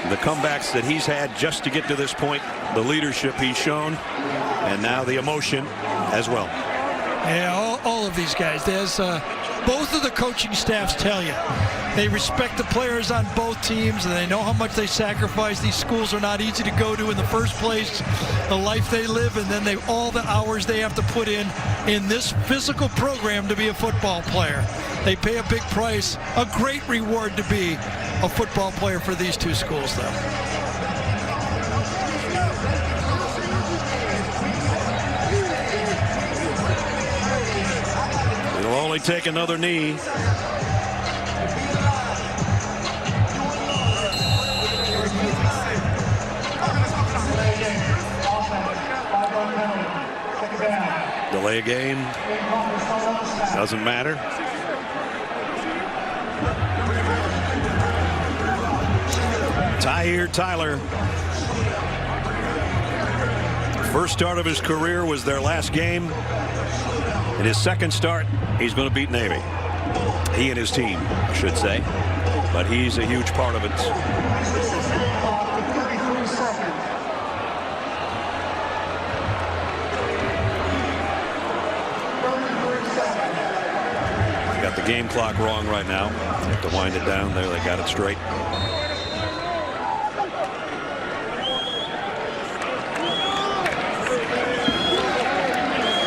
The comebacks that he's had just to get to this point, the leadership he's shown, and now the emotion as well. Yeah, all of these guys. There's both of the coaching staffs tell you they respect the players on both teams, and they know how much they sacrifice. These schools are not easy to go to in the first place, the life they live, and then all the hours they have to put in this physical program to be a football player. They pay a big price, a great reward to be a football player for these two schools, though. It'll only take another knee. Delay a game. Doesn't matter. Tyher Tyler. First start of his career was their last game. In his second start, he's going to beat Navy. He and his team, I should say. But he's a huge part of it. Got the game clock wrong right now. They have to wind it down there. They got it straight.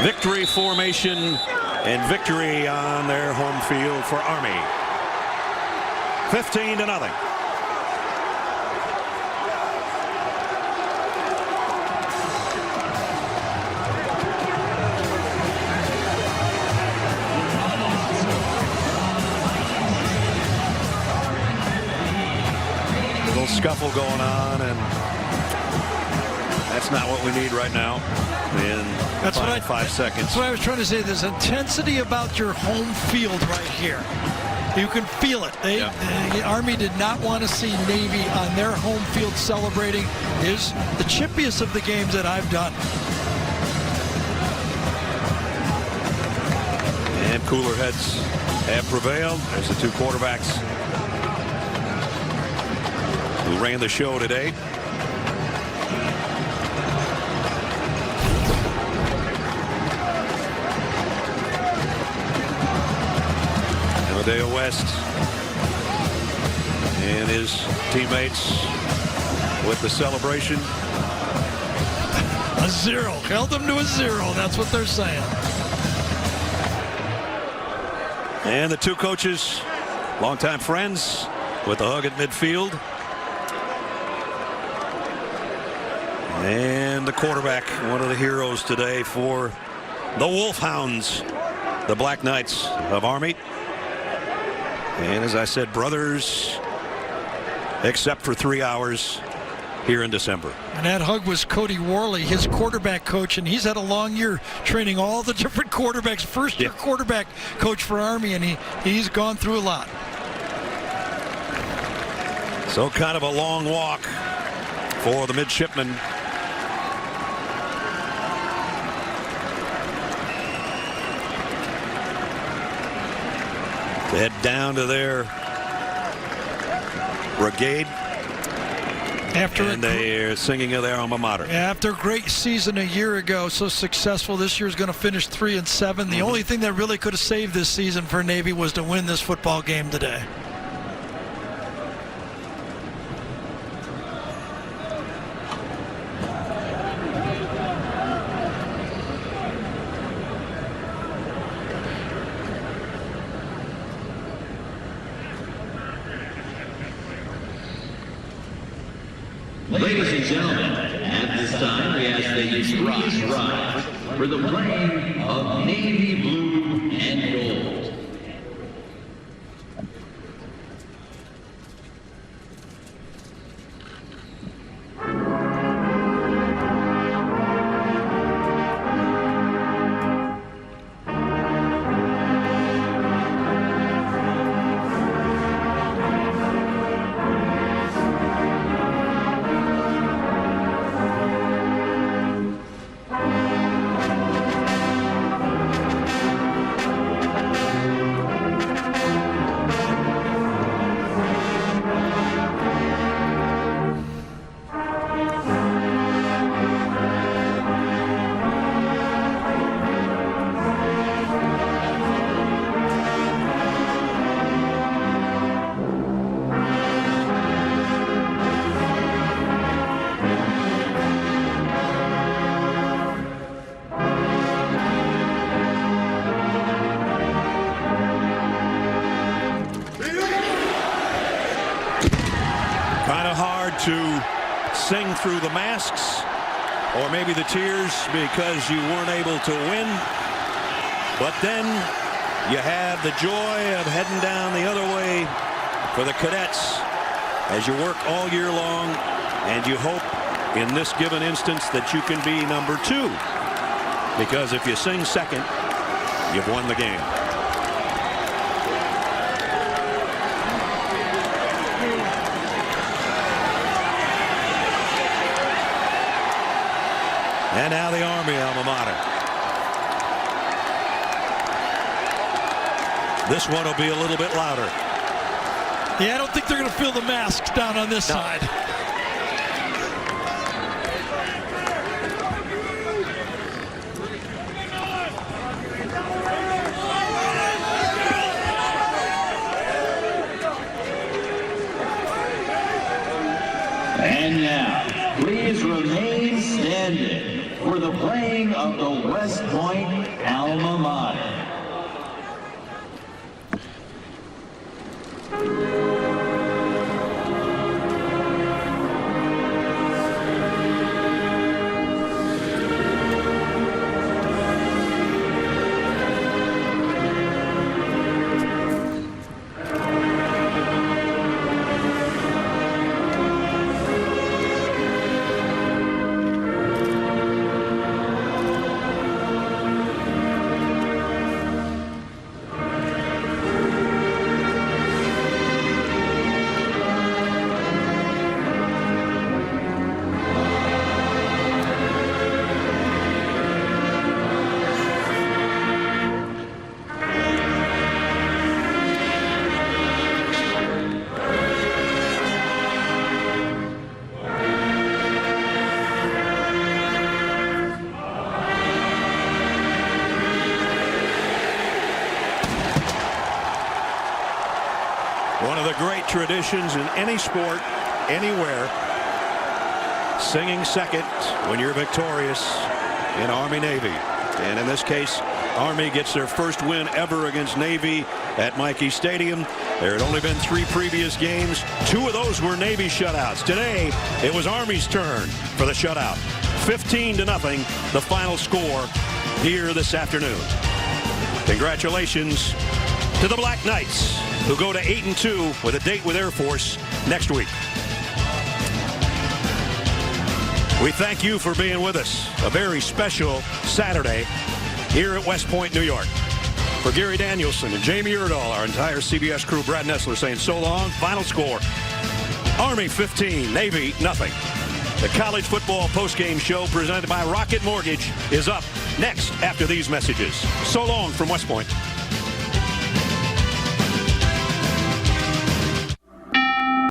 Victory formation and victory on their home field for Army. 15-0. Little scuffle going on, and that's not what we need right now. That's what 5 seconds. That's what I was trying to say. There's intensity about your home field right here. You can feel it. The Army did not want to see Navy on their home field celebrating. Is the chippiest of the games that I've done. And cooler heads have prevailed. There's the two quarterbacks who ran the show today. Amadeo West and his teammates with the celebration. A 0. Held them to a 0. That's what they're saying. And the two coaches, longtime friends, with the hug at midfield. And the quarterback, one of the heroes today for the Wolfhounds, the Black Knights of Army. And as I said, brothers, except for 3 hours here in December. And that hug was Cody Worley, his quarterback coach, and he's had a long year training all the different quarterbacks. First-year quarterback coach for Army, and he's gone through a lot. So kind of a long walk for the midshipmen. To head down to their brigade. And they're singing of their alma mater. After a great season a year ago, so successful, this year's going to finish 3-7. The only thing that really could have saved this season for Navy was to win this football game today. Ladies and gentlemen, at this time we ask that you please rise for the playing of Navy Blue and Gold. To sing through the masks or maybe the tears because you weren't able to win, but then you have the joy of heading down the other way for the cadets as you work all year long, and you hope in this given instance that you can be number 2, because if you sing second, you've won the game. And now the Army alma mater. This one will be a little bit louder. Yeah, I don't think they're going to feel the masks down on this side. And now, please remain standing for the playing of the West Point alma mater. One of the great traditions in any sport, anywhere, singing second when you're victorious in Army-Navy. And in this case, Army gets their first win ever against Navy at Michie Stadium. There had only been 3 previous games. 2 of those were Navy shutouts. Today, it was Army's turn for the shutout. 15-0, the final score here this afternoon. Congratulations to the Black Knights, who go to 8-2 with a date with Air Force next week. We thank you for being with us. A very special Saturday here at West Point, New York. For Gary Danielson and Jamie Erdahl, our entire CBS crew, Brad Nessler saying so long. Final score, Army 15, Navy nothing. The college football postgame show presented by Rocket Mortgage is up next after these messages. So long from West Point.